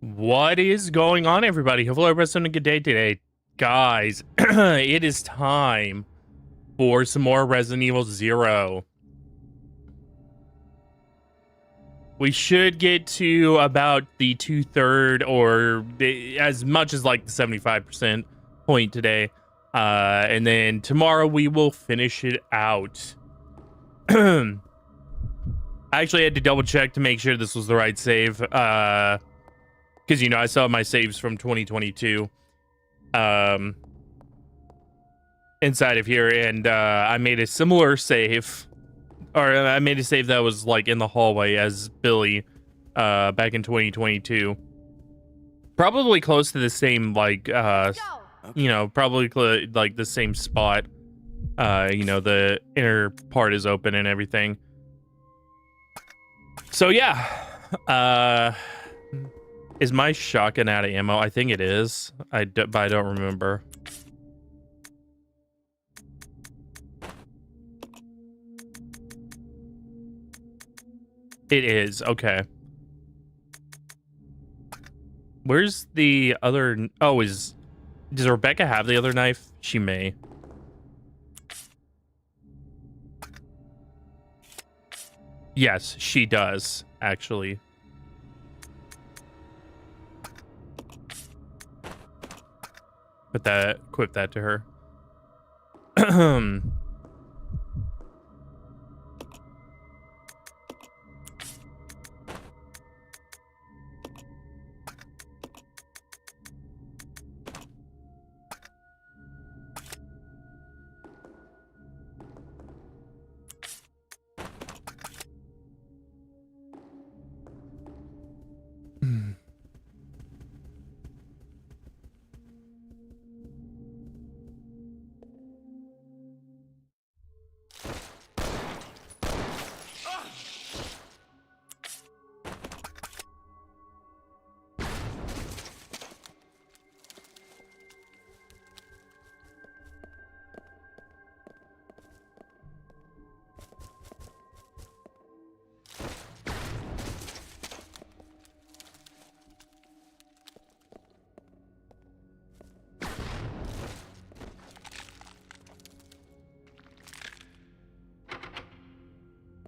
What is going on, everybody? Hopefully everybody's having a good day today. Guys, it is time for some more Resident Evil 0. We should get to about the 2/3 or as much as like the 75% point today. And then tomorrow we will finish it out. I actually had to double check to make sure this was the right save. Because, you know, I saw my saves from 2022 inside of here, and I made a similar save, or I made a save that was like in the hallway as Billy back in 2022. Probably close to the same, like, you know, probably like the same spot. You know, the inner part is open and everything. So, yeah. Is my shotgun out of ammo? I think it is. But I don't remember. It is. Okay. Where's the other? Oh, does Rebecca have the other knife? She may. Yes, she does, actually. Equip that to her.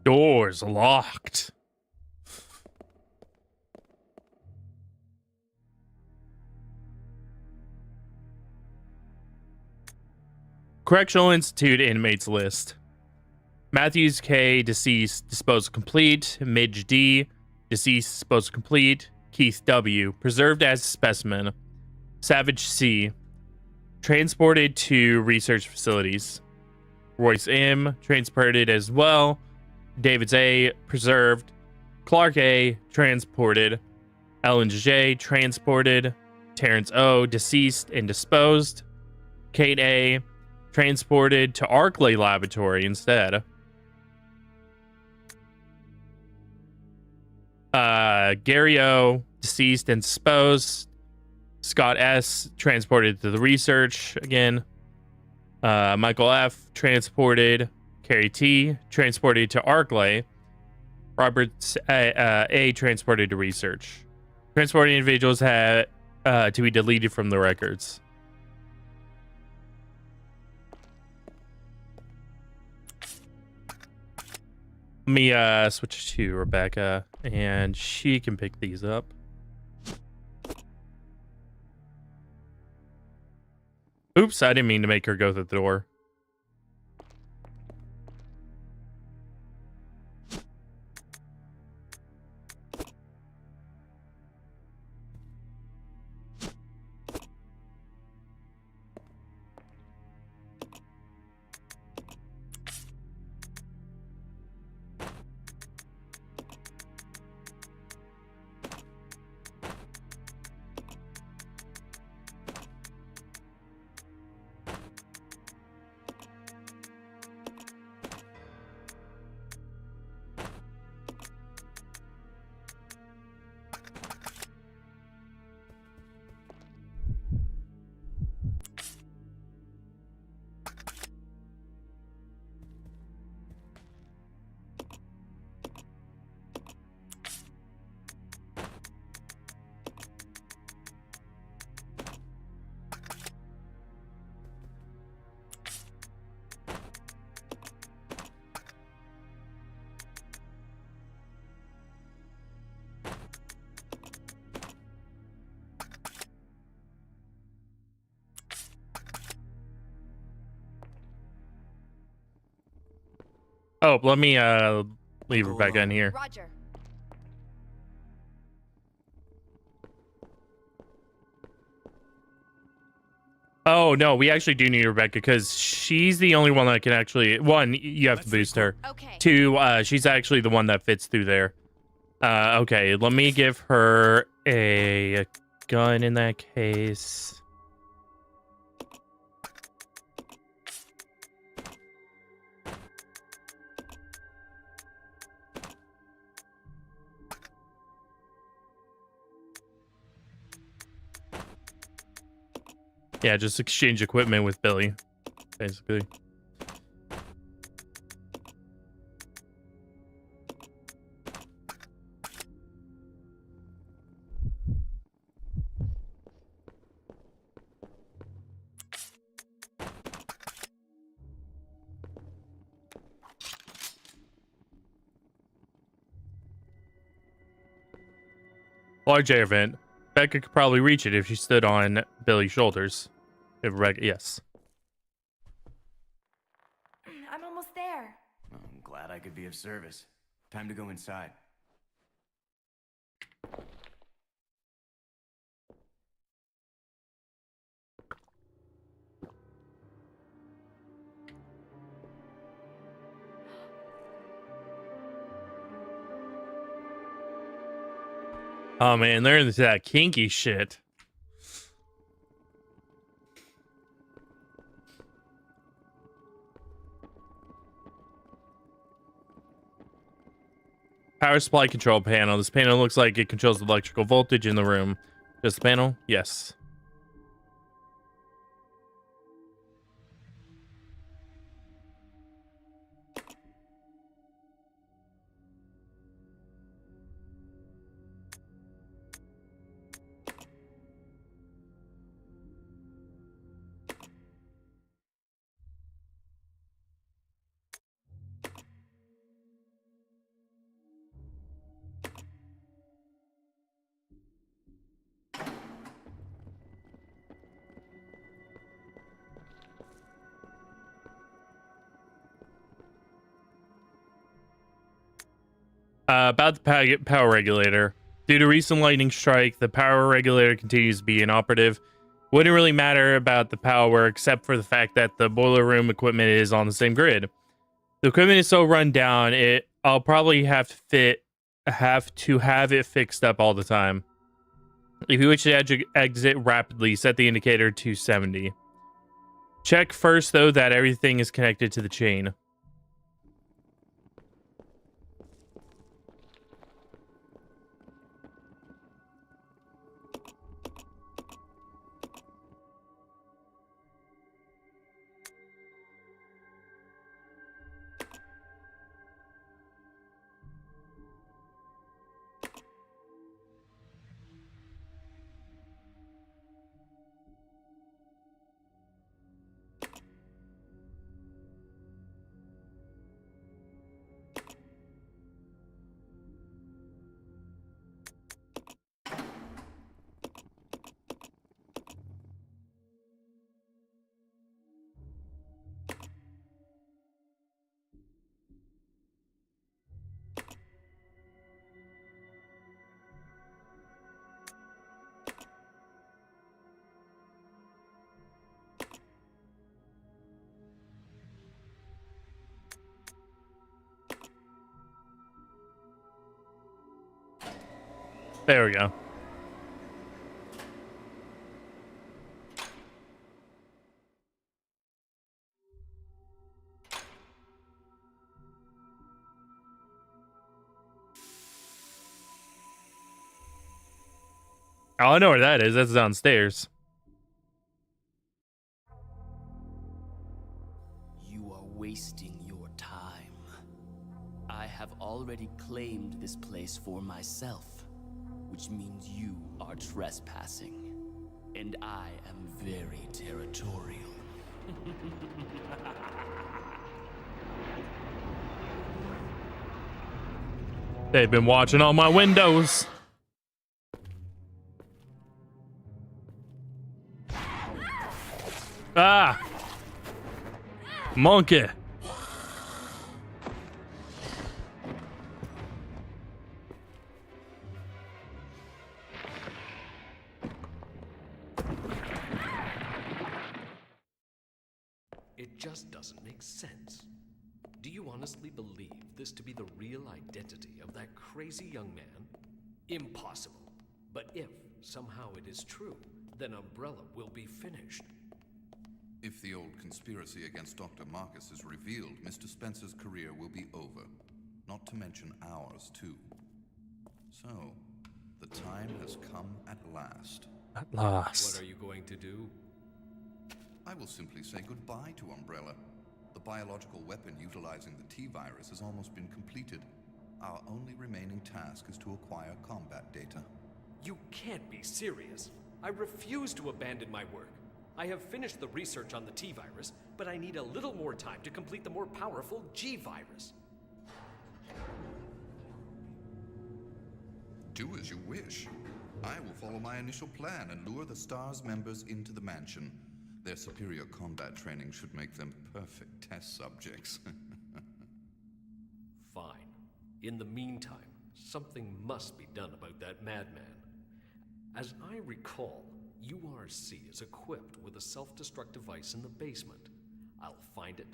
Doors locked. Correctional Institute inmates list. Matthews K, deceased, disposal complete. Midge D, deceased, disposal complete. Keith W, preserved as a specimen. Savage C, transported to research facilities. Royce M, transported as well. David's A, preserved. Clark A, transported. Ellen J, transported. Terrence O, deceased and disposed. Kate A, transported to Arklay Laboratory instead. Gary O, deceased and disposed. Scott S, transported to the research again. Michael F, transported. Carrie T, transported to Arklay. Robert A, transported to research. Transported individuals had to be deleted from the records. Let me switch to Rebecca, and she can pick these up. Oops, I didn't mean to make her go through the door. Oh, let me leave Rebecca in here. Roger. Oh no, we actually do need Rebecca because she's the only one that can actually. One, you have to boost her. Okay. Two, she's actually the one that fits through there. Okay, let me give her a gun in that case. Yeah, just exchange equipment with Billy, basically. Large air vent. Becca could probably reach it if she stood on Billy's shoulders. Yes. I'm almost there. I'm glad I could be of service. Time to go inside. Oh man, they're into that kinky shit. Power supply control panel. This panel looks like it controls the electrical voltage in the room. Just the panel? Yes. About the power regulator. Due to recent lightning strike, the power regulator continues to be inoperative. Wouldn't really matter about the power except for the fact that the boiler room equipment is on the same grid. The equipment is so run down, I'll probably have to have it fixed up all the time. If you wish to exit rapidly, set the indicator to 70. Check first though that everything is connected to the chain. There we go. Oh, I know where that is. That's downstairs. You are wasting your time. I have already claimed this place for myself, which means you are trespassing. And I am very territorial. They've been watching all my windows. Ah! Monkey. just doesn't make sense. Do you honestly believe this to be the real identity of that crazy young man? Impossible. But if somehow it is true, then Umbrella will be finished. If the old conspiracy against Dr. Marcus is revealed, Mr. Spencer's career will be over. Not to mention ours, too. So, the time has come at last. At last. What are you going to do? I will simply say goodbye to Umbrella. The biological weapon utilizing the T-virus has almost been completed. Our only remaining task is to acquire combat data. You can't be serious. I refuse to abandon my work. I have finished the research on the T-virus, but I need a little more time to complete the more powerful G-virus. Do as you wish. I will follow my initial plan and lure the STARS members into the mansion. Their superior combat training should make them perfect test subjects. Fine. In the meantime, something must be done about that madman. As I recall, URC is equipped with a self-destruct device in the basement. I'll find it,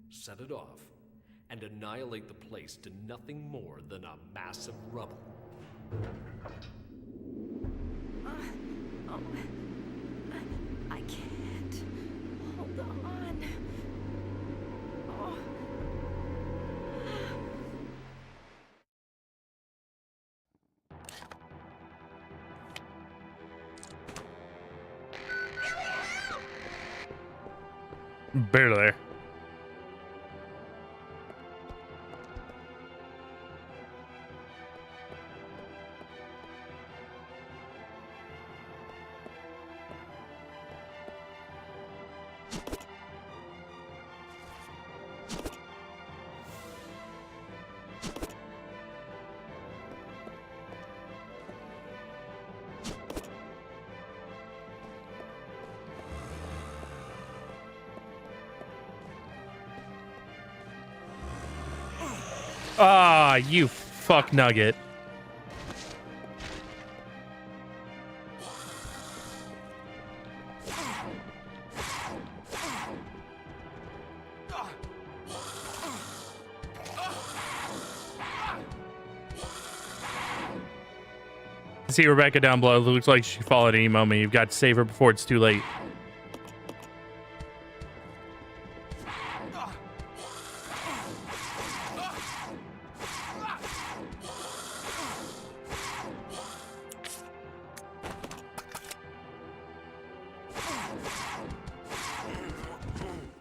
set it off, and annihilate the place to nothing more than a mass of rubble. I can't. Hold on. Oh. Barely. Ah, you fuck nugget. See Rebecca down below. It looks like she followed any moment. You've got to save her before it's too late.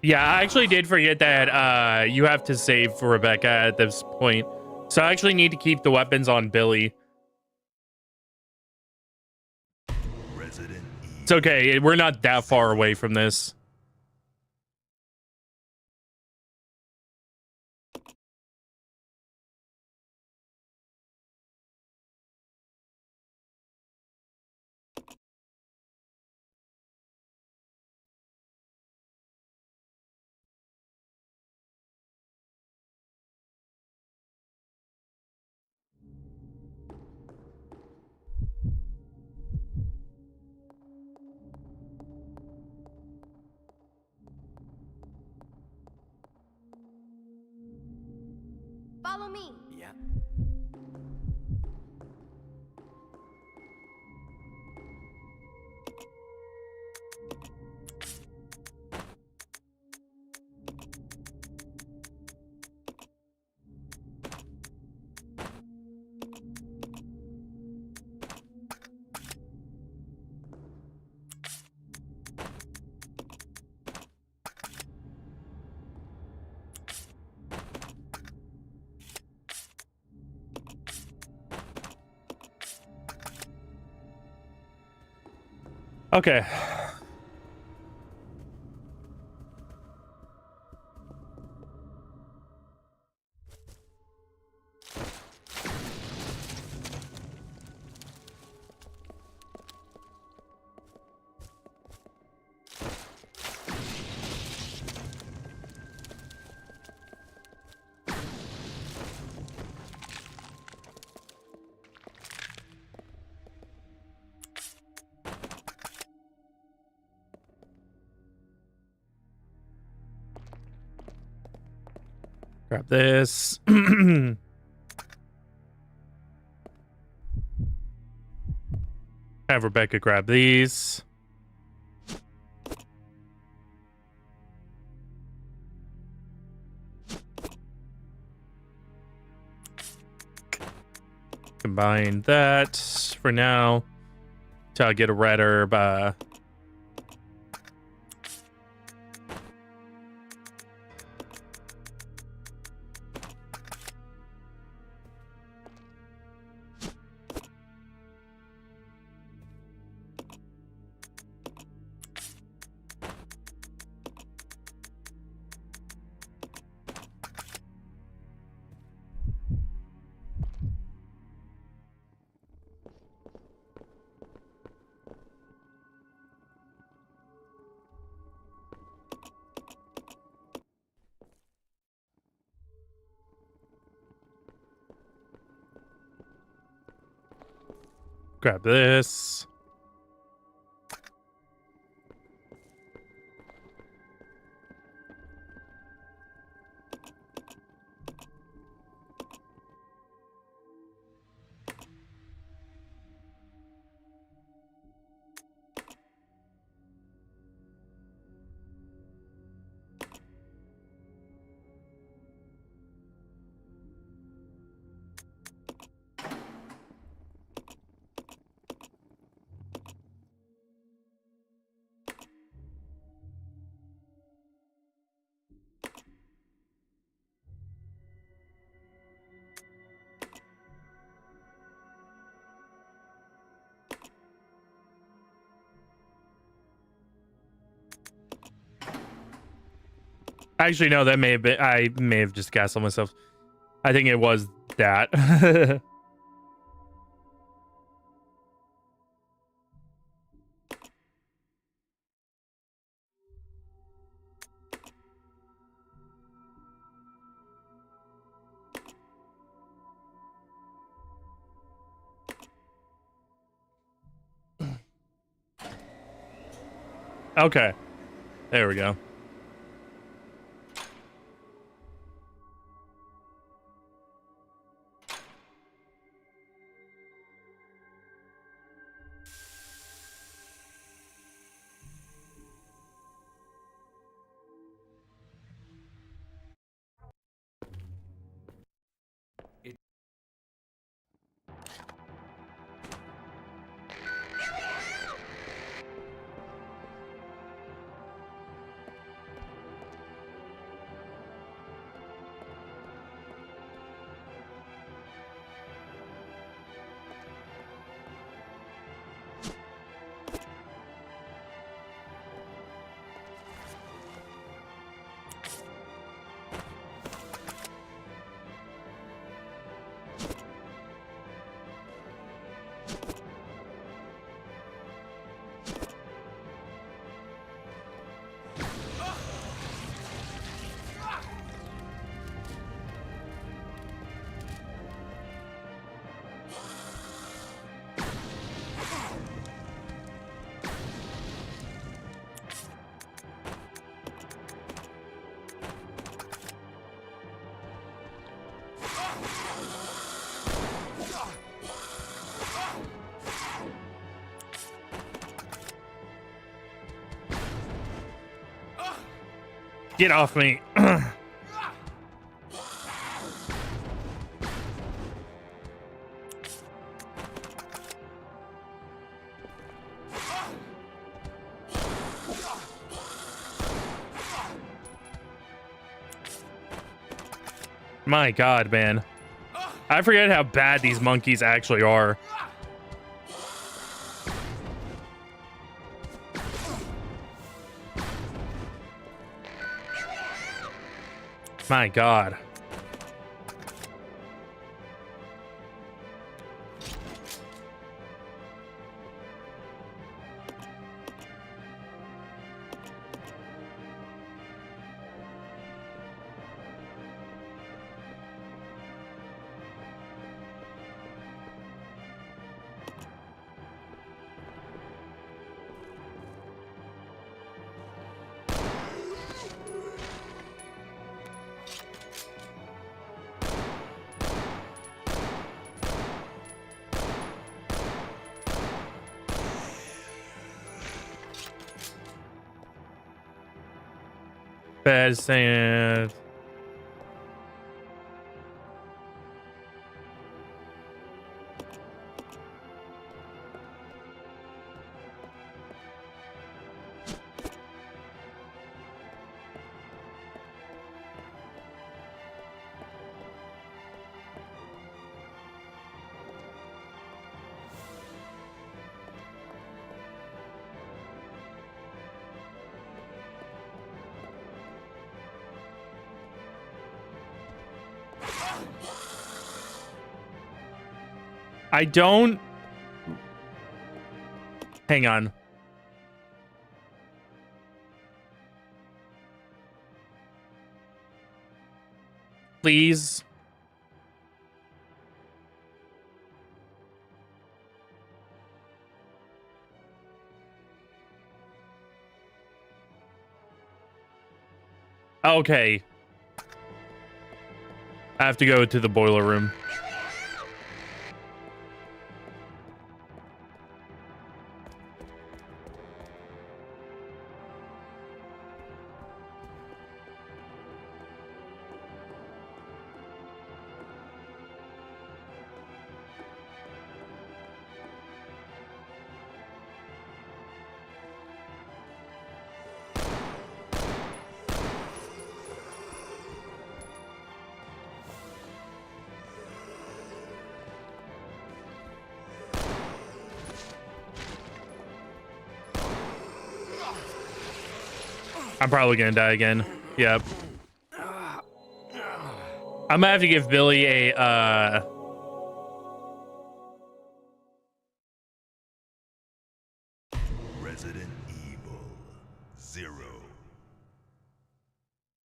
Yeah, I actually did forget that you have to save for Rebecca at this point. So I actually need to keep the weapons on Billy. It's okay. We're not that far away from this. Follow me. Yeah. Okay. Grab this. Have Rebecca grab these. Combine that for now till I get a red herb. Grab this. Actually, no, that may have been. I may have just gaslit myself. I think it was that. Okay. There we go. Get off me. My God, man. I forget how bad these monkeys actually are. My God. Bad sand. I don't... Hang on. Please. Okay. I have to go to the boiler room. I'm probably gonna die again. Yep. I'm gonna have to give Billy a Resident Evil 0.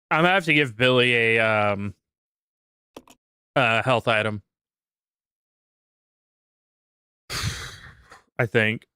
I'm gonna have to give Billy a health item. I think.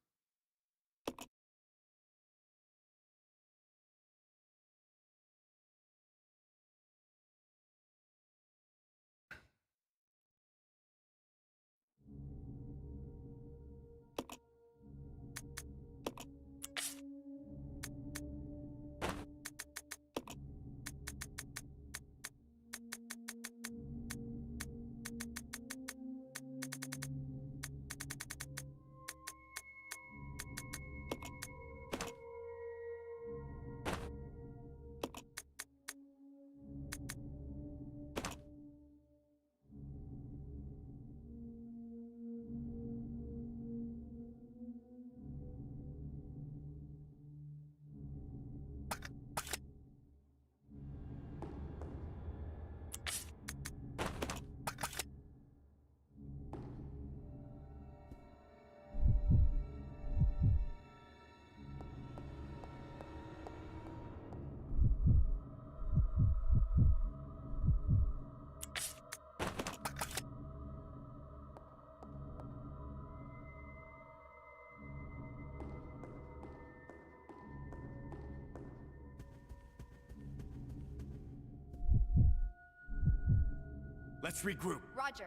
Let's regroup. Roger.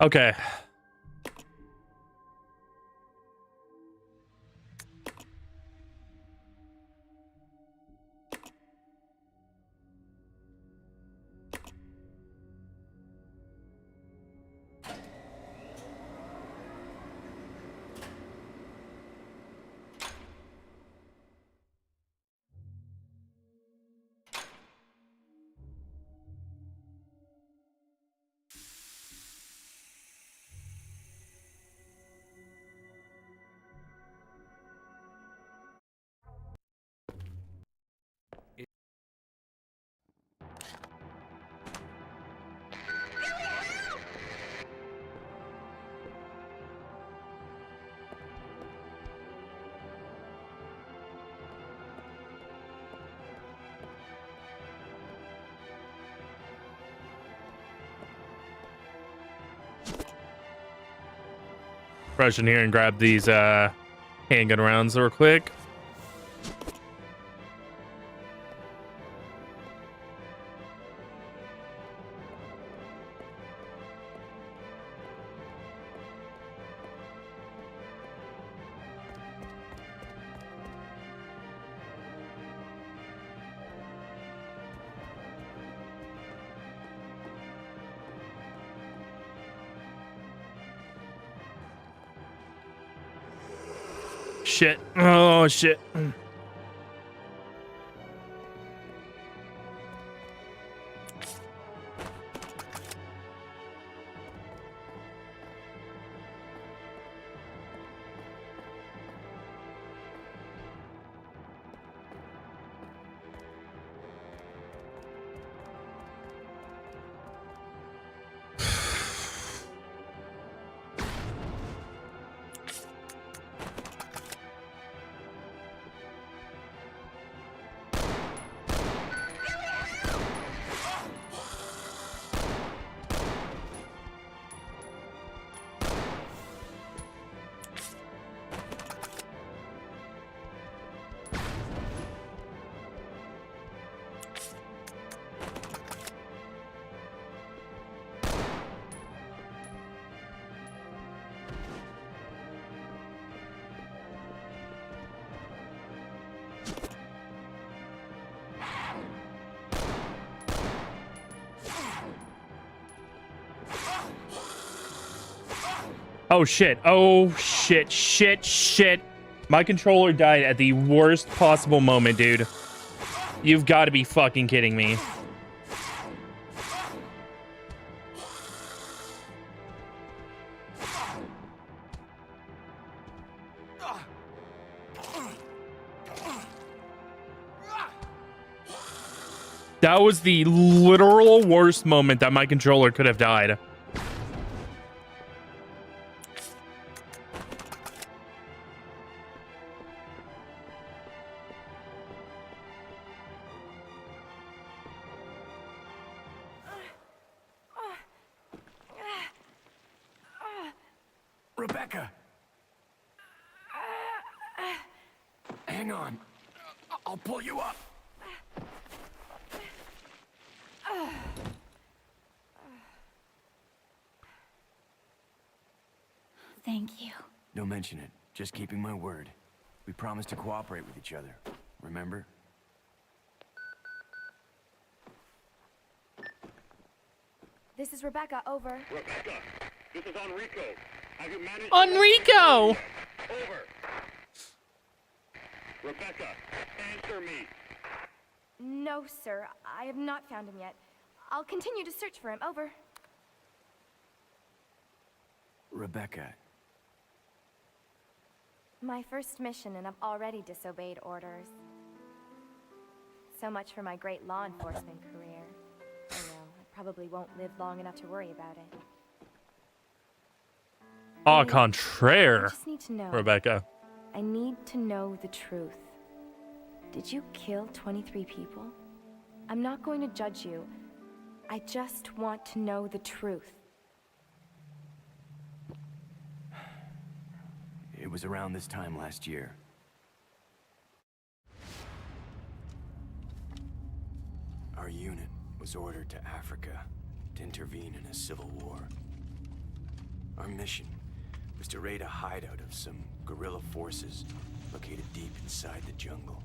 Okay. Rush in here and grab these handgun rounds real quick. Shit. Oh, shit. Oh shit. Oh shit. Shit. My controller died at the worst possible moment, dude. You've got to be fucking kidding me. That was the literal worst moment that my controller could have died. Rebecca! Hang on. I'll pull you up. Thank you. Don't mention it. Just keeping my word. We promised to cooperate with each other. Remember? This is Rebecca, over. Rebecca, this is Enrico. Have you managed Enrico! Over. Rebecca, answer me. No, sir. I have not found him yet. I'll continue to search for him, over. Rebecca. My first mission, and I've already disobeyed orders. So much for my great law enforcement career. Oh well, I probably won't live long enough to worry about it. Au I contraire, just need to know. Rebecca. I need to know the truth. Did you kill 23 people? I'm not going to judge you. I just want to know the truth. It was around this time last year. Our unit was ordered to Africa to intervene in a civil war. Our mission was to raid a hideout of some guerrilla forces located deep inside the jungle.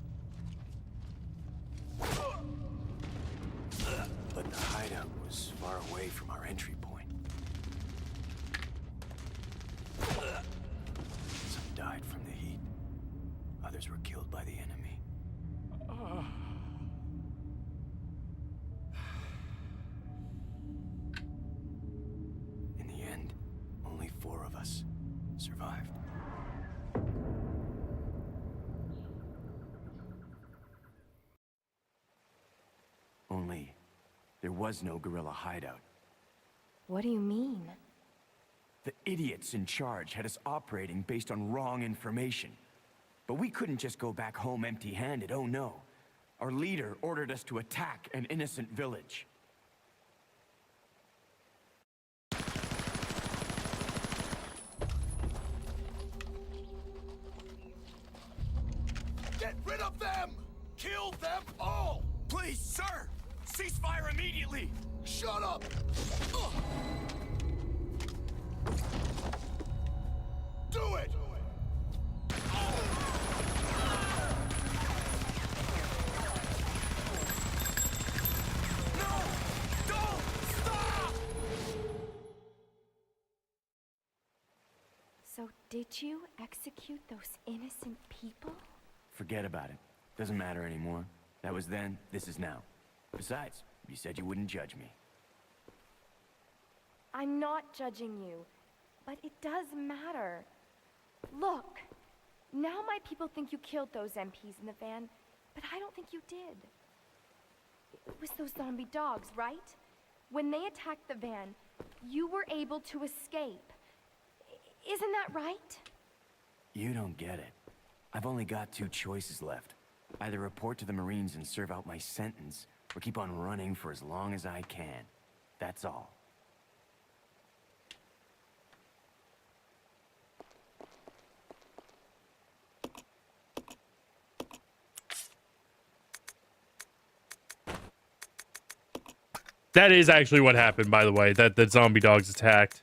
But the hideout was far away from our entry point. Some died from the heat. Others were killed by the enemy. In the end, only 4 of us survived. Only, there was no guerrilla hideout. What do you mean? The idiots in charge had us operating based on wrong information. But we couldn't just go back home empty-handed, oh no. Our leader ordered us to attack an innocent village. Get rid of them! Kill them all! Please, sir! Ceasefire immediately! Shut up! Do it! No! Don't! Stop! So did you execute those innocent people? Forget about it. Doesn't matter anymore. That was then, this is now. Besides, you said you wouldn't judge me. I'm not judging you, but it does matter. Look, now my people think you killed those MPs in the van, but I don't think you did. It was those zombie dogs, right? When they attacked the van, you were able to escape. Isn't that right? You don't get it. I've only got 2 choices left. Either report to the Marines and serve out my sentence, or keep on running for as long as I can. That's all. That is actually what happened, by the way, that the zombie dogs attacked.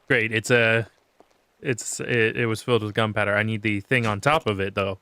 Great. It was filled with gunpowder. I need the thing on top of it though.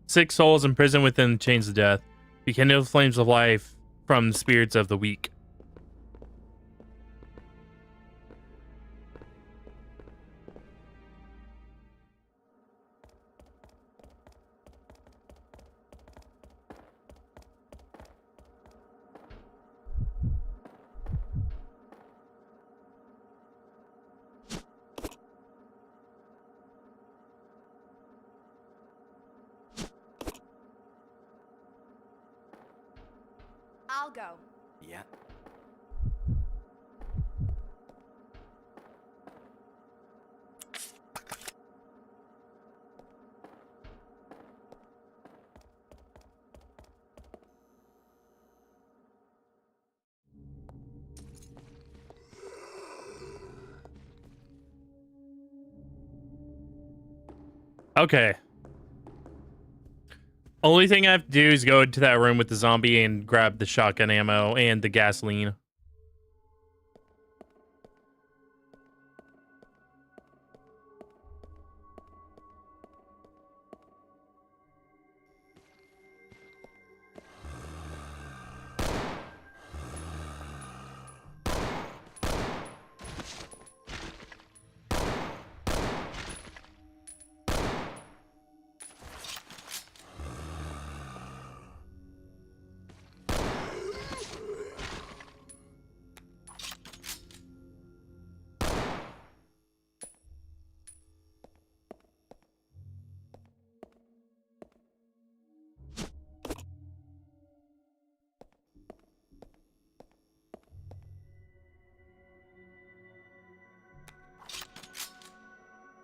Six souls imprisoned within the chains of death. Rekindle the flames of life from the spirits of the weak. I'll go. Yeah. Okay. Only thing I have to do is go into that room with the zombie and grab the shotgun ammo and the gasoline.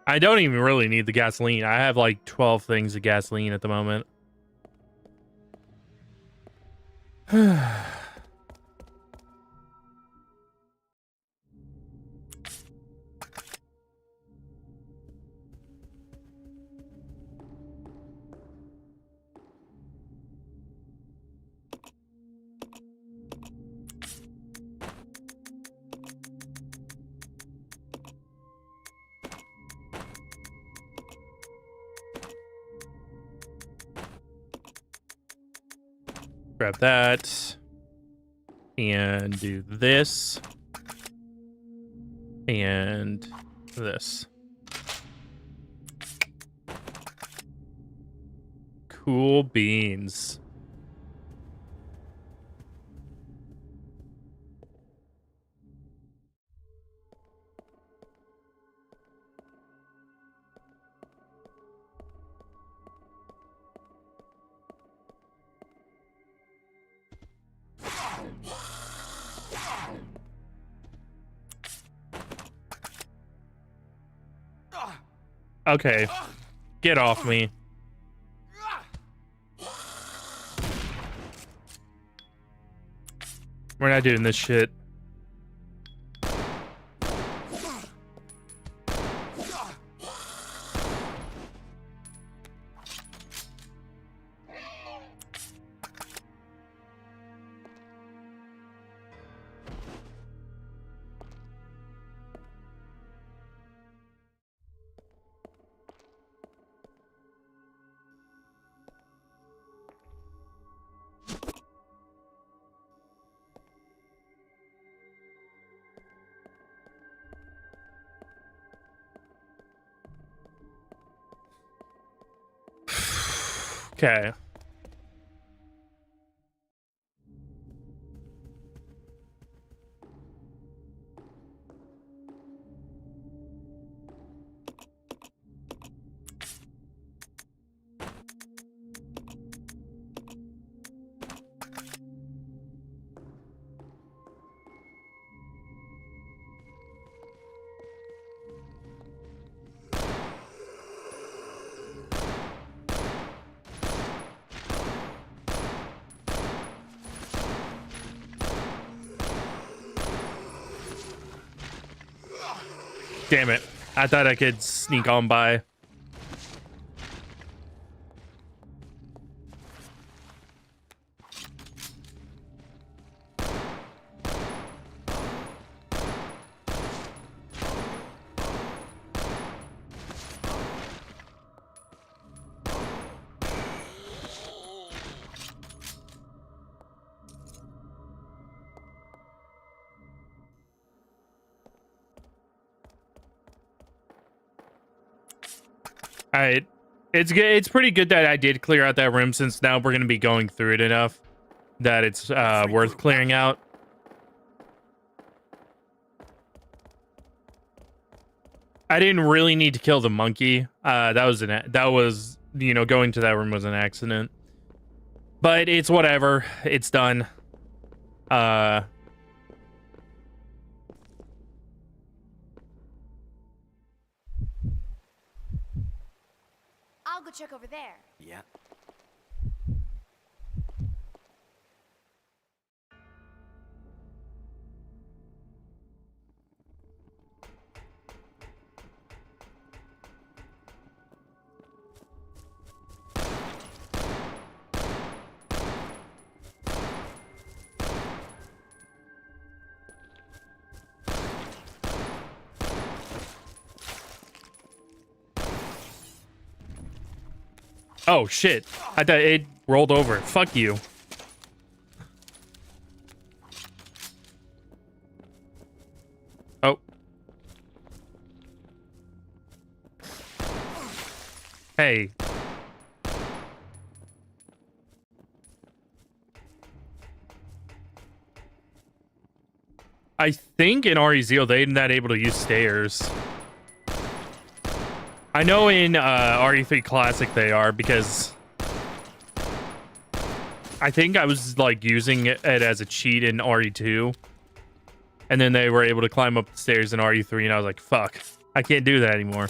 I don't even really need the gasoline. I have like 12 things of gasoline at the moment. Grab that. And do this. And this. Cool beans. Okay. Get off me. We're not doing this shit. Okay. Damn it. I thought I could sneak on by. All right, it's good. It's pretty good that I did clear out that room, since now we're gonna be going through it enough that it's worth clearing out. I didn't really need to kill the monkey. That was you know, going to that room was an accident, but it's whatever. It's done. I'll go check over there. Yeah. Oh shit! I thought it rolled over. Fuck you. Oh. Hey. I think in RE0 they're not able to use stairs. I know in RE3 Classic they are, because I think I was like using it as a cheat in RE2, and then they were able to climb up the stairs in RE3, and I was like, fuck, I can't do that anymore.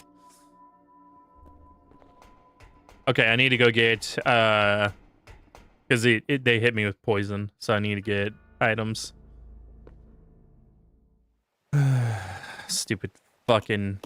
Okay, I need to go get because they hit me with poison, so I need to get items. Stupid fucking.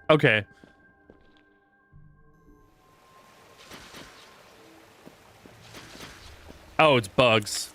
Okay. Oh, it's bugs.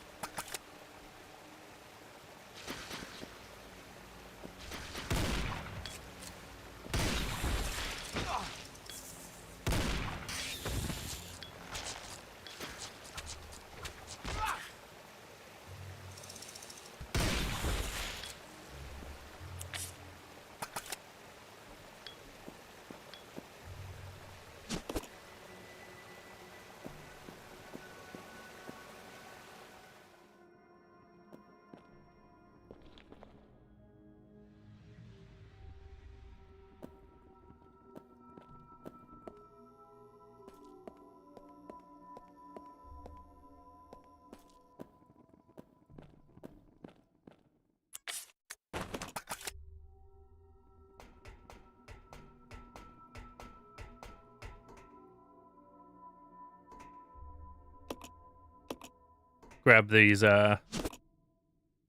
Grab these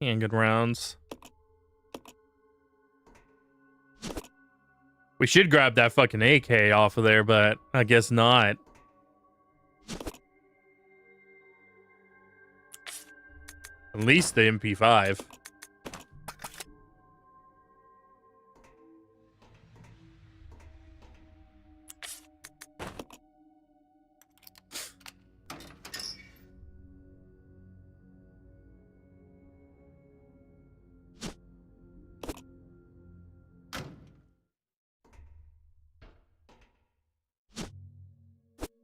handgun rounds. We should grab that fucking AK off of there, but I guess not. At least the MP5.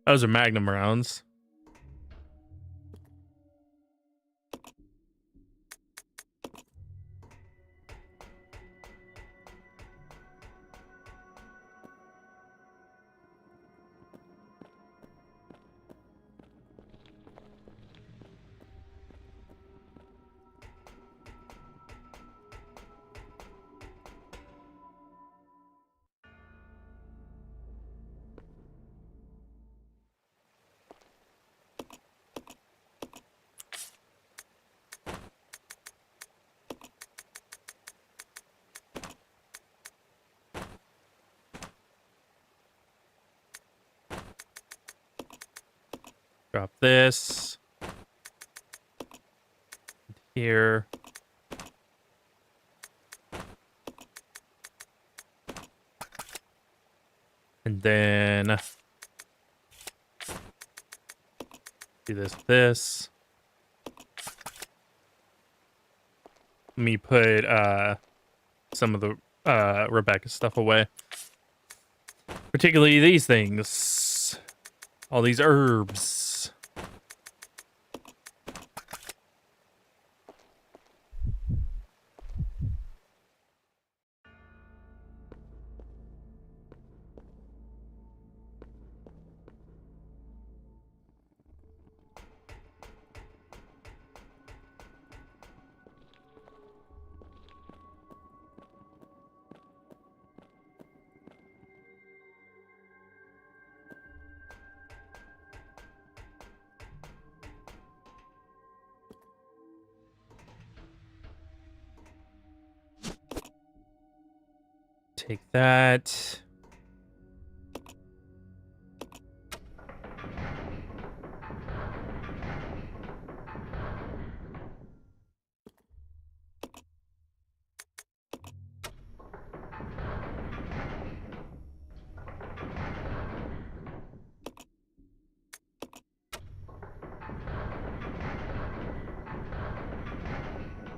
Those are Magnum rounds. Drop this. Here. And then do this. Let me put some of the Rebecca stuff away. Particularly these things. All these herbs. Take that.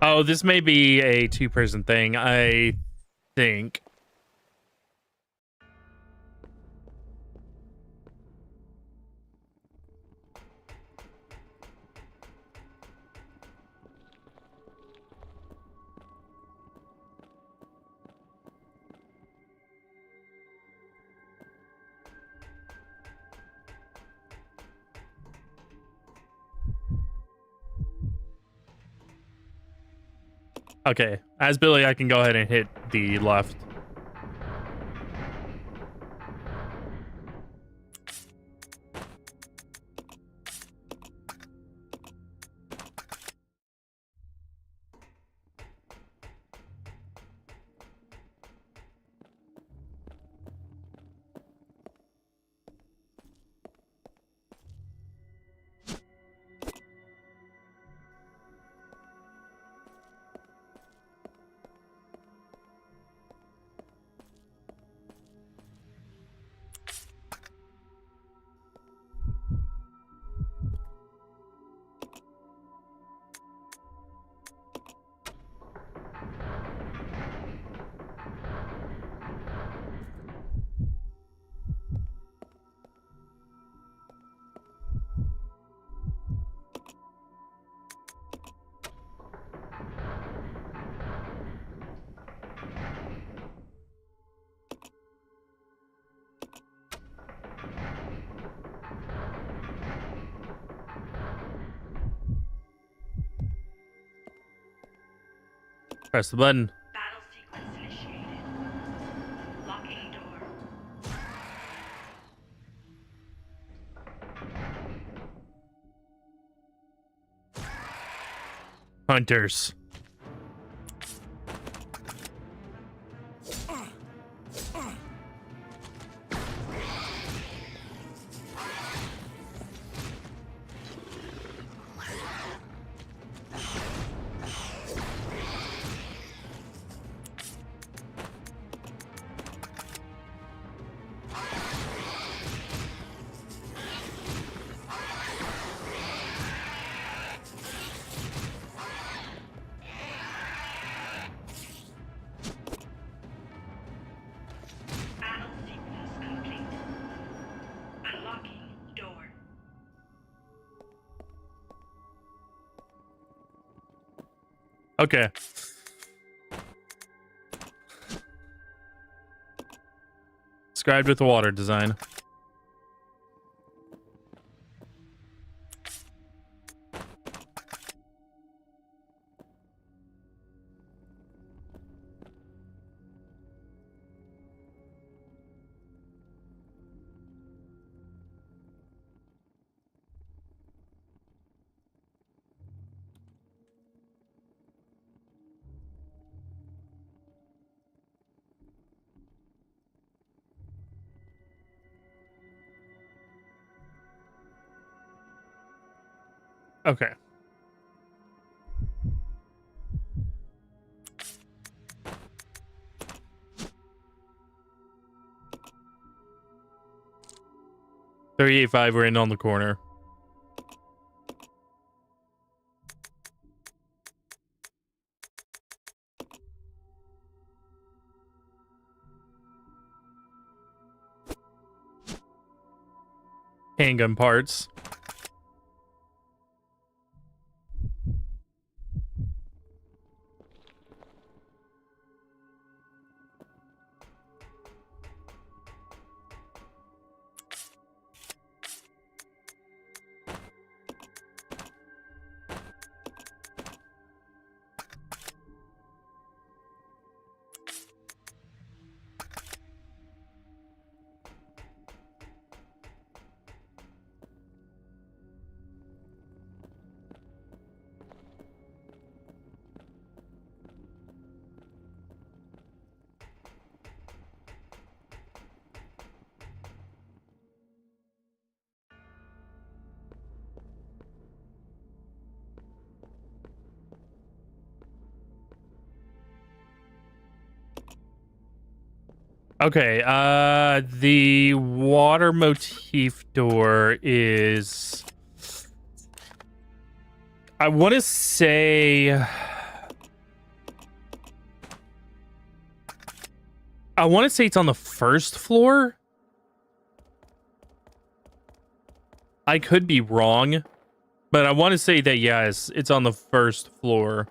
Oh, this may be a two-person thing, I think. Okay, as Billy, I can go ahead and hit the left. Press the button. Battle sequence initiated. Locking door. Hunters. Battle sequence complete. Unlocking door. Okay. Described with the water design. Okay. $38.5, we're in on the corner. Handgun parts. Okay, the water motif door is... I want to say... it's on the first floor. I could be wrong, but I want to say that, yes, it's on the first floor.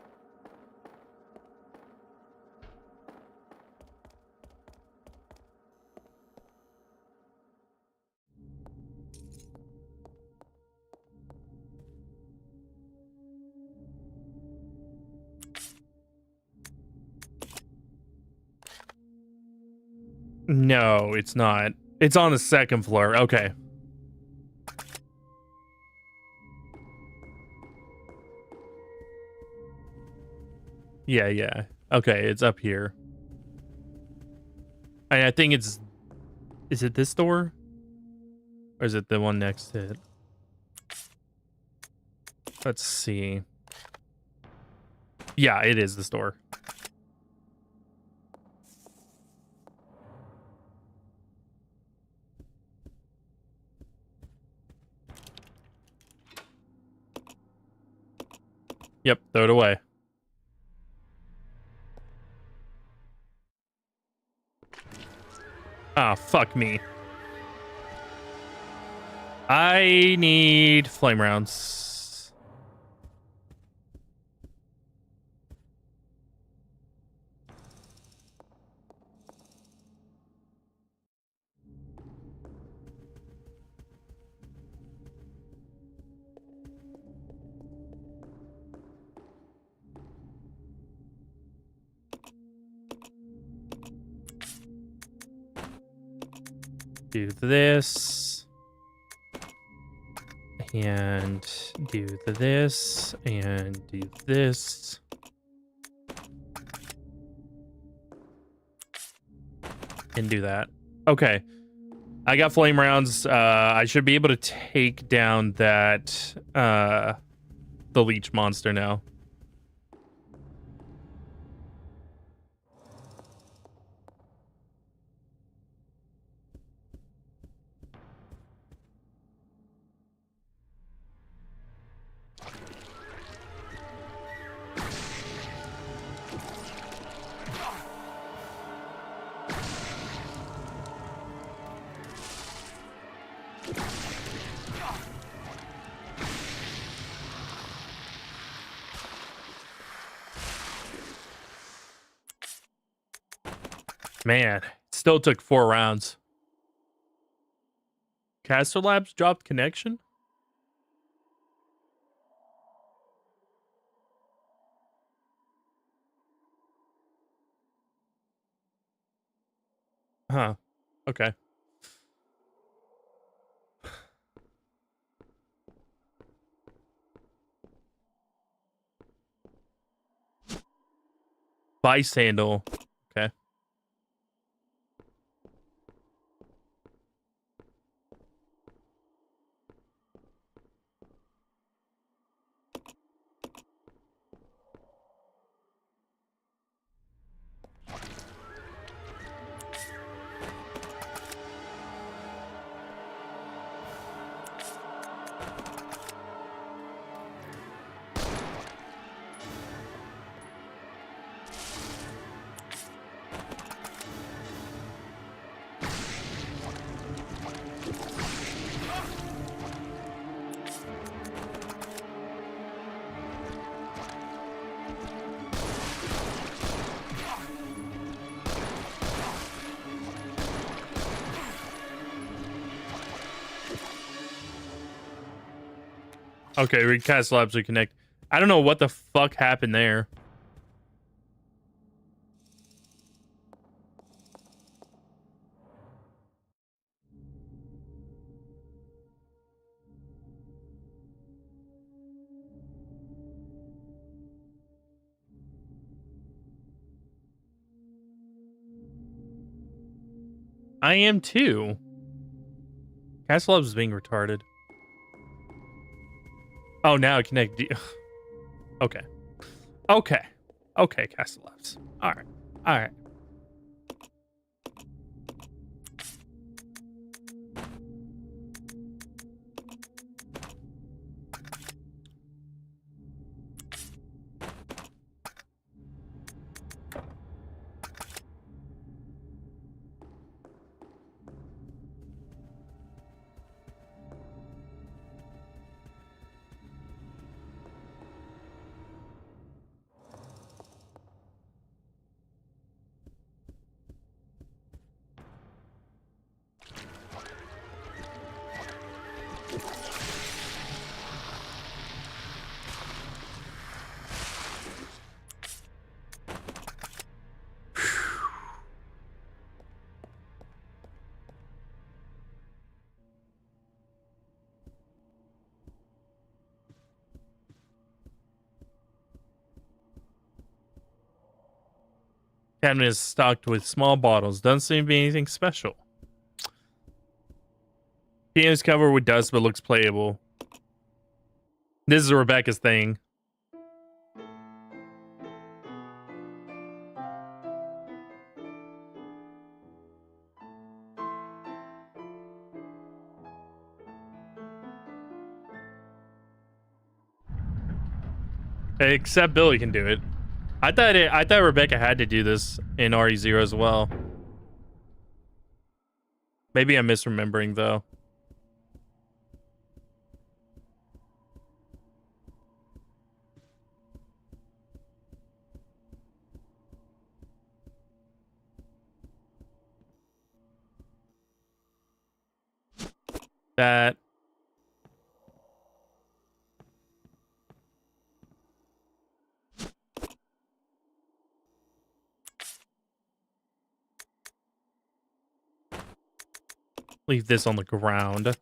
No, it's not. It's on the second floor. Okay. Yeah, yeah. Okay, it's up here. I think it's... Is it this door? Or is it the one next to it? Let's see. Yeah, it is this door. Yep, throw it away. Ah, fuck me. I need flame rounds. Do this. And do this. And do this. And do that. Okay. I got flame rounds. I should be able to take down that the leech monster now. Man, it still took 4 rounds. Caster Labs dropped connection? Huh. Okay. Buy sandal. Okay. Okay, recast labs to connect. I don't know what the fuck happened there. I am too. Castle Labs is being retarded. Oh, now I connect. Okay. Okay. Okay, Castle Labs. All right. All right. Cabinet is stocked with small bottles. Doesn't seem to be anything special. Piano's covered with dust but looks playable. This is Rebecca's thing. Except Billy can do it. I thought Rebecca had to do this in RE0 as well. Maybe I'm misremembering though. That. Leave this on the ground.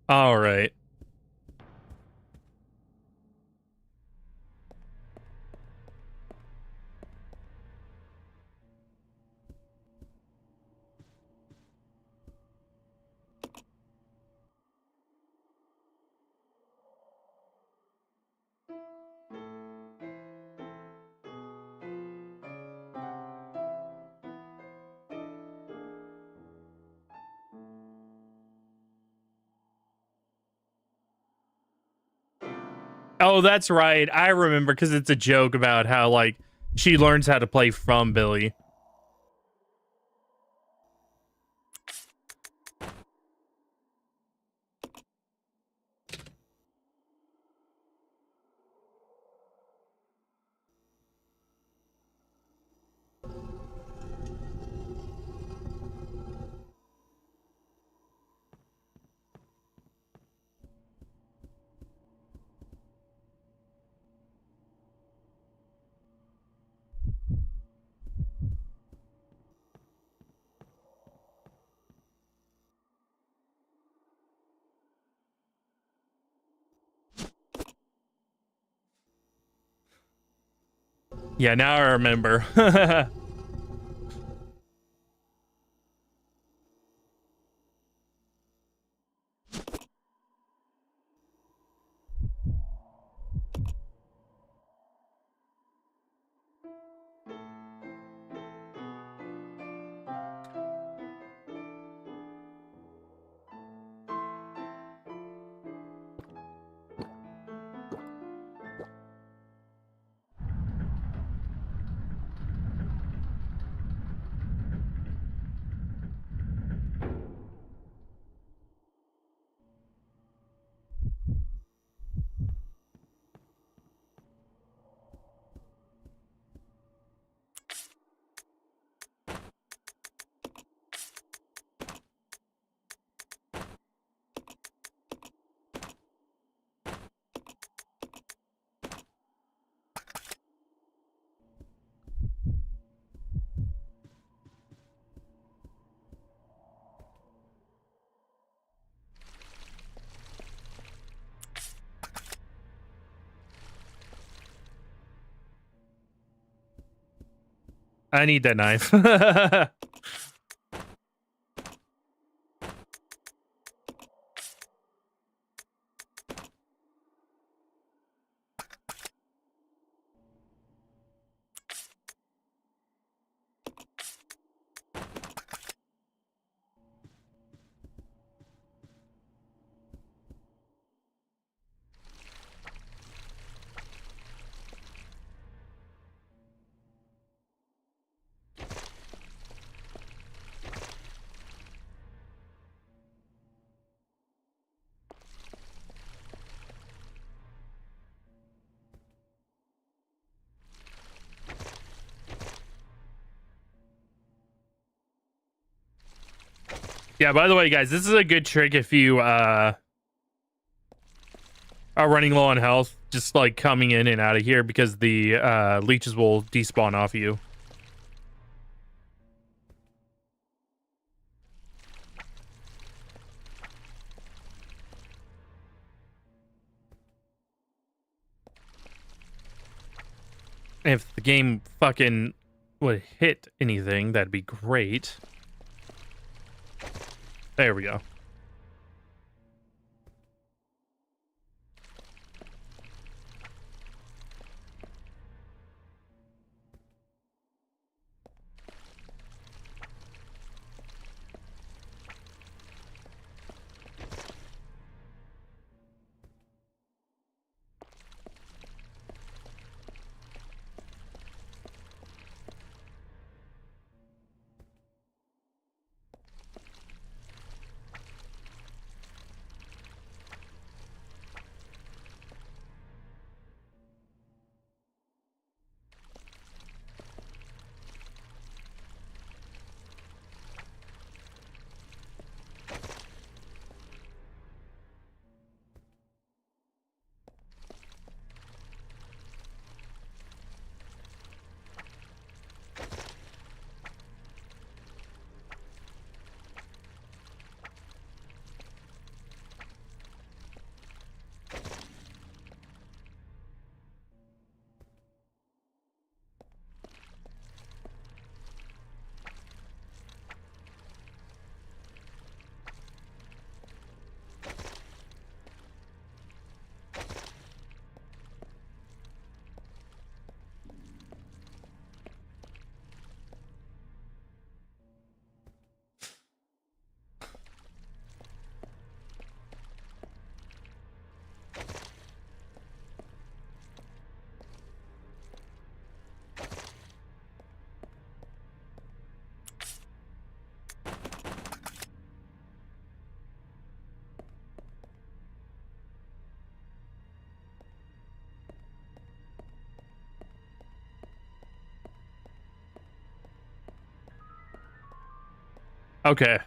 All right. Oh, that's right. I remember because it's a joke about how like she learns how to play from Billy. Yeah, now I remember. I need that knife. Yeah, by the way, guys, this is a good trick if you are running low on health, just like coming in and out of here, because the leeches will despawn off you. If the game fucking would hit anything, that'd be great. There we go. Okay.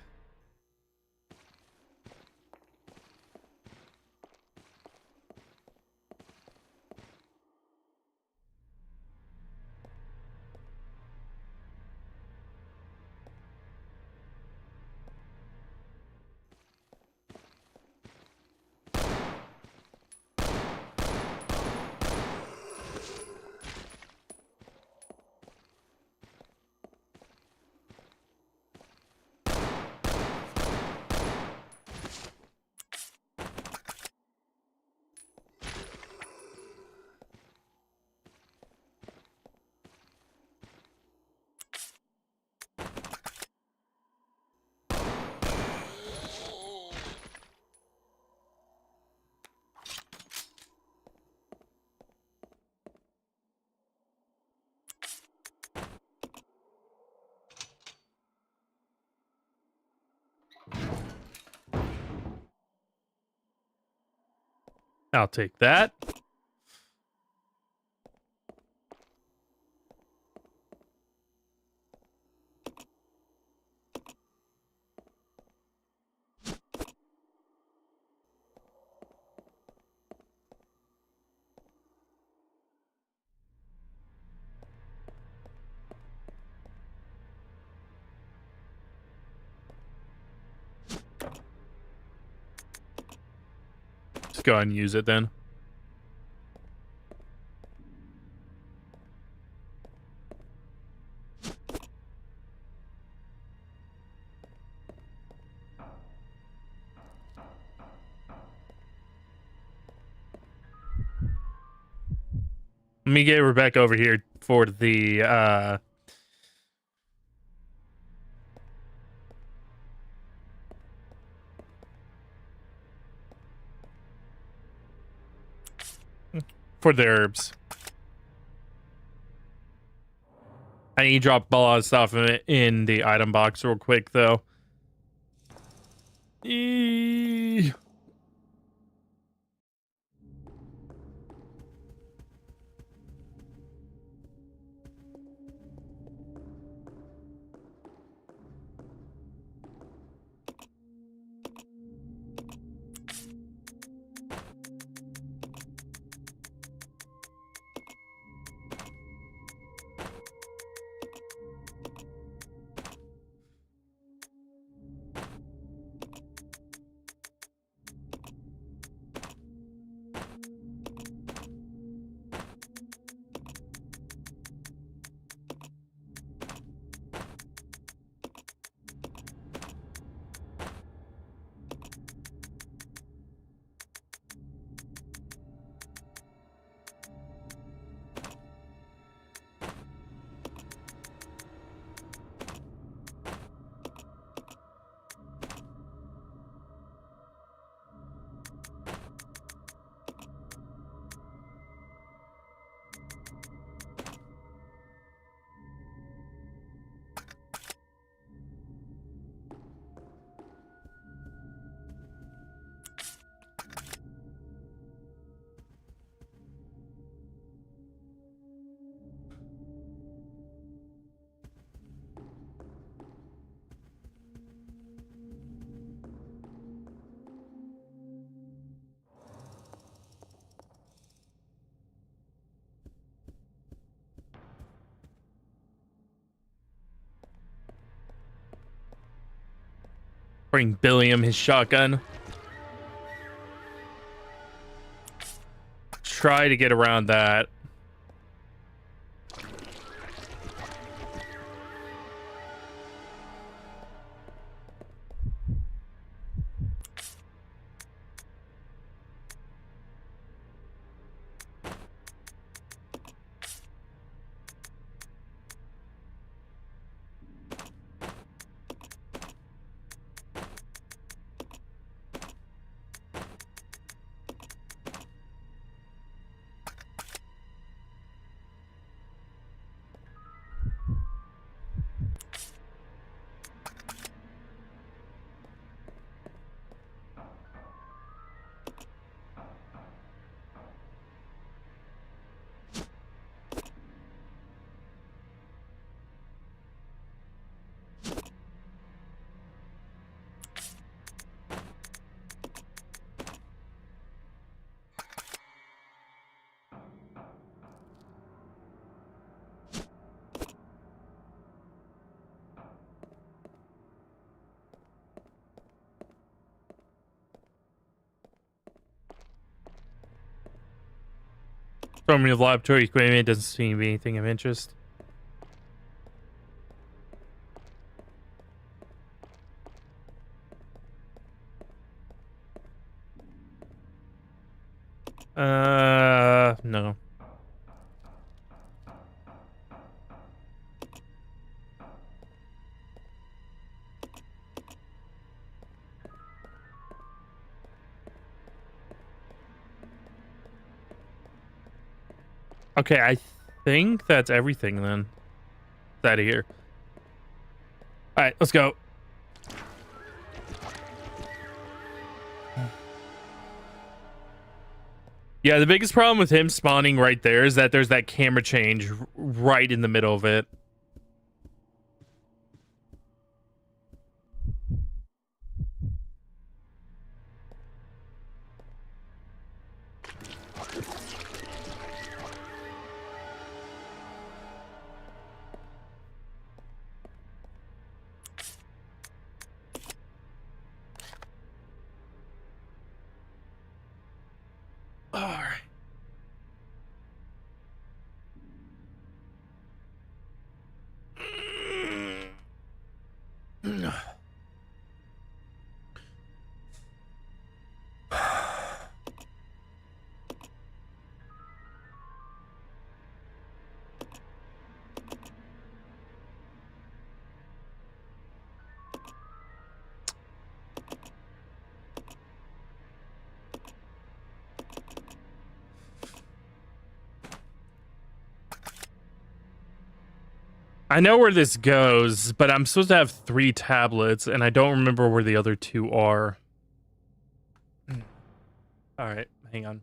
I'll take that. Just go ahead and use it then. Let me get Rebecca over here for the herbs. I need to drop a lot of stuff in the item box real quick, though. Bring Billiam his shotgun. Try to get around that. From your laboratory equipment doesn't seem to be anything of interest. No. Okay, I think that's everything then. It's out of here. All right, let's go. Yeah, the biggest problem with him spawning right there is that there's that camera change right in the middle of it. All right. I know where this goes, but I'm supposed to have 3 tablets, and I don't remember where the other 2 are. All right, hang on.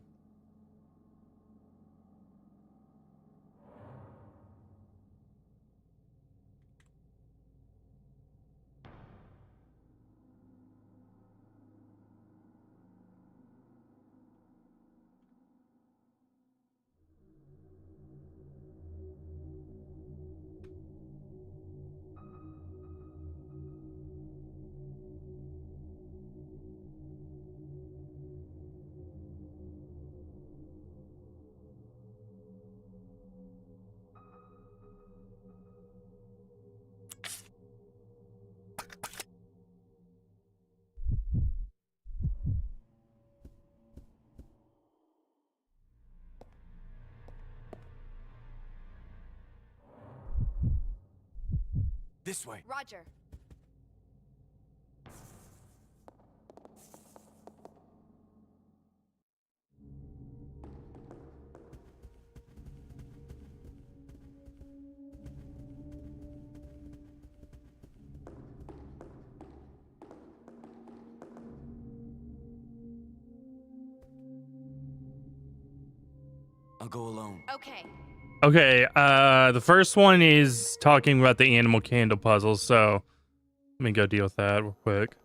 This way. Roger. I'll go alone. Okay. Okay, the first one is talking about the animal candle puzzle, so let me go deal with that real quick.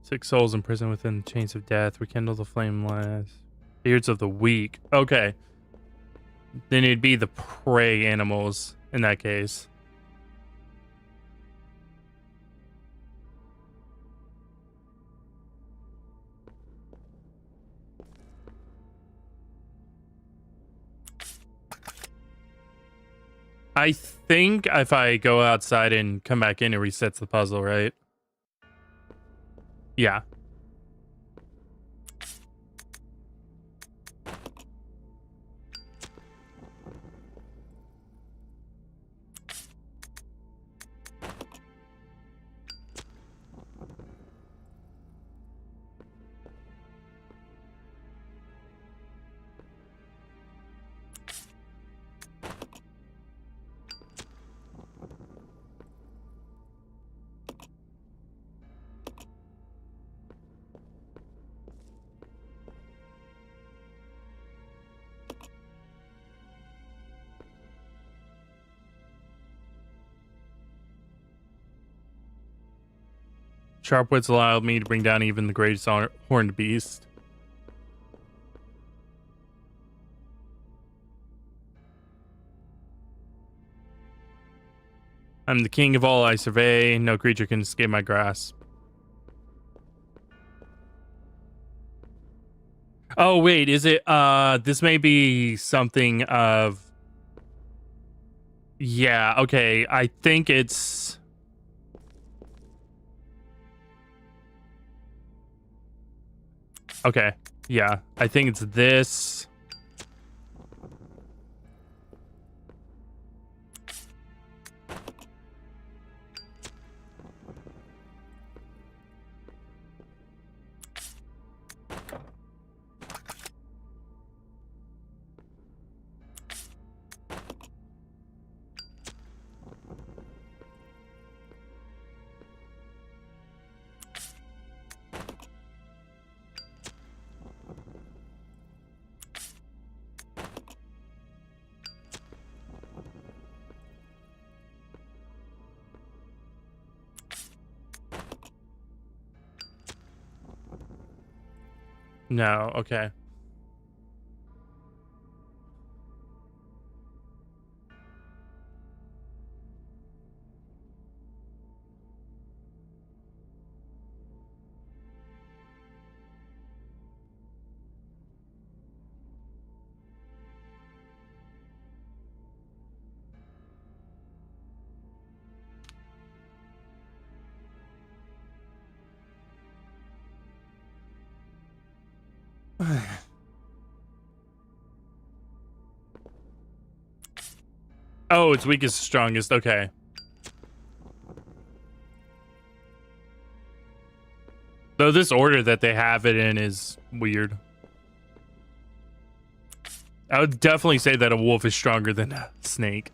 Six souls imprisoned within the chains of death. Rekindle the flame last. Beards of the weak. Okay. Then it'd be the prey animals in that case. I think if I go outside and come back in, it resets the puzzle, right? Yeah. Sharp wits allowed me to bring down even the greatest horned beast. I'm the king of all I survey. No creature can escape my grasp. Oh, wait, is it, this may be something of... Yeah, okay, I think it's... Okay, yeah, I think it's this. No, okay. Oh, it's weakest to strongest. Okay. Though this order that they have it in is weird. I would definitely say that a wolf is stronger than a snake.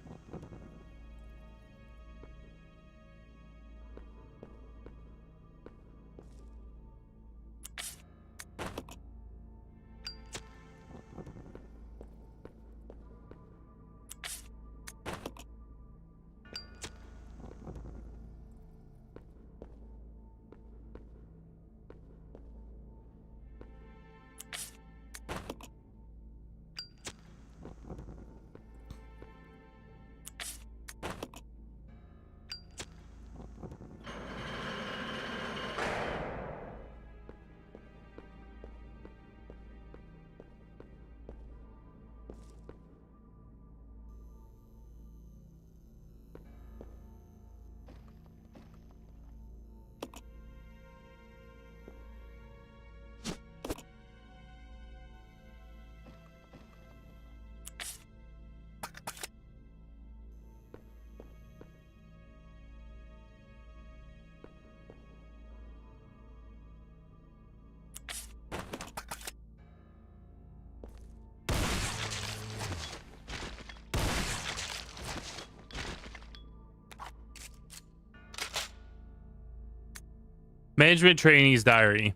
Management trainee's diary.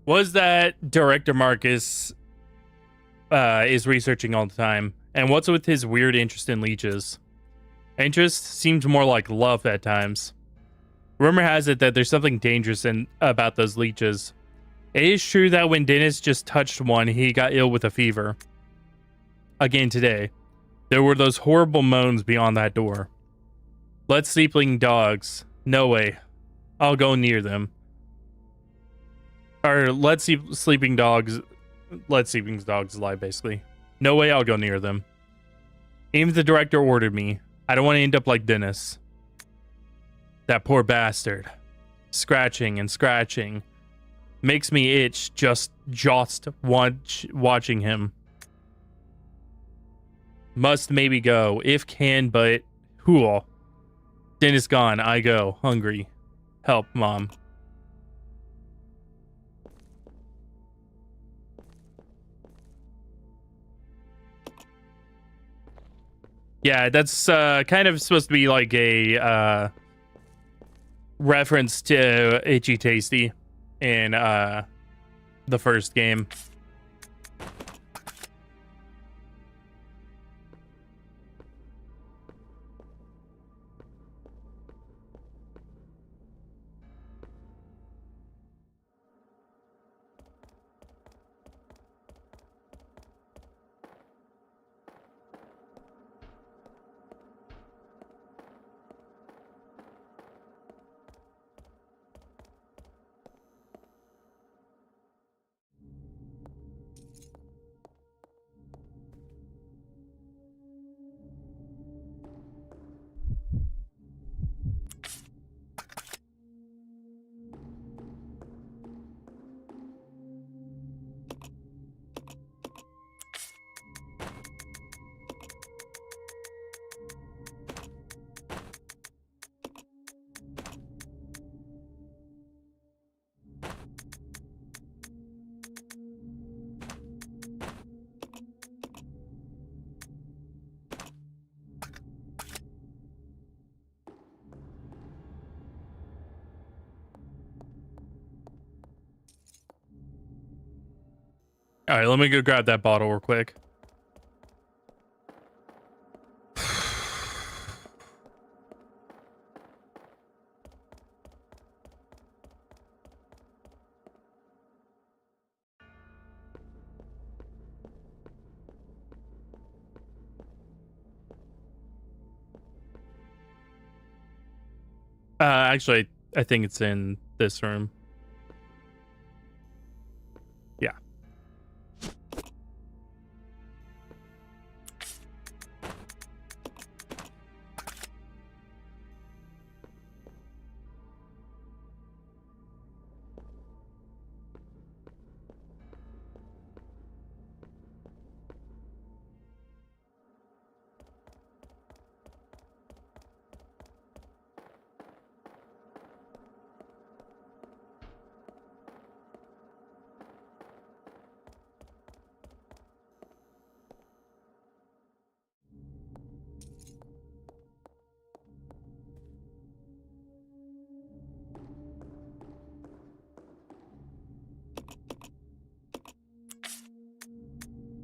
Was that Director Marcus is researching all the time? And what's with his weird interest in leeches? Interest seems more like love at times. Rumor has it that there's something dangerous about those leeches. It is true that when Dennis just touched one, he got ill with a fever. Again today, there were those horrible moans beyond that door. Let sleeping dogs. No way. I'll go near them. Or let sleeping dogs lie, basically. No way I'll go near them. Even if the director ordered me, I don't want to end up like Dennis. That poor bastard. Scratching and scratching. Makes me itch just watching him. Must maybe go, if can, but who'll. Dennis gone, I go, hungry. Help, Mom. Yeah, that's kind of supposed to be like a reference to Itchy Tasty in the first game. All right, let me go grab that bottle real quick. Actually, I think it's in this room. Yeah.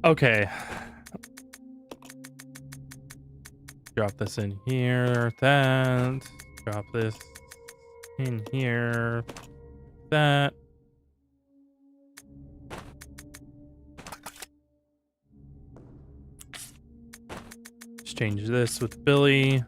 Okay. Drop this in here. That. Drop this in here. That. Exchange this with Billy.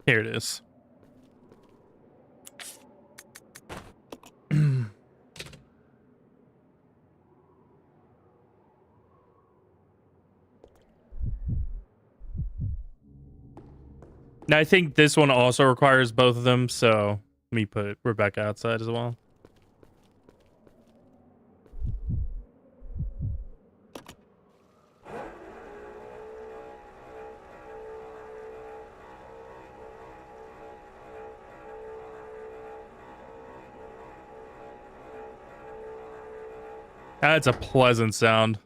Here it is. Now, I think this one also requires both of them, so let me put Rebecca outside as well. That's a pleasant sound.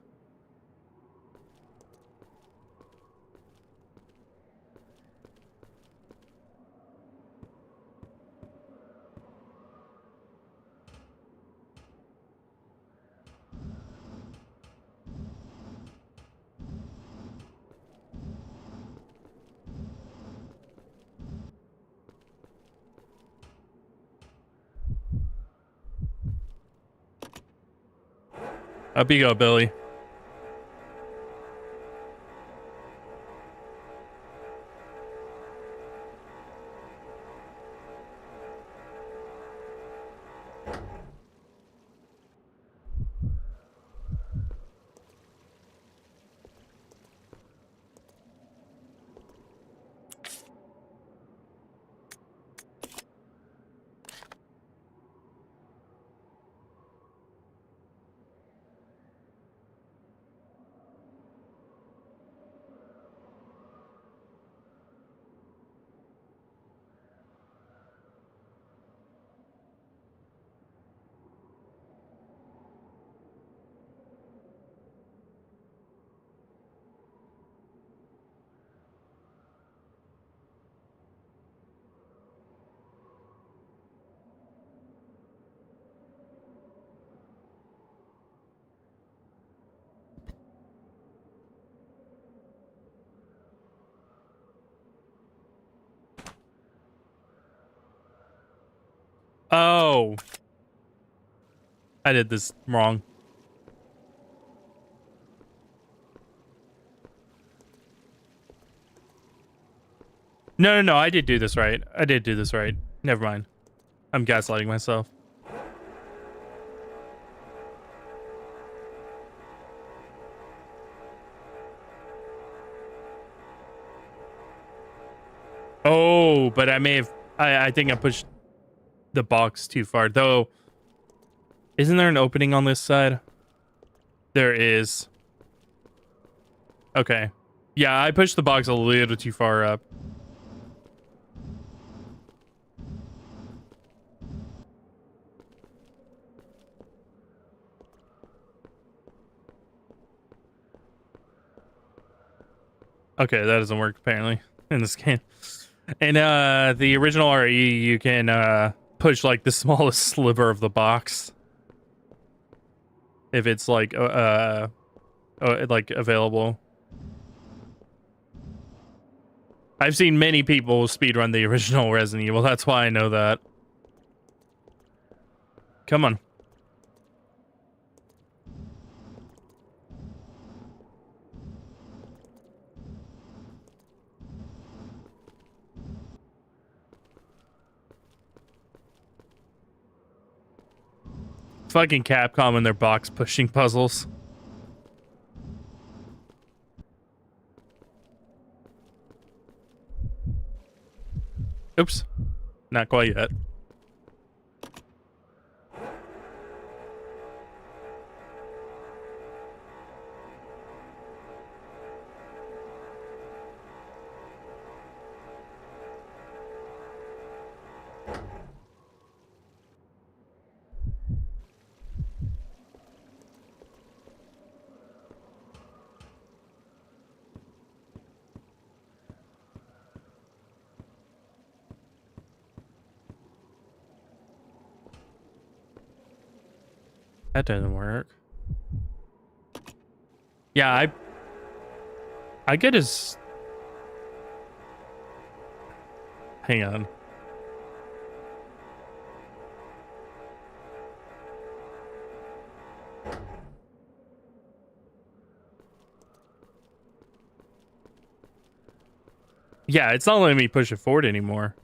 Up you go, Billy. Oh. I did this wrong. No, I did do this right. I did do this right. Never mind. I'm gaslighting myself. Oh, but I may have... I think I pushed the box too far. Though, isn't there an opening on this side? There is. Okay. Yeah, I pushed the box a little too far up. Okay, that doesn't work apparently in this game. In the original RE, you can push like the smallest sliver of the box if it's like available. I've seen many people speedrun the original Resident Evil. That's why I know that. Come on. Fucking Capcom and their box pushing puzzles. Oops. Not quite yet. That doesn't work. Yeah, I get his... Hang on. Yeah, it's not letting me push it forward anymore.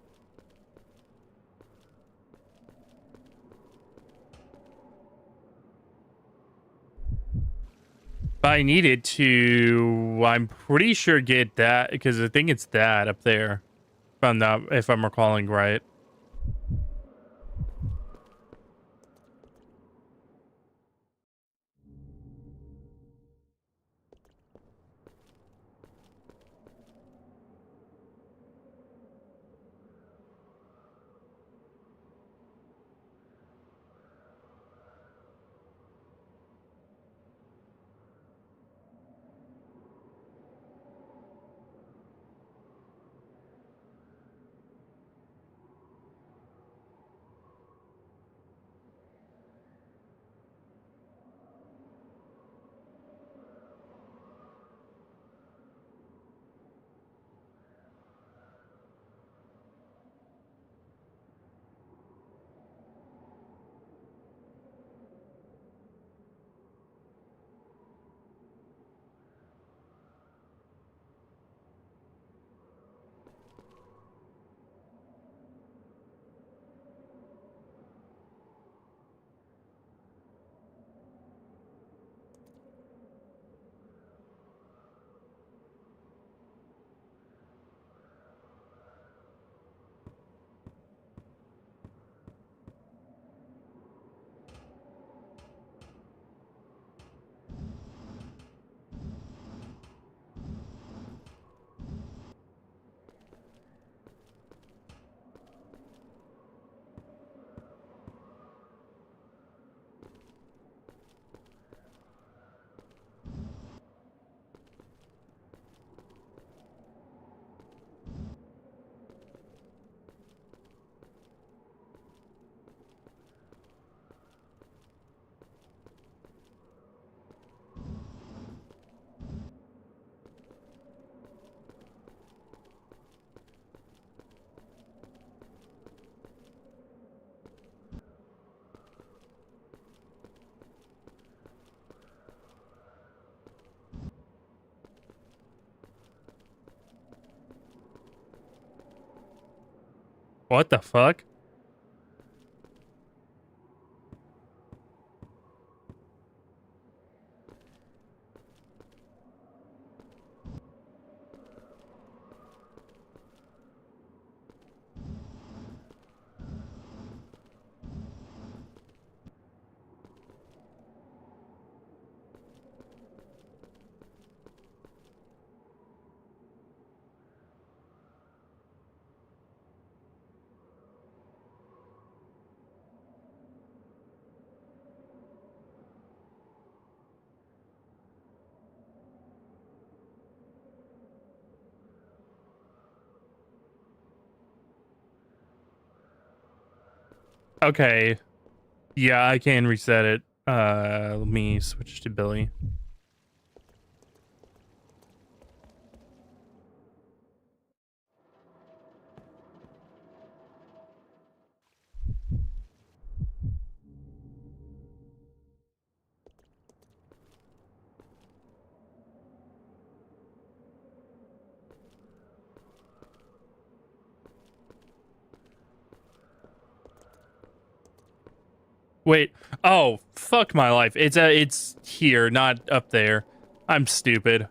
But I needed to, I'm pretty sure, get that, because I think it's that up there. If I'm recalling right. What the fuck? Okay. Yeah, I can reset it. Let me switch to Billy. Wait. Oh, fuck my life. It's here, not up there. I'm stupid.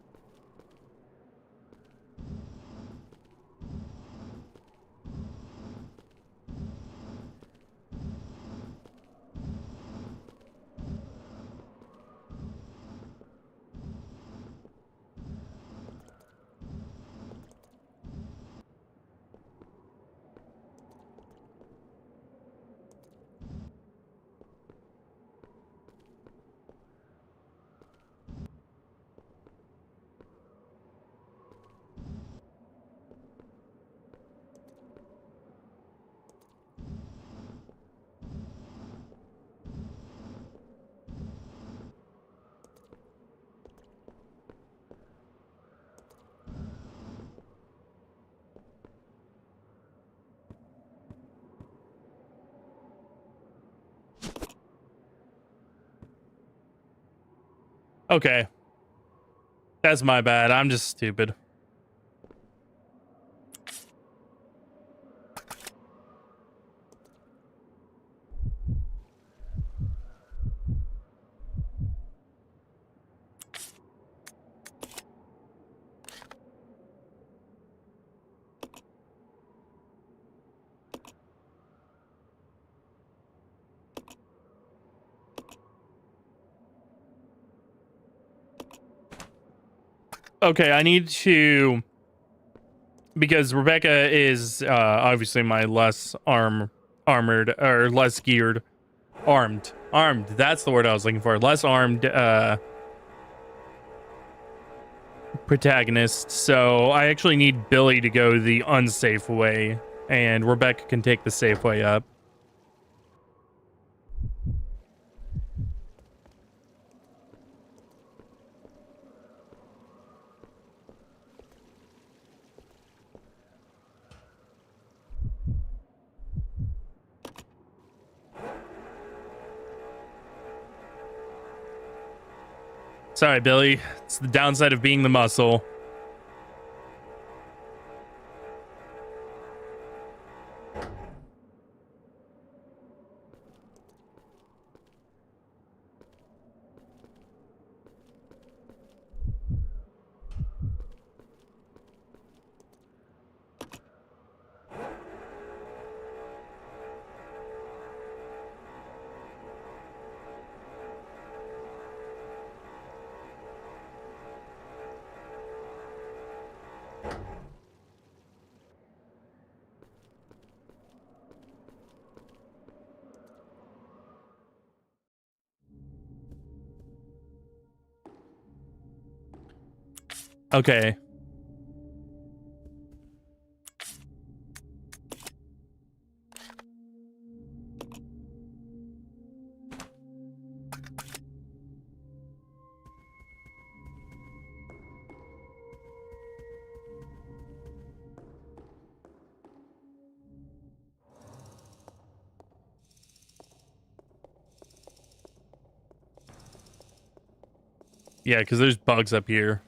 Okay. That's my bad. I'm just stupid. Okay, I need to, because Rebecca is obviously my less armored or less geared, armed. That's the word I was looking for. Less armed protagonist. So I actually need Billy to go the unsafe way, and Rebecca can take the safe way up. Sorry, Billy. It's the downside of being the muscle. Okay. Yeah, because there's bugs up here.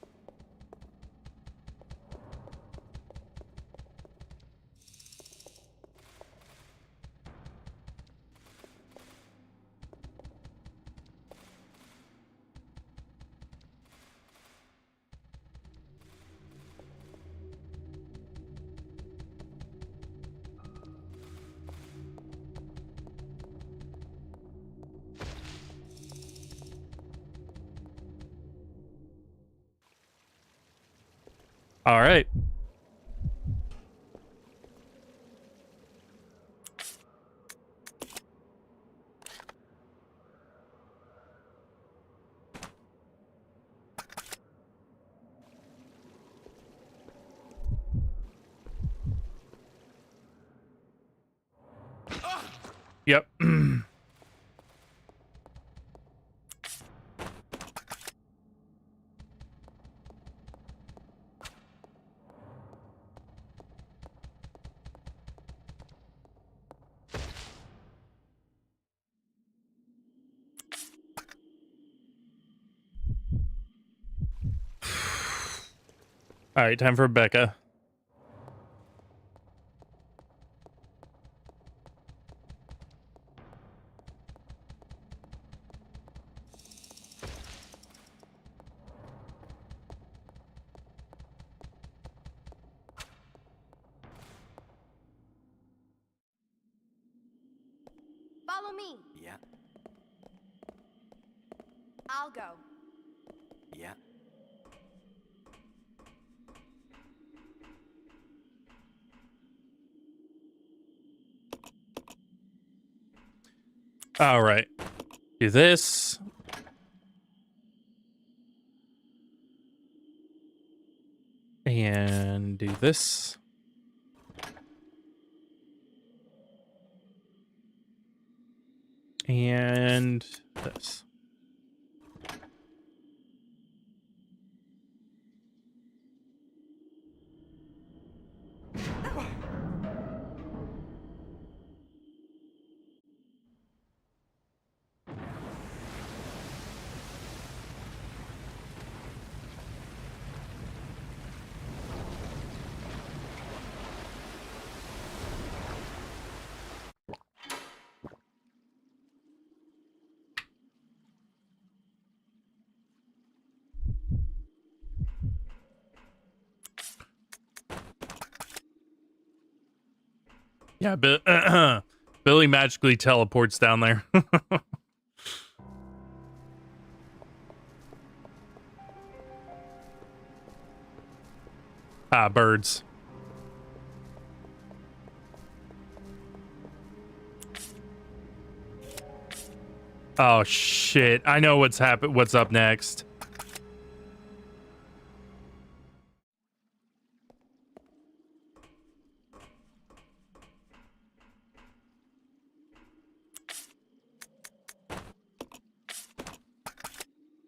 All right. Yep. All right, time for Becca. Follow me. Yeah, I'll go. yeah. All right. Do this. And do this. And this. Yeah, Billy magically teleports down there. Ah, birds. Oh shit! I know what's happened. What's up next?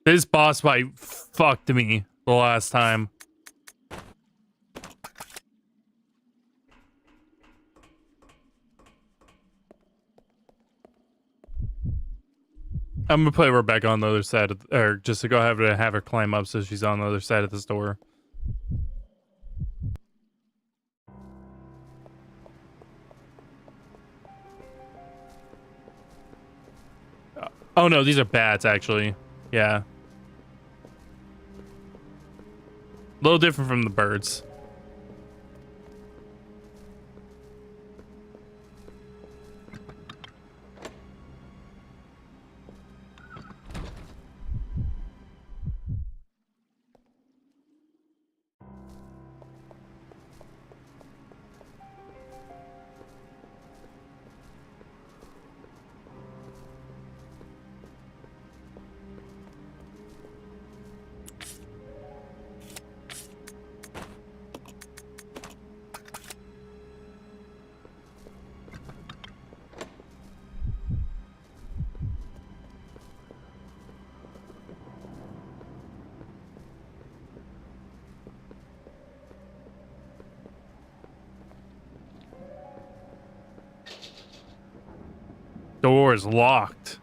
This boss fight fucked me the last time. I'm gonna play Rebecca on the other side of, or just to go have her climb up so she's on the other side of this door. Oh no, these are bats actually. Yeah. A little different from the birds. Door is locked.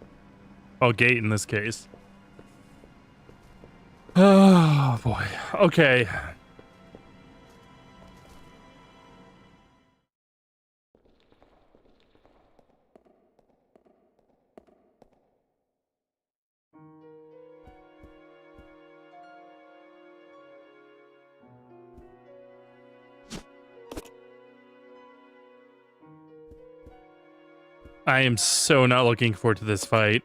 Oh, gate in this case. Oh boy. Okay. I am so not looking forward to this fight.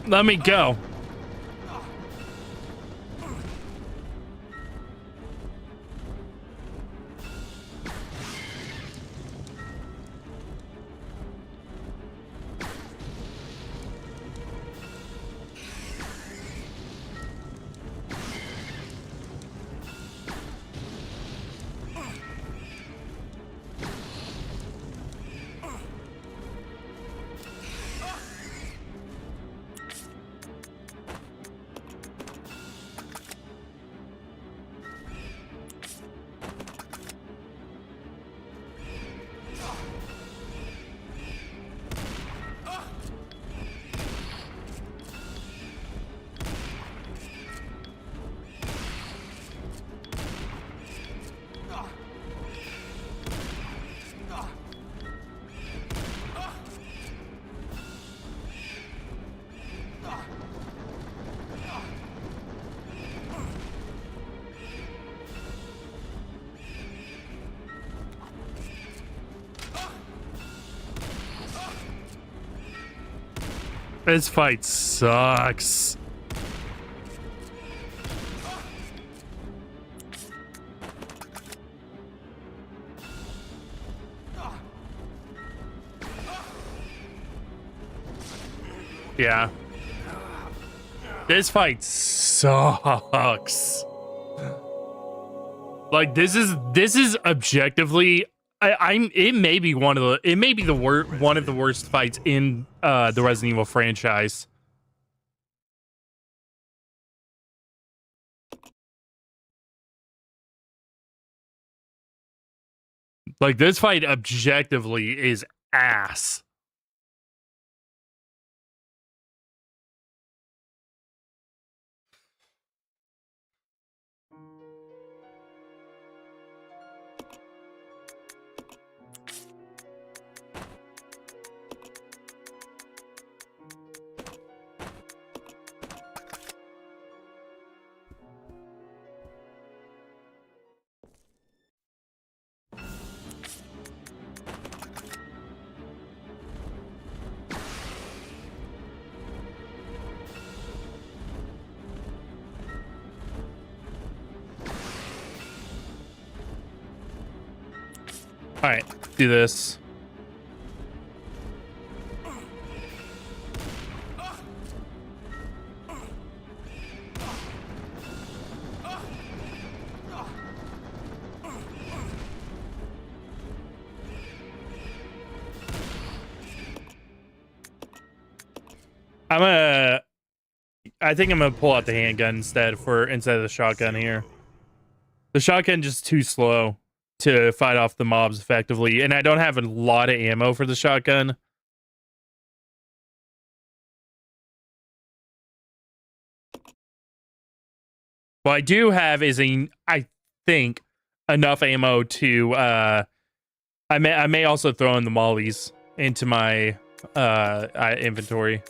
Let me go. This fight sucks. Yeah. This fight sucks. Like this is objectively it may be one of the worst fights in the Resident Evil franchise. Like this fight objectively is ass. All right, do this. I think I'm gonna pull out the handgun instead of the shotgun here. The shotgun just too slow to fight off the mobs effectively, and I don't have a lot of ammo for the shotgun. What I do have is I think enough ammo to I may also throw in the mollies into my inventory.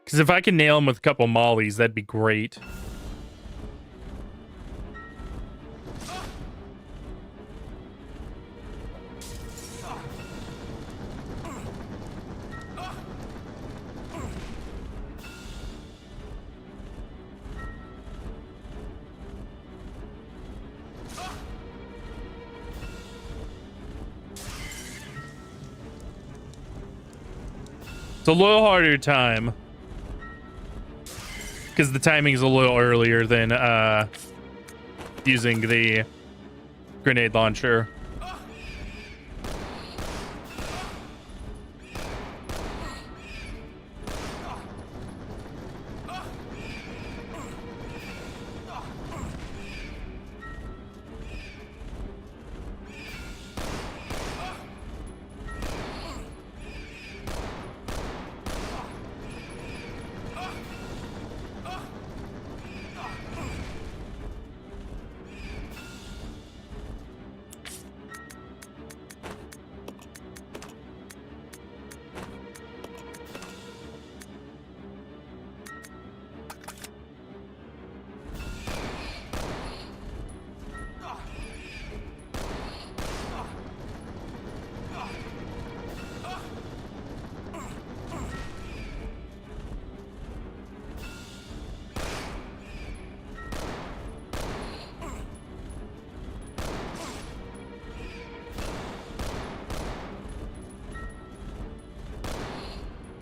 Because if I can nail him with a couple mollies, that'd be great. It's a little harder time. Because the timing is a little earlier than using the grenade launcher.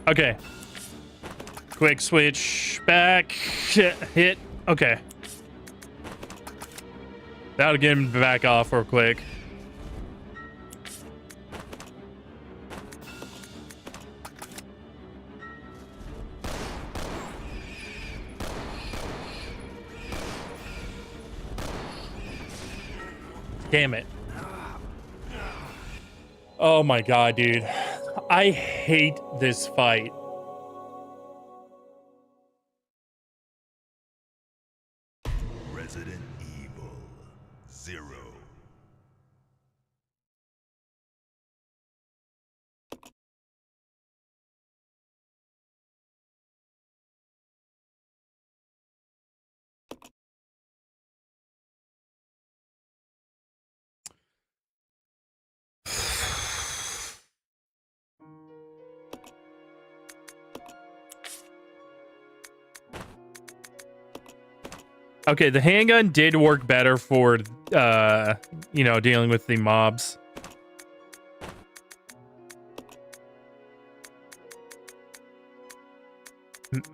Okay. Quick switch back. Hit. Okay. That'll get him back off real quick. Damn it. Oh my god, dude. I hate this fight. Resident Evil 0. Okay, the handgun did work better for, you know, dealing with the mobs.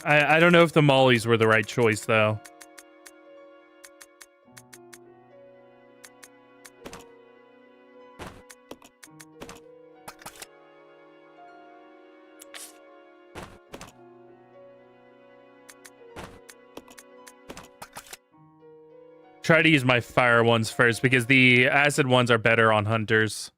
I don't know if the mollies were the right choice, though. Try to use my fire ones first because the acid ones are better on hunters.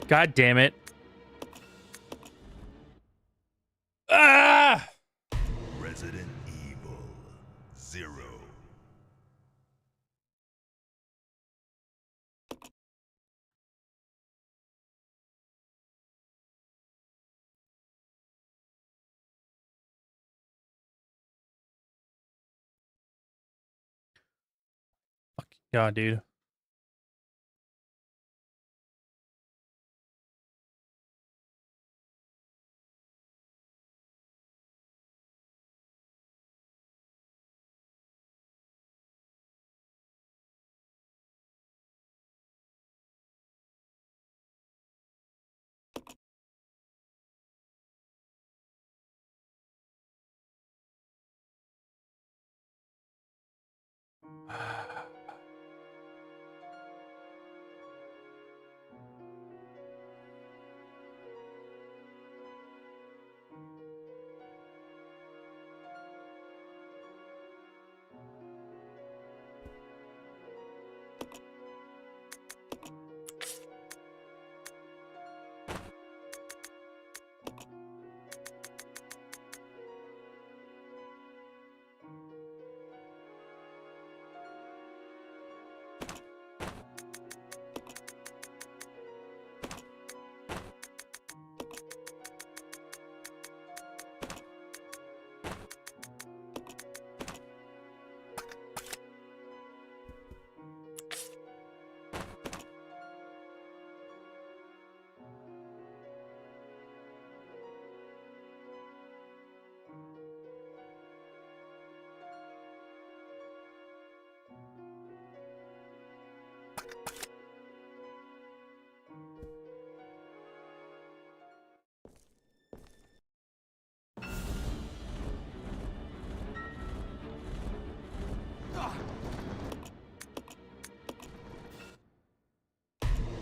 God damn it. Ah! Resident Evil 0. Yeah, dude.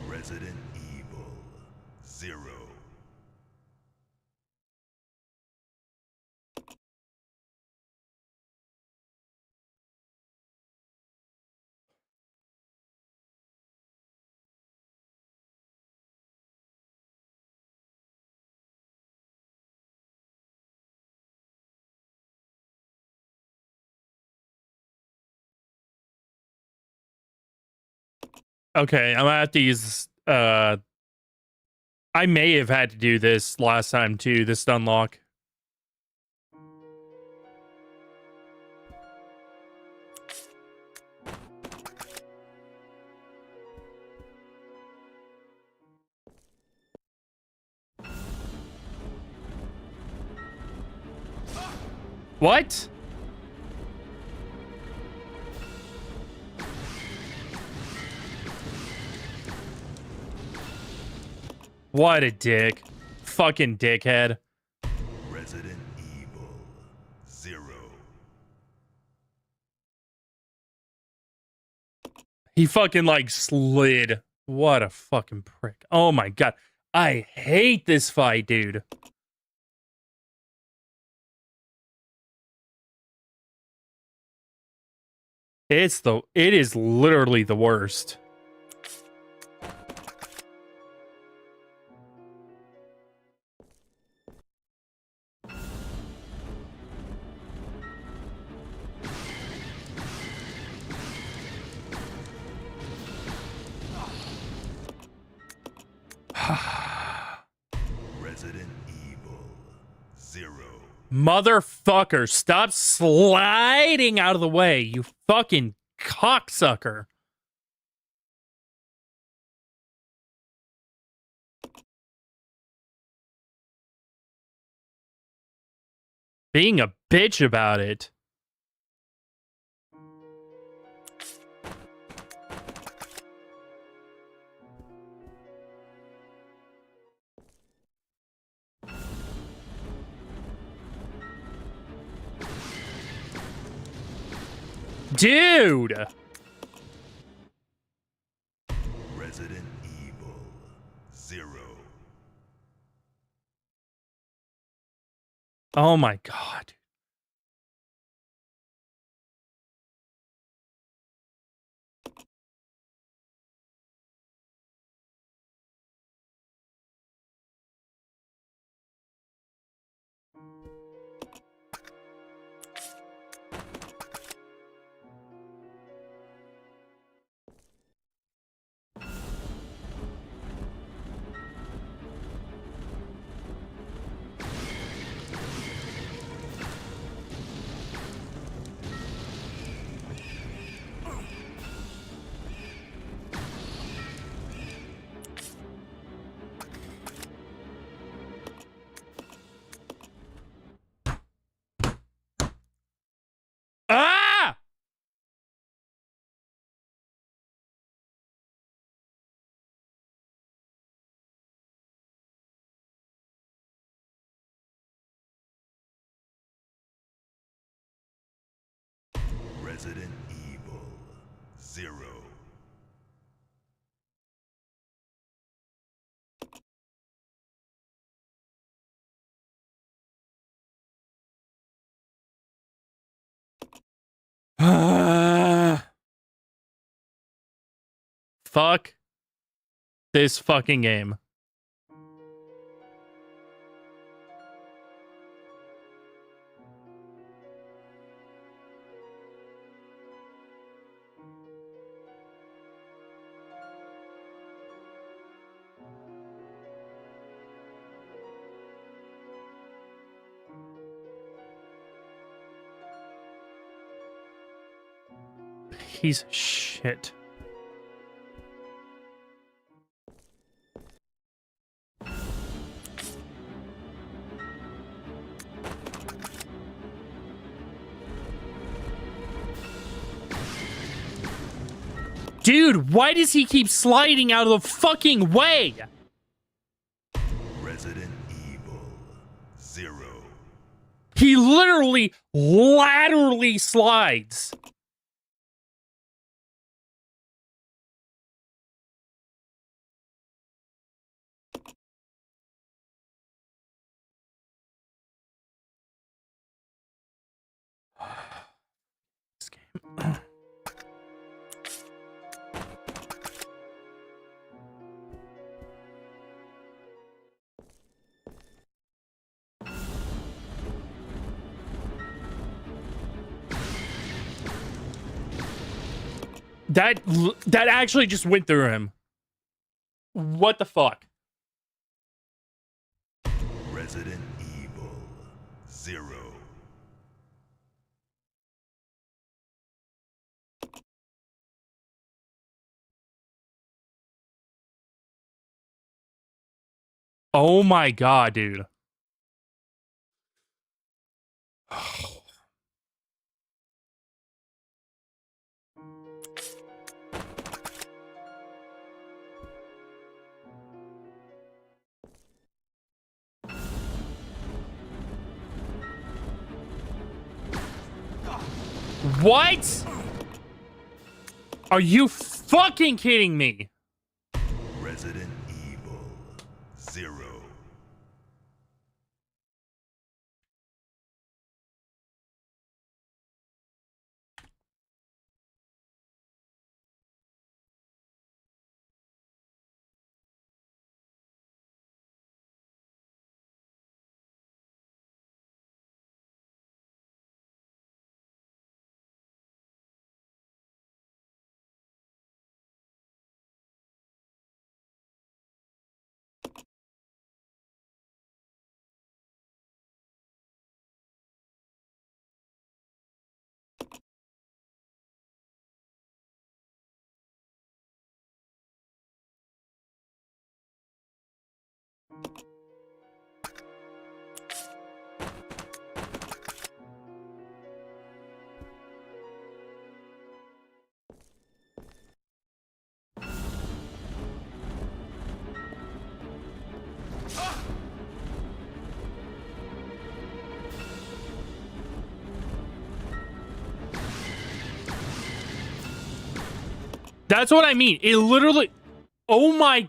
Resident Evil 0. Okay, I'm gonna have to use I may have had to do this last time too, this unlock. What? What a dick. Fucking dickhead. Resident Evil 0. He fucking like slid. What a fucking prick. Oh my god. I hate this fight, dude. It is literally the worst. Resident Evil 0. Motherfucker, stop sliding out of the way, you fucking cocksucker. Being a bitch about it. Dude! Resident Evil 0. Oh my god. Ah! Resident Evil 0. Fuck this fucking game. Piece of shit. Dude, why does he keep sliding out of the fucking way? Resident Evil 0. He literally laterally slides. This game. That actually just went through him. What the fuck? Resident Evil 0. Oh my god, dude. What? Are you fucking kidding me? Resident Evil 0. That's what I mean. It literally... Oh my...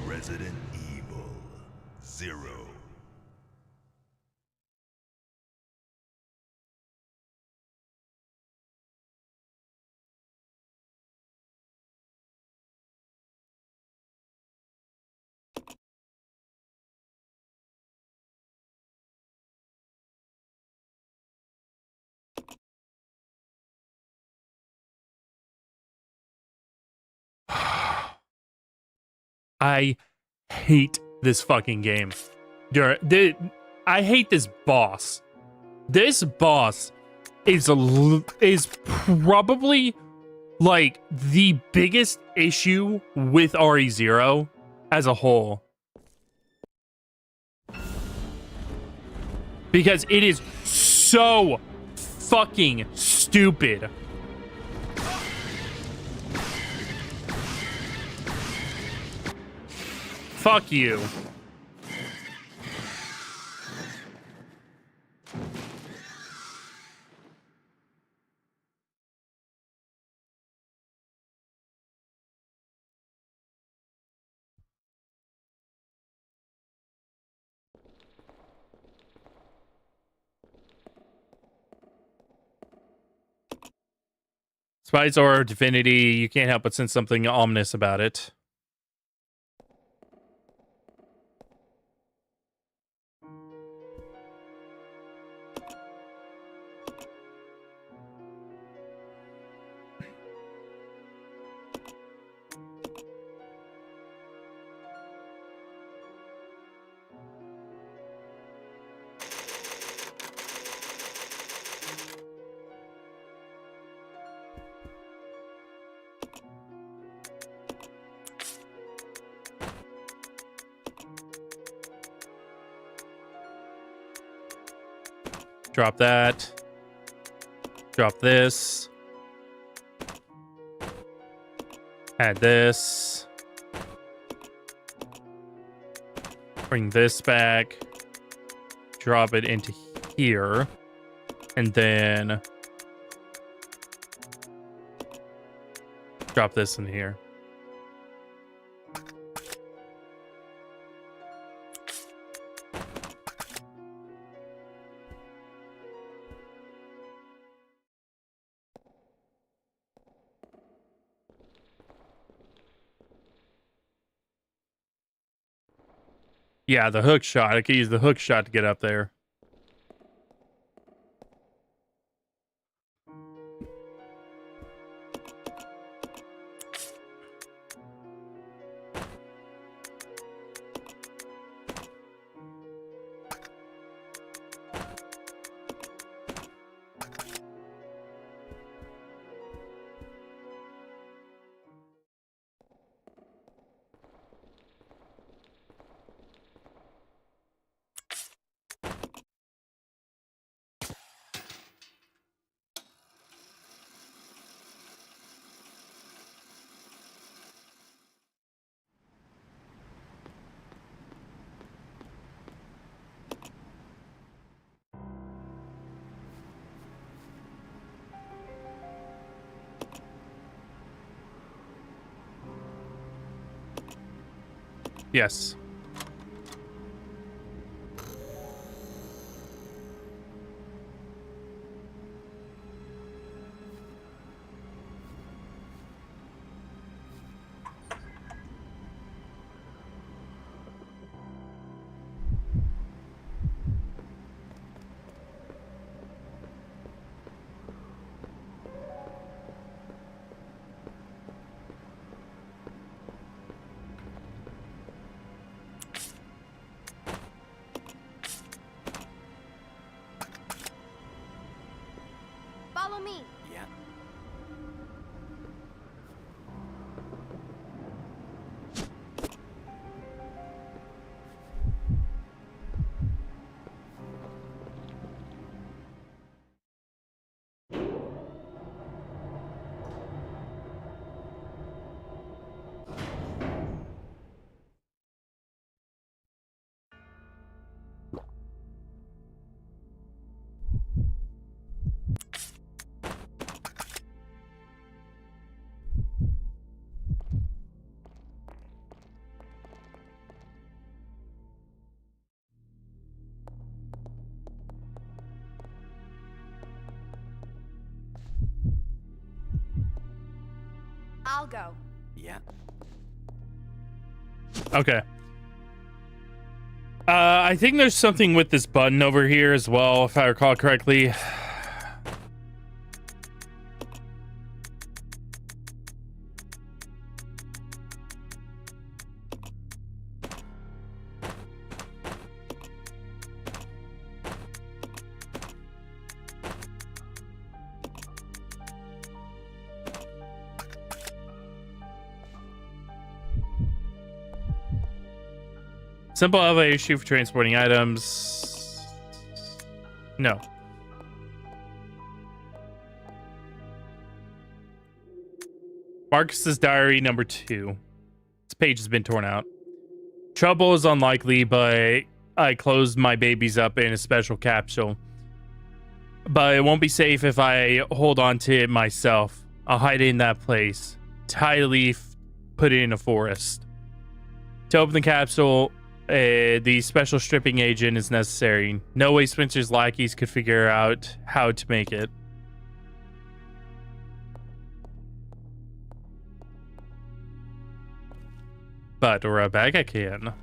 Resident Evil 0. I hate this fucking game. I hate this boss. This boss is probably like the biggest issue with RE0 as a whole. Because it is so fucking stupid. Fuck you. Spice or Divinity, you can't help but sense something ominous about it. Drop that. Drop this. Add this. Bring this back. Drop it into here. And then drop this in here. Yeah, the hook shot. I could use the hook shot to get up there. Yes. Follow me. Yeah. I'll go. Yeah. Okay. I think there's something with this button over here as well, if I recall correctly. Simple elevator issue for transporting items. No. Marcus's diary number 2. This page has been torn out. Trouble is unlikely, but I closed my babies up in a special capsule. But it won't be safe if I hold on to it myself. I'll hide it in that place. Tie a leaf, put it in a forest. To open the capsule, the special stripping agent is necessary. No way Spencer's lackeys could figure out how to make it. But Rebecca can.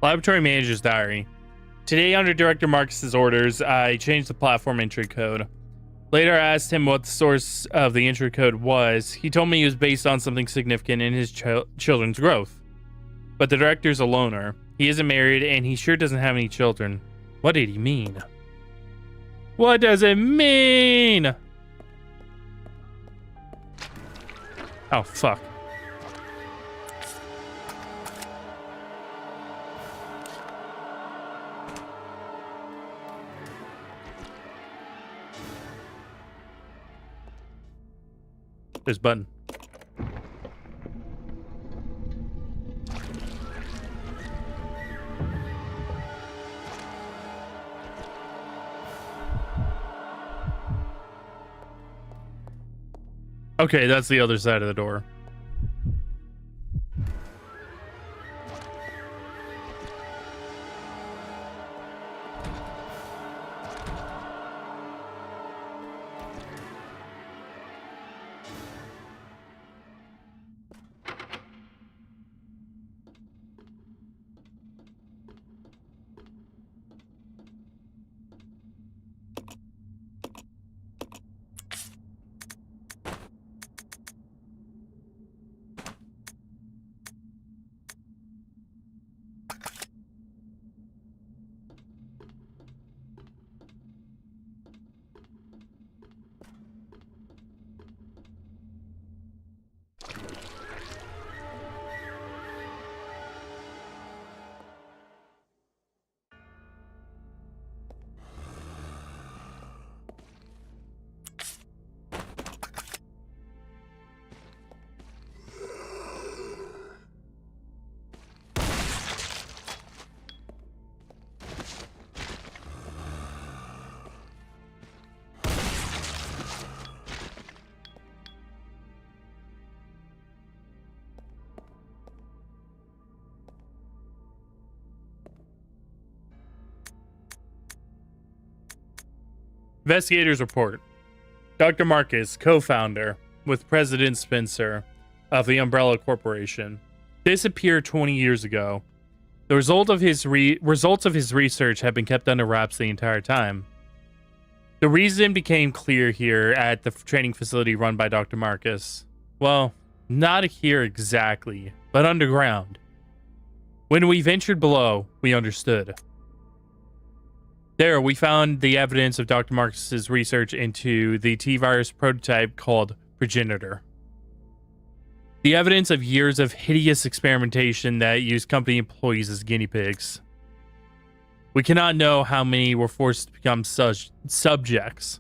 Laboratory manager's diary. Today, under Director Marcus's orders, I changed the platform entry code. Later, I asked him what the source of the entry code was. He told me it was based on something significant in his children's growth. But the director's a loner. He isn't married, and he sure doesn't have any children. What did he mean? What does it mean? Oh, fuck. There's a button. Okay, that's the other side of the door. Investigators report Dr. Marcus, co-founder with President Spencer of the Umbrella Corporation, disappeared 20 years ago. The results of his research have been kept under wraps the entire time. The reason became clear here at the training facility run by Dr. Marcus. Well, not here exactly, but underground. When we ventured below, we understood. There, we found the evidence of Dr. Marcus's research into the T-virus prototype called Progenitor. The evidence of years of hideous experimentation that used company employees as guinea pigs. We cannot know how many were forced to become such subjects.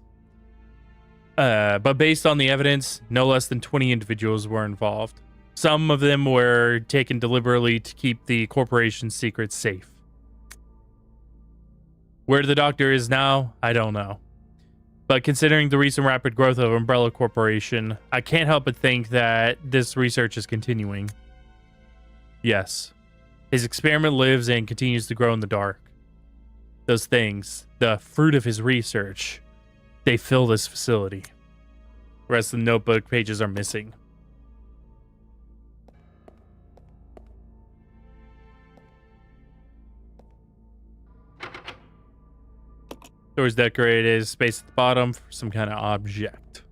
But based on the evidence, no less than 20 individuals were involved. Some of them were taken deliberately to keep the corporation's secrets safe. Where the doctor is now, I don't know. But considering the recent rapid growth of Umbrella Corporation, I can't help but think that this research is continuing. Yes, his experiment lives and continues to grow in the dark. Those things, the fruit of his research, they fill this facility. The rest of the notebook pages are missing. Doors decorated, space at the bottom for some kind of object.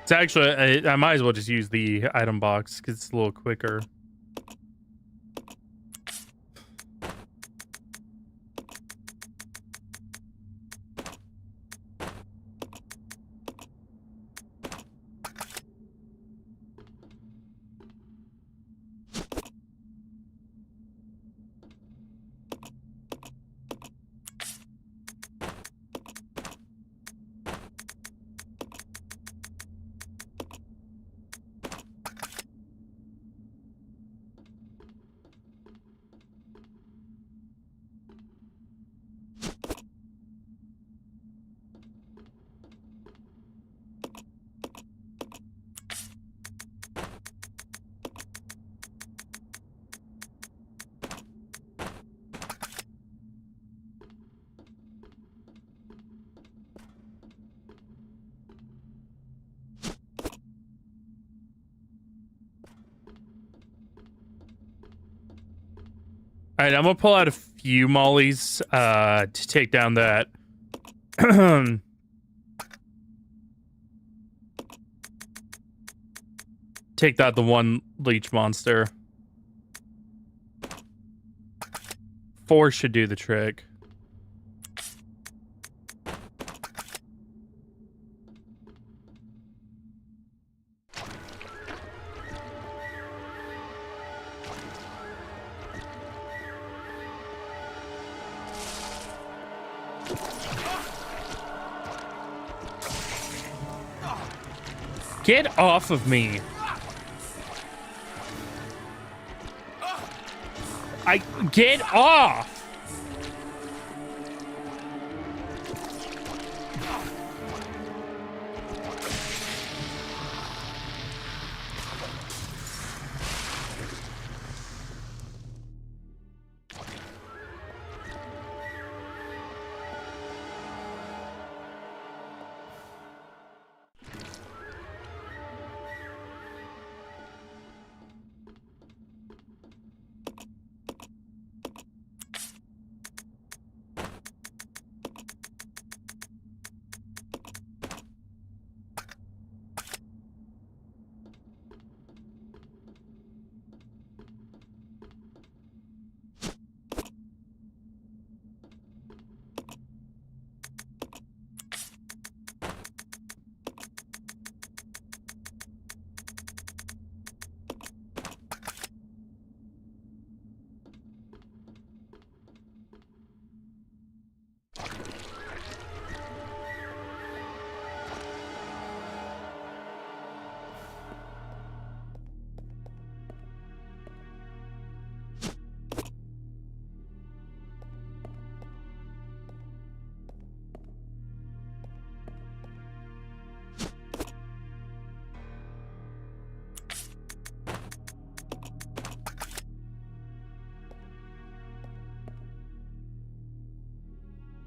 It's actually, I might as well just use the item box because it's a little quicker. All right, I'm gonna pull out a few mollies to take down that take out the one leech monster. 4 should do the trick. Get off of me. Get off.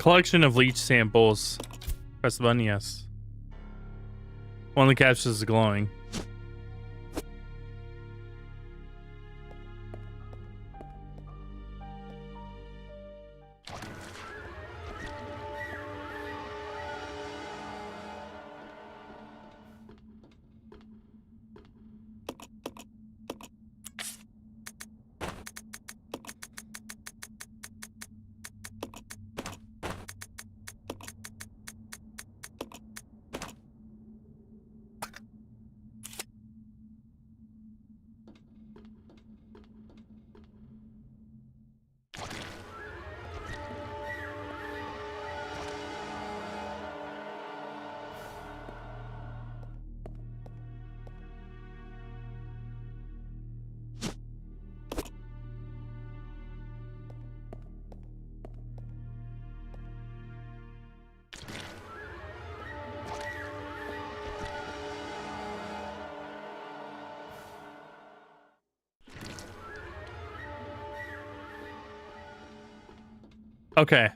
Collection of leech samples. Press the button, yes. One of the captures is glowing. Okay.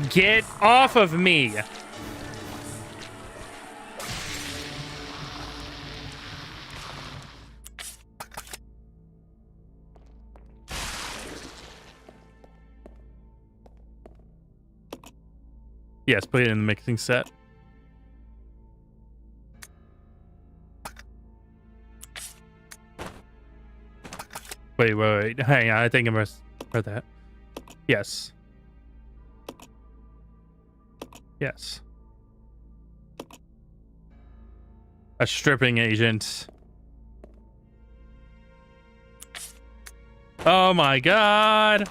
Get off of me. Yes, put it in the mixing set. Wait. Hang on, I think I must heard that. Yes. Yes. A stripping agent. Oh my god.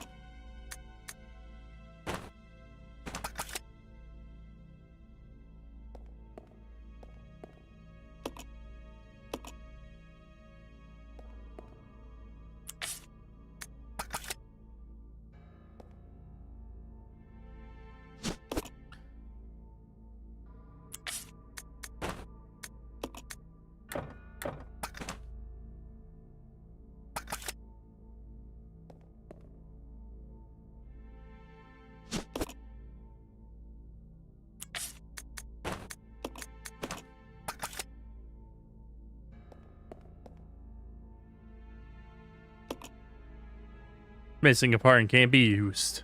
Missing a part and can't be used.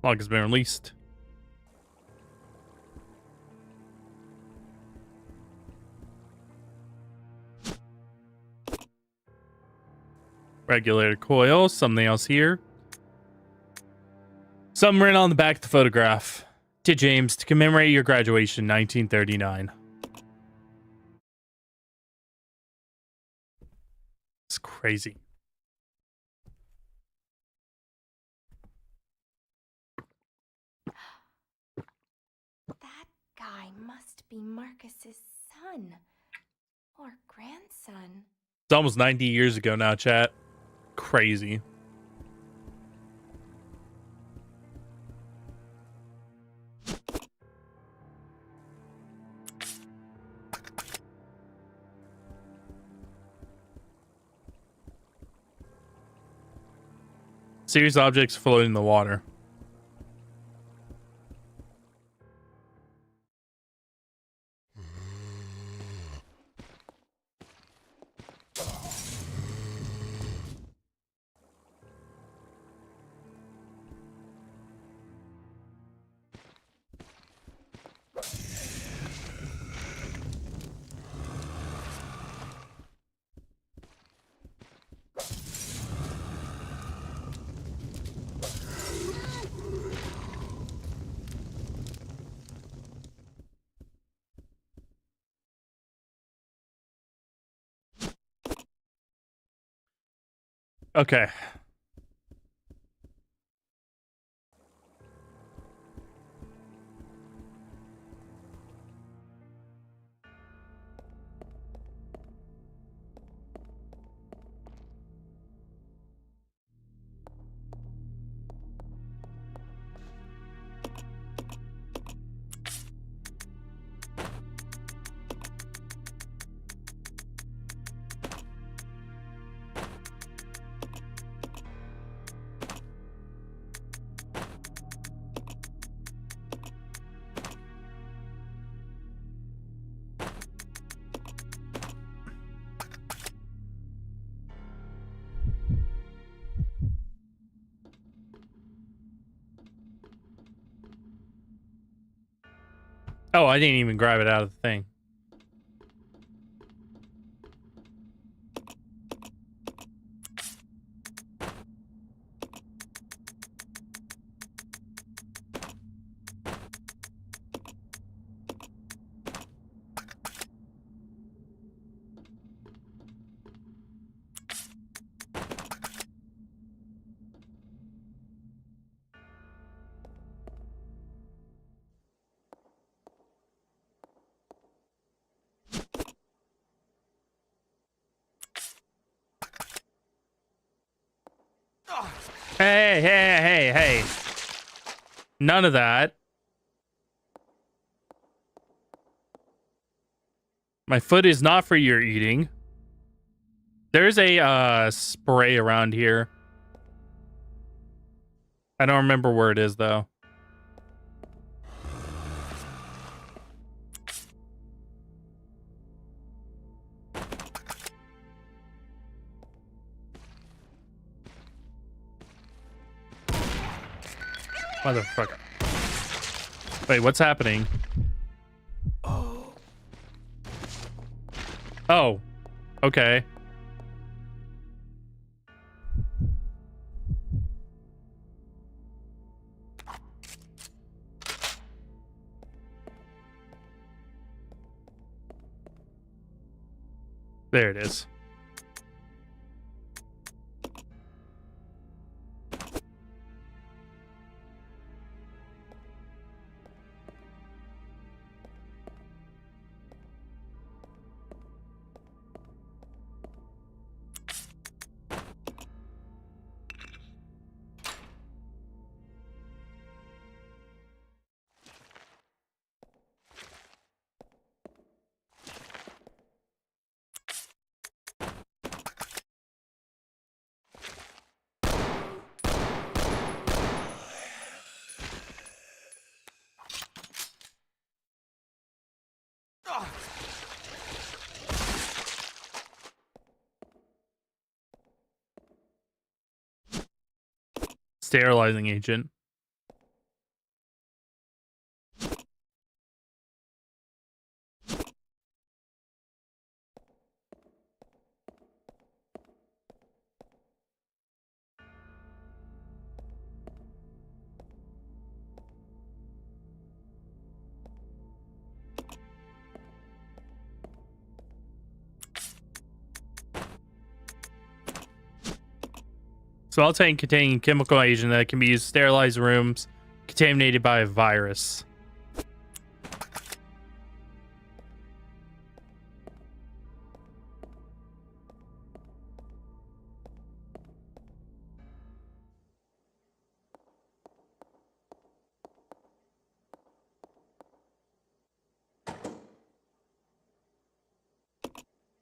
Log has been released. Regulator coil, something else here. Something written on the back of the photograph. To James, to commemorate your graduation, 1939. It's crazy. That guy must be Marcus's son. Or grandson. It's almost 90 years ago now, chat. Crazy. Mysterious objects floating in the water. Okay. Oh, I didn't even grab it out of the thing. Hey, hey, hey, hey. None of that. My foot is not for your eating. There's a spray around here. I don't remember where it is though. Motherfucker. Wait, what's happening? Oh. Okay. There it is. Sterilizing agent. Small tank containing chemical agent that can be used to sterilize rooms contaminated by a virus.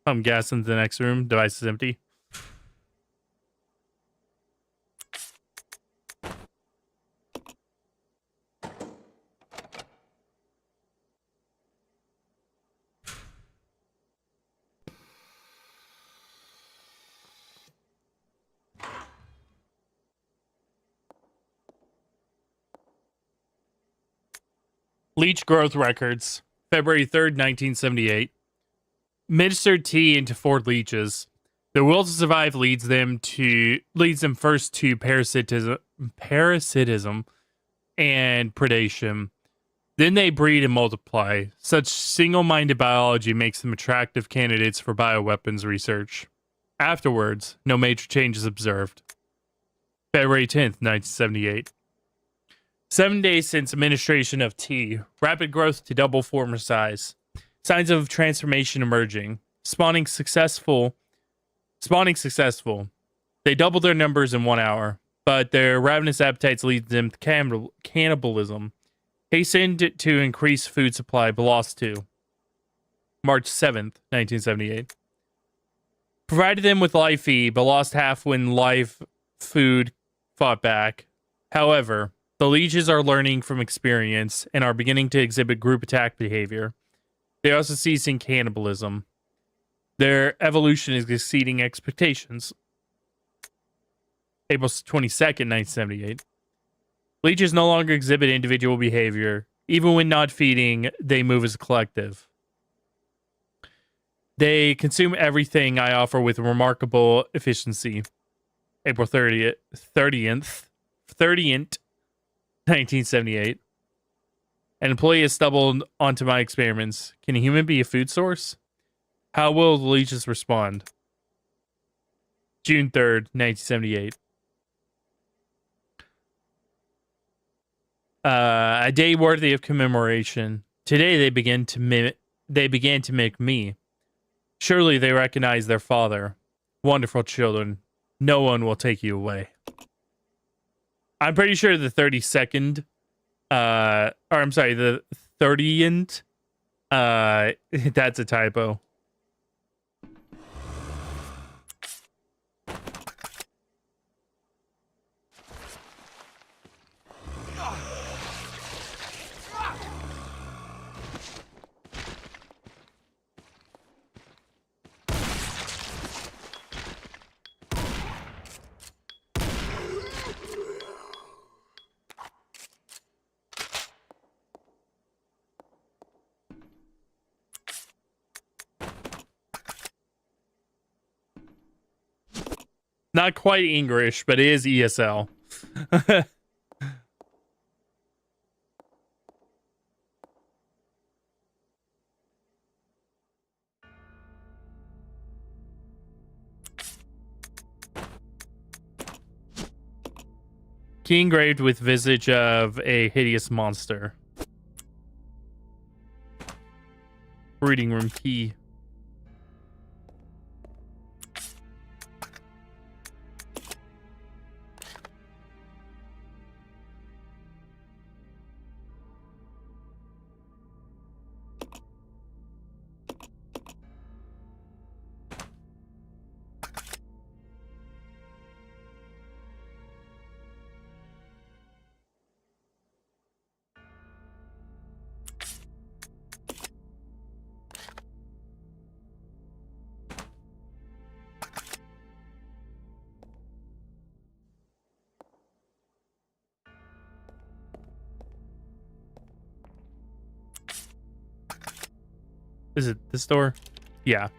Pump gas into the next room. Device is empty. Leech growth records. February 3rd, 1978. Ministered tea into 4 leeches. Their will to survive leads them first to parasitism and predation. Then they breed and multiply. Such single-minded biology makes them attractive candidates for bioweapons research. Afterwards, no major changes observed. February 10th, 1978. 7 days since administration of tea. Rapid growth to double former size. Signs of transformation emerging. Spawning successful. They double their numbers in 1 hour, but their ravenous appetites lead them to cannibalism. Hastened to increase food supply, but lost to. March 7th, 1978. Provided them with live feed, but lost half when live food fought back. However, the leeches are learning from experience and are beginning to exhibit group attack behavior. They are also ceasing cannibalism. Their evolution is exceeding expectations. April 22nd, 1978. Leeches no longer exhibit individual behavior. Even when not feeding, they move as a collective. They consume everything I offer with remarkable efficiency. April 30th, 1978. An employee has stumbled onto my experiments. Can a human be a food source? How will the leeches respond? June 3rd, 1978. A day worthy of commemoration. Today they began to mimic me. Surely they recognize their father. Wonderful children. No one will take you away. I'm pretty sure the 32nd, the 30th, that's a typo. Not quite English, but it is ESL. Key engraved with visage of a hideous monster. Reading room key. Is it this door? Yeah.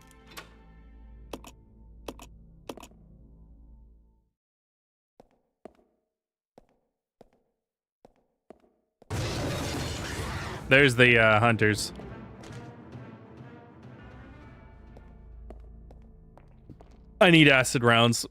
There's the hunters. I need acid rounds.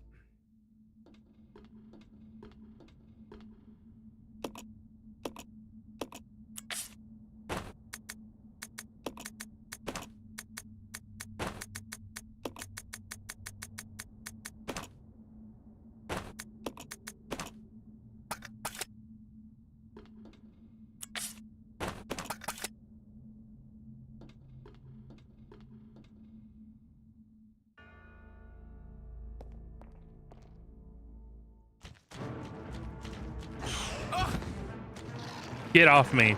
Get off me.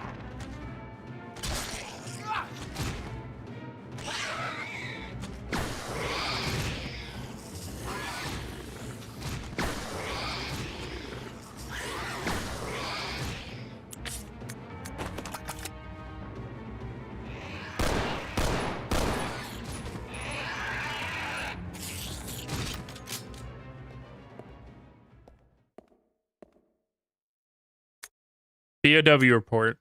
BOW report.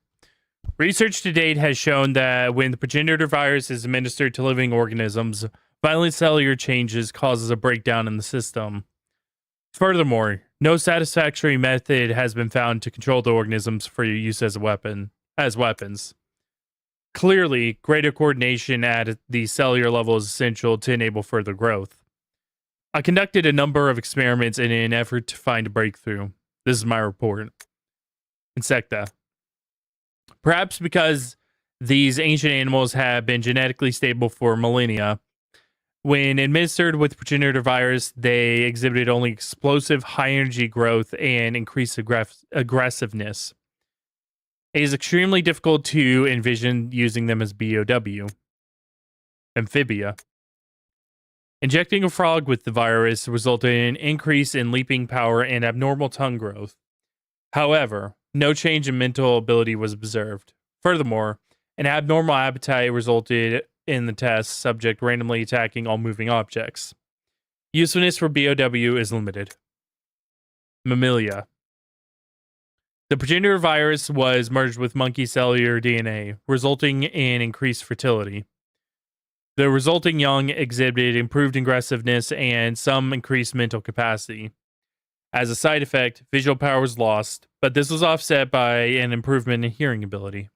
Research to date has shown that when the progenitor virus is administered to living organisms, violent cellular changes causes a breakdown in the system. Furthermore, no satisfactory method has been found to control the organisms for use as weapons. Clearly, greater coordination at the cellular level is essential to enable further growth. I conducted a number of experiments in an effort to find a breakthrough. This is my report. Insecta. Perhaps because these ancient animals have been genetically stable for millennia, when administered with progenitor virus, they exhibited only explosive high-energy growth and increased aggressiveness. It is extremely difficult to envision using them as BOW. Amphibia. Injecting a frog with the virus resulted in an increase in leaping power and abnormal tongue growth. However, no change in mental ability was observed. Furthermore, an abnormal appetite resulted in the test subject randomly attacking all moving objects. Usefulness for BOW is limited. Mammalia. The progenitor virus was merged with monkey cellular DNA, resulting in increased fertility. The resulting young exhibited improved aggressiveness and some increased mental capacity. As a side effect, visual power was lost, but this was offset by an improvement in hearing ability.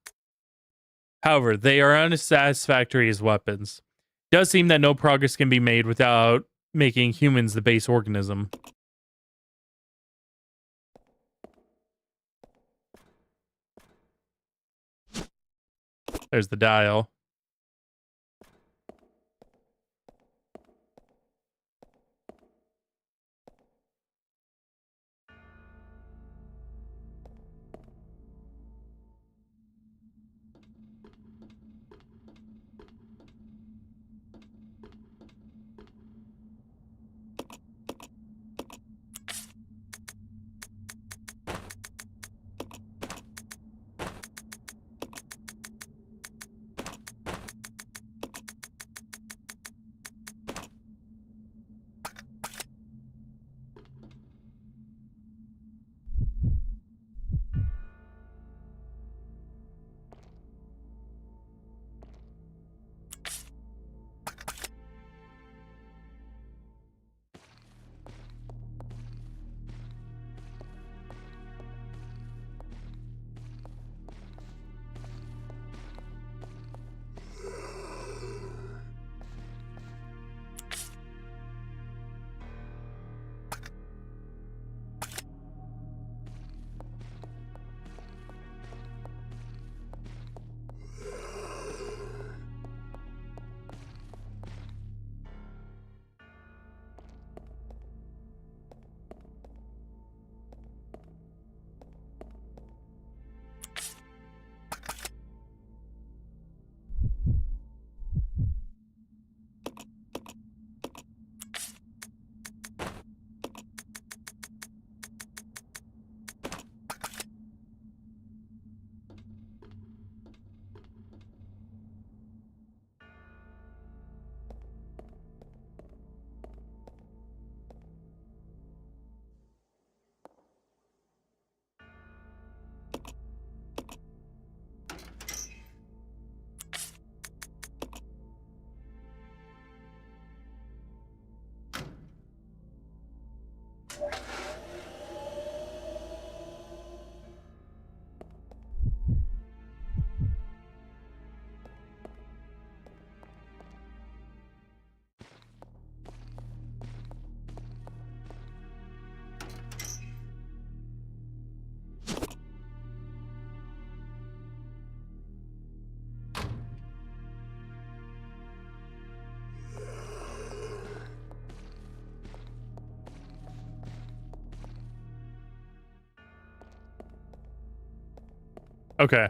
However, they are unsatisfactory as weapons. It does seem that no progress can be made without making humans the base organism. There's the dial. Okay.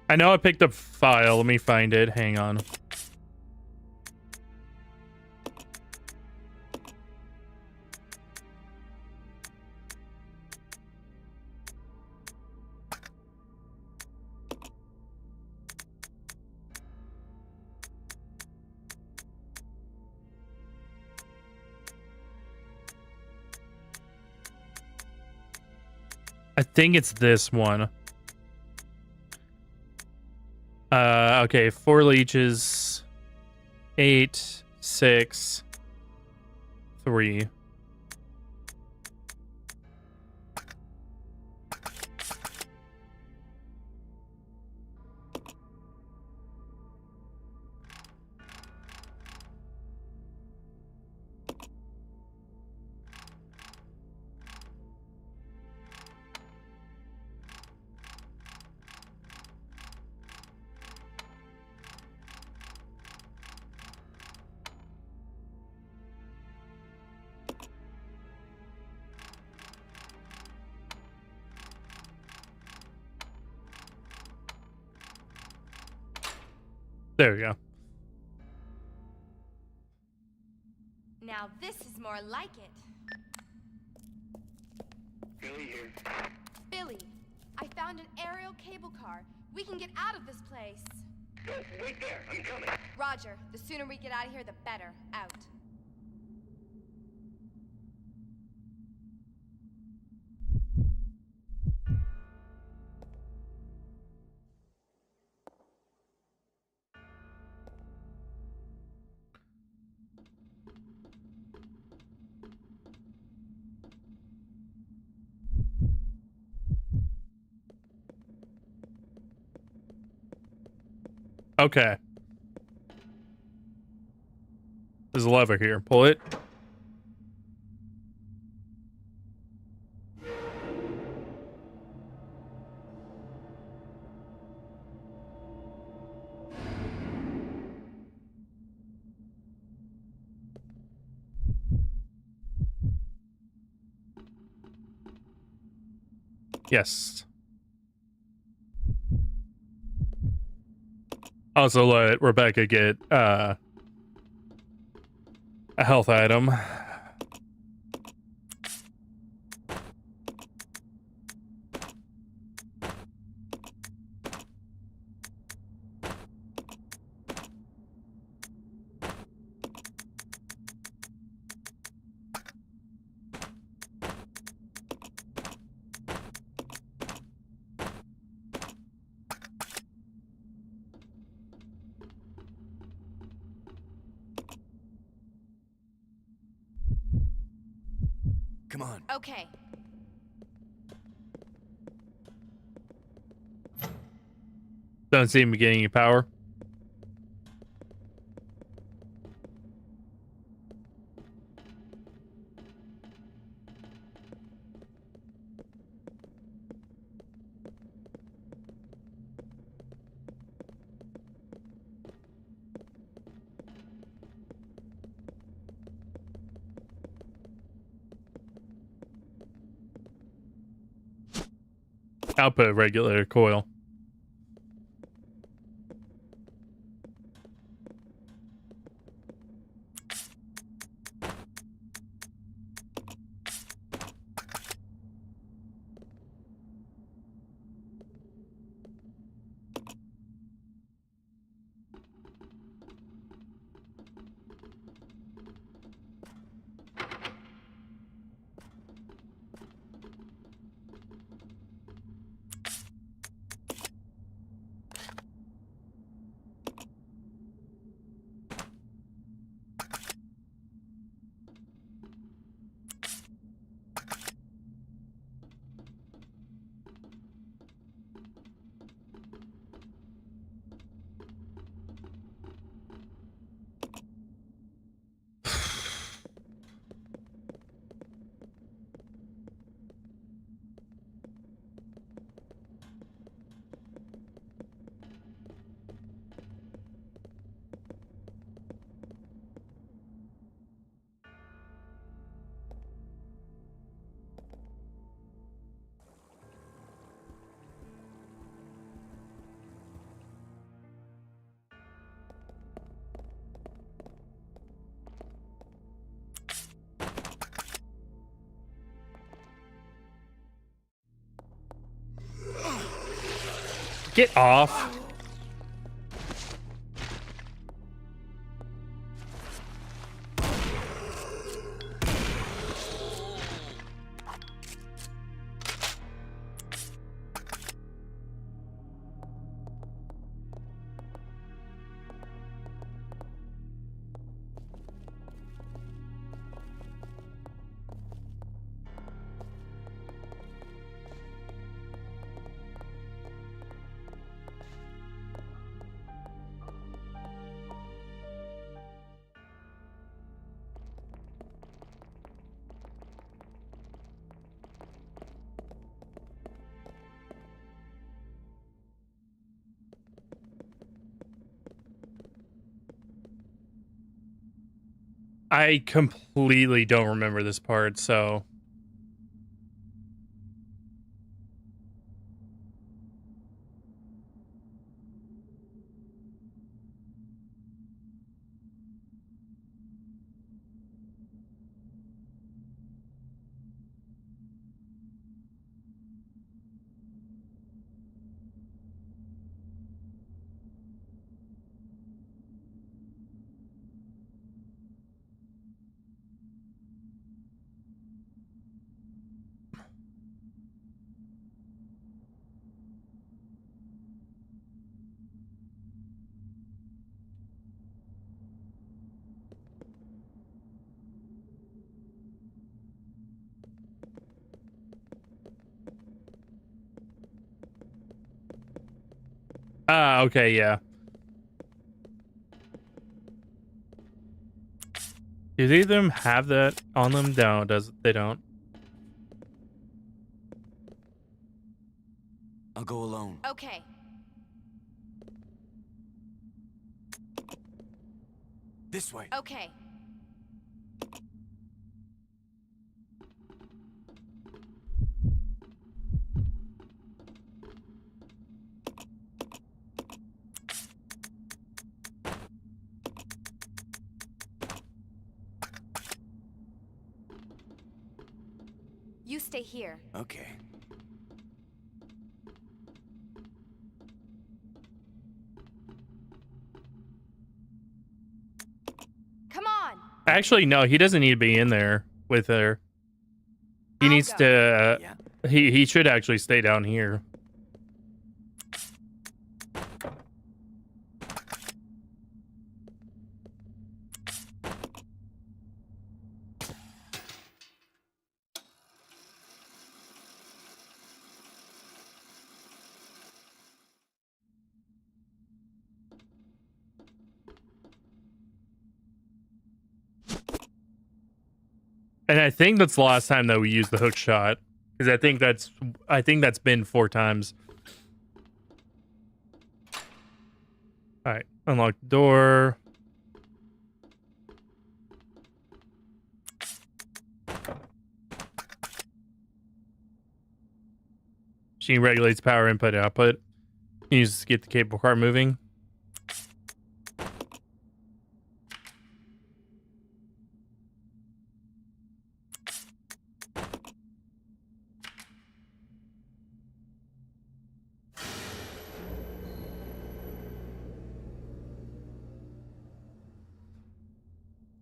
I know I picked up file. Let me find it. Hang on. I think it's this one. Okay, 4 leeches. 8, 6, 3. There we go. Now this is more like it. Billy here. Billy, I found an aerial cable car. We can get out of this place. Go, wait there. I'm coming. Roger. The sooner we get out of here, the better. Out. Okay. There's a lever here. Pull it. Yes. Also let Rebecca get a health item. Come on. Okay. Don't seem to be getting any power. Output regulator coil. Get off. I completely don't remember this part, so. Ah, okay, yeah. Do either of them have that on them? No, they don't. I'll go alone. Okay. This way. Okay. You stay here. Okay. Come on. Actually, no, he doesn't need to be in there with her. He I'll needs go. to. Yeah. He should actually stay down here. And I think that's the last time that we used the hook shot, because I think that's been 4 times. All right, unlock the door. Machine regulates power input and output. Uses to get the cable car moving.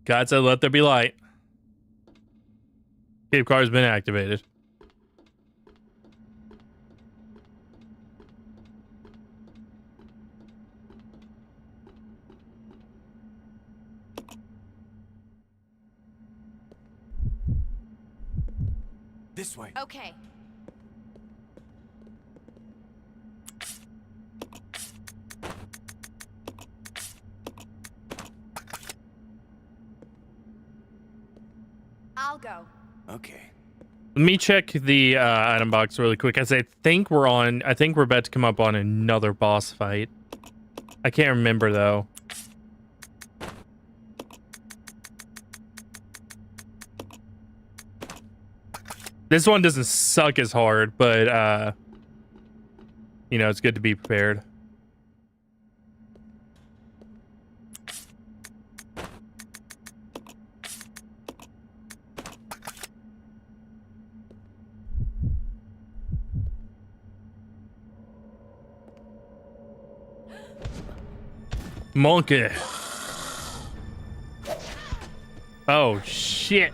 God said, "Let there be light." Cable car has been activated. This way. Okay. I'll go. Okay. Let me check the item box really quick, as I think we're about to come up on another boss fight. I can't remember though. This one doesn't suck as hard, but you know, it's good to be prepared. Monkey. Oh shit.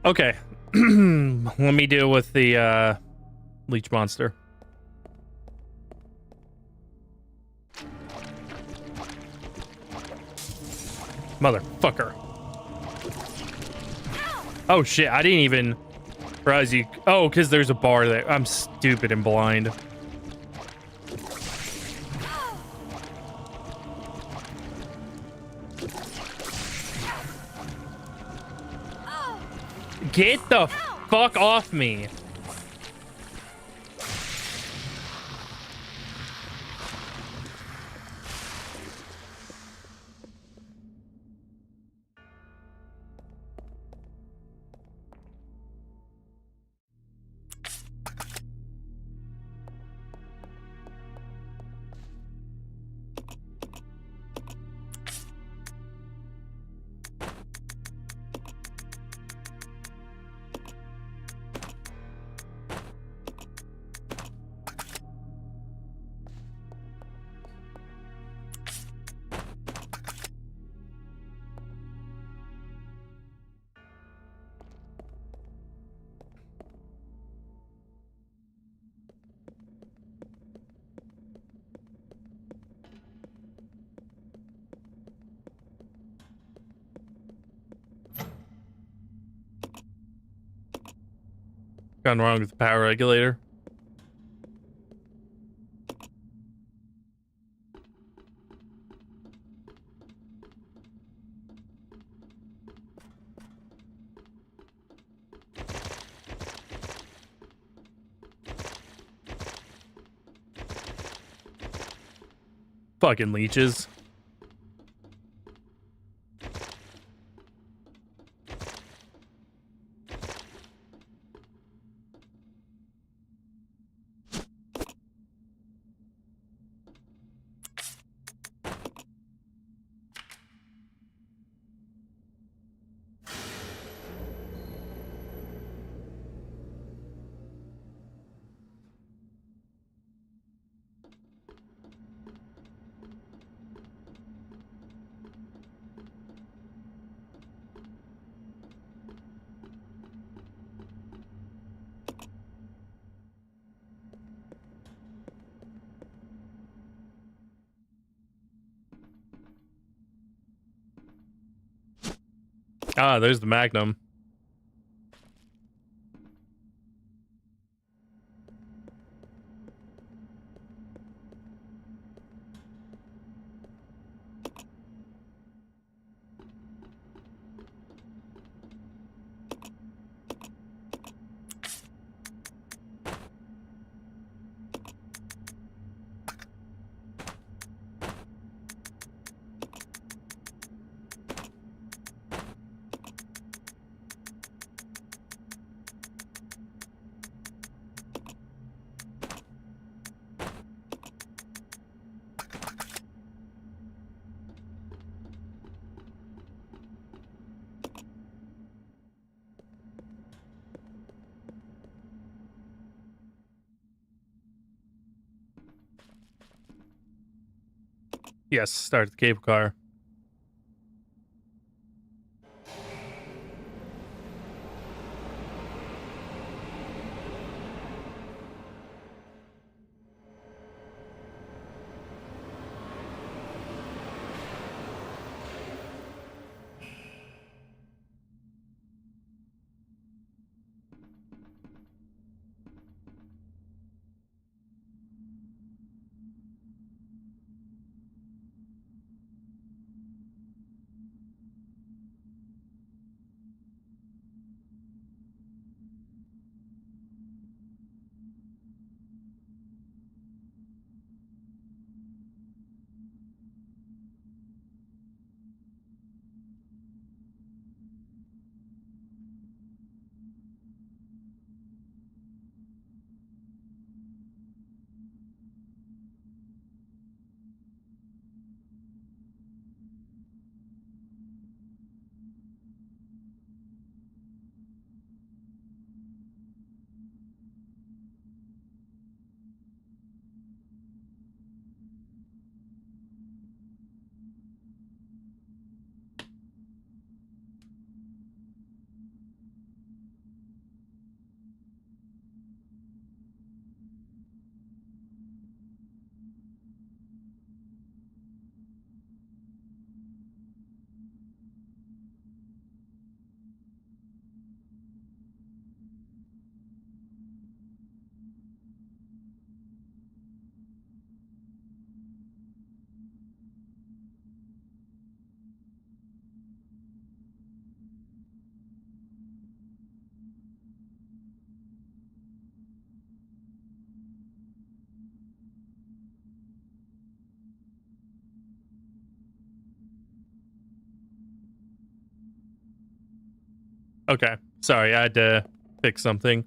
Okay. Let me deal with the leech monster. Motherfucker. Oh shit, I didn't even realize you. Oh, because there's a bar there. I'm stupid and blind. Get the fuck off me. Gone wrong with the power regulator. Fucking leeches. Ah, there's the Magnum. Yes, start the cable car. Okay. Sorry, I had to fix something.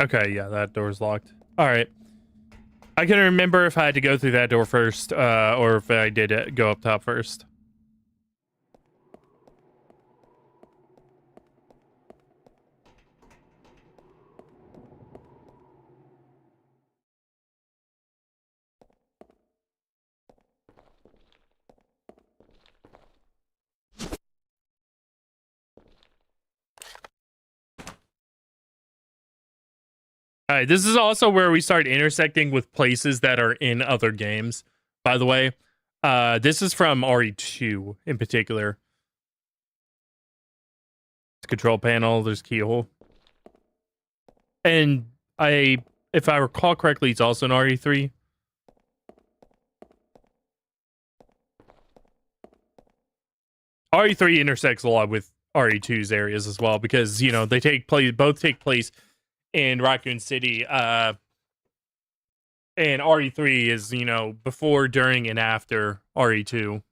Okay, yeah, that door's locked. All right. I can remember if I had to go through that door first, or if I did go up top first. All right, this is also where we start intersecting with places that are in other games, by the way. This is from RE2 in particular. Control panel, there's keyhole. And if I recall correctly, it's also in RE3. RE3 intersects a lot with RE2's areas as well because, you know, they both take place in Raccoon City. And RE3 is, you know, before, during, and after RE2.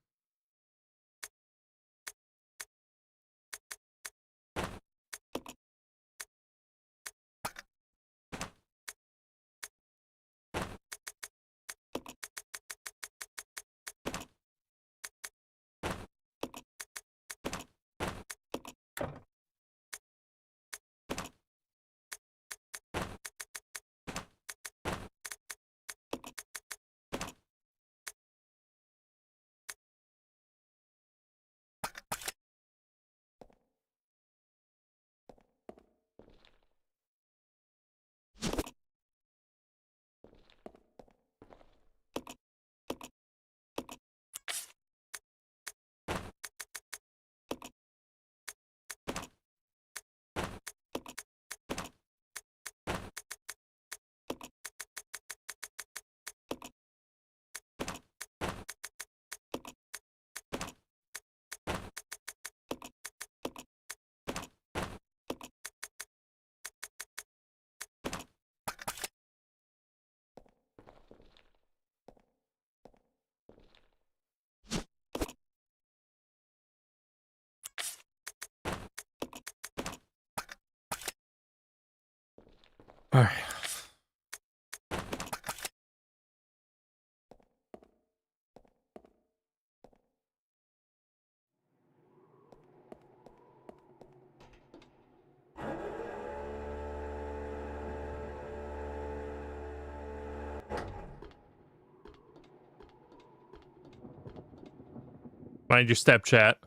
All right. Mind your step chat.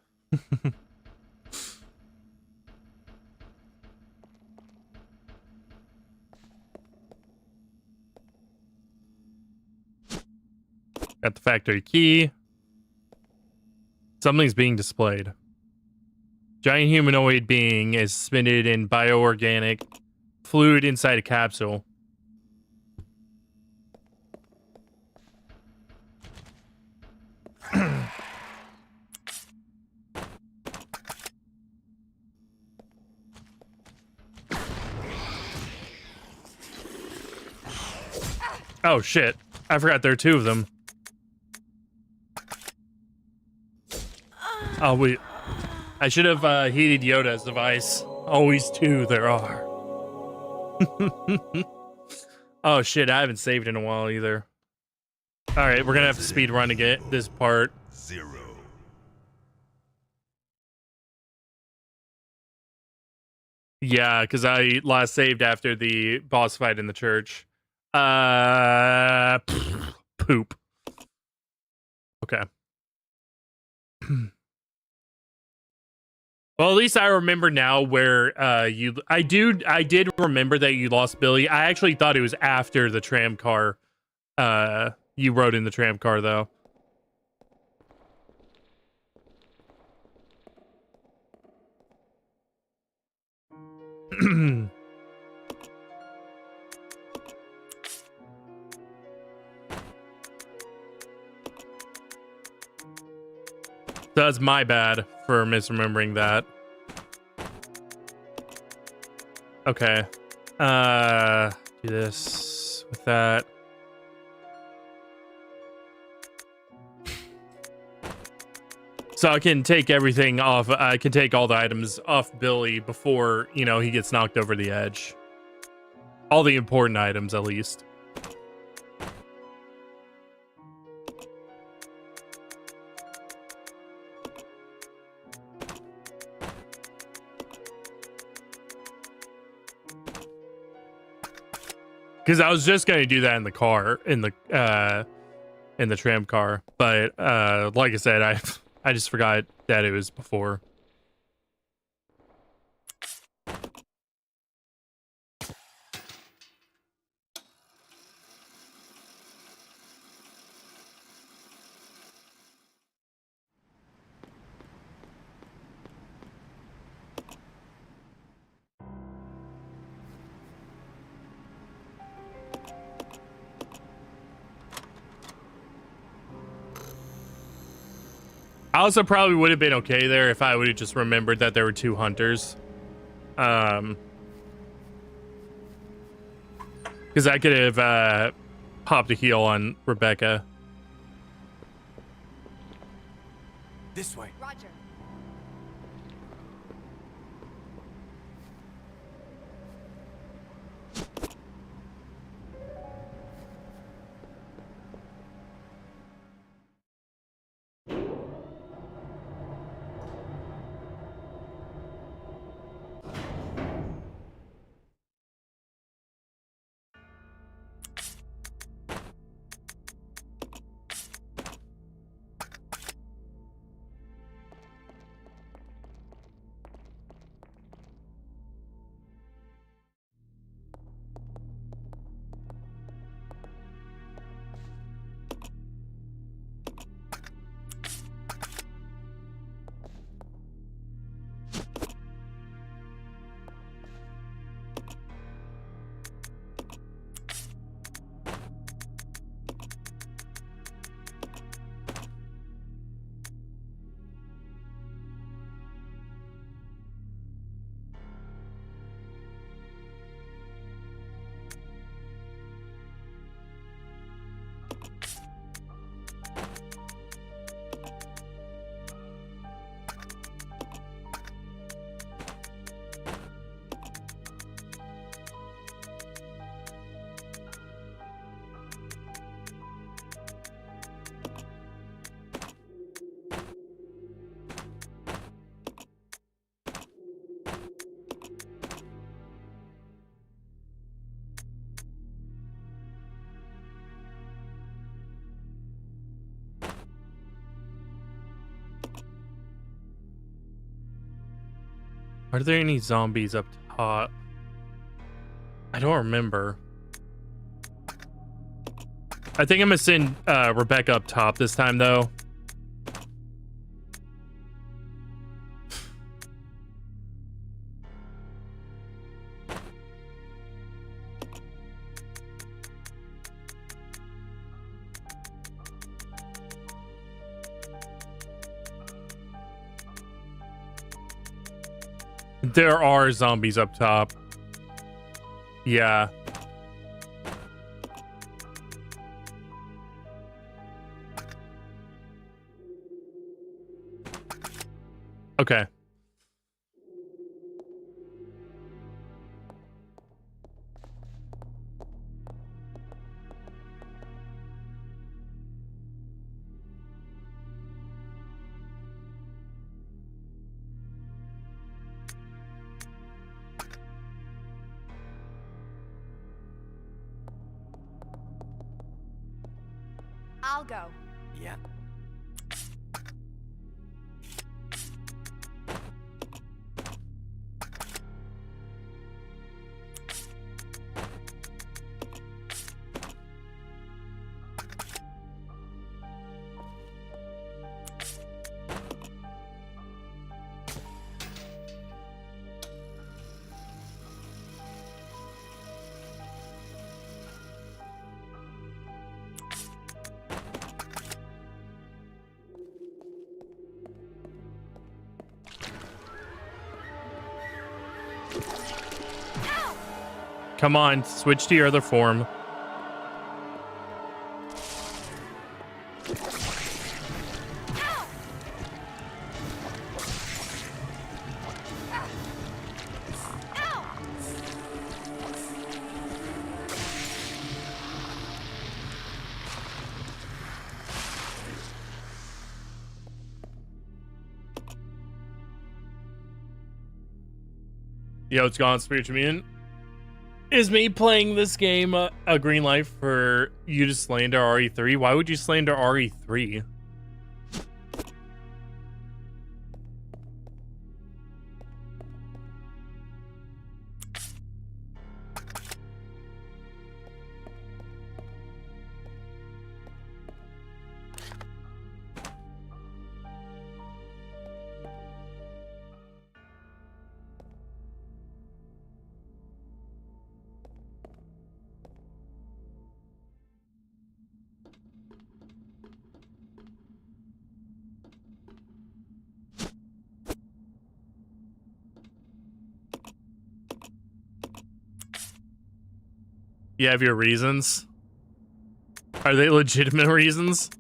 Got the factory key. Something's being displayed. Giant humanoid being is suspended in bioorganic fluid inside a capsule. Oh shit. I forgot there are two of them. Oh wait. I should have heated Yoda's device. Always two there are. Oh shit, I haven't saved in a while either. Alright, we're gonna have to speed run to get this part. 0. Yeah, because I last saved after the boss fight in the church. Poop. Okay. Well, at least I remember now where I did remember that you lost Billy. I actually thought it was after the tram car. You rode in the tram car though. That's my bad for misremembering that. Okay. Do this with that. So I can take everything off. I can take all the items off Billy before, you know, he gets knocked over the edge. All the important items, at least. Because I was just going to do that in the car, in the tram car, but like I said, I just forgot that it was before. I also probably would have been okay there if I would have just remembered that there were 2 hunters. Because I could have popped a heal on Rebecca. This way. Roger. Are there any zombies up top? I don't remember. I think I'm gonna send Rebecca up top this time, though. There are zombies up top. Yeah. Okay. I'll go. Yeah. Come on, switch to your other form. Yo, it's gone, Spiritual Mutant. Is me playing this game a green light for you to slander RE3? Why would you slander RE3? You have your reasons? Are they legitimate reasons?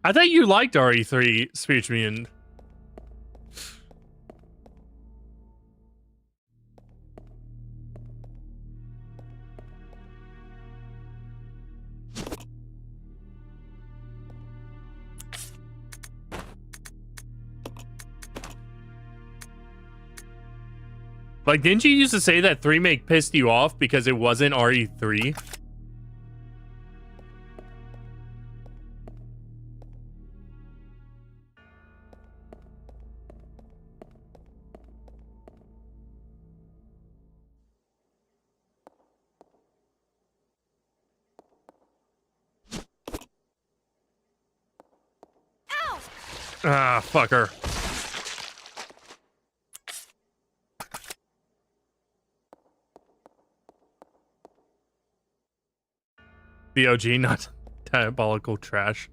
I thought you liked RE3, Spiritual Mutant. Like, didn't you used to say that 3 pissed you off because it wasn't RE3? Ah, fucker. The OG, not diabolical trash.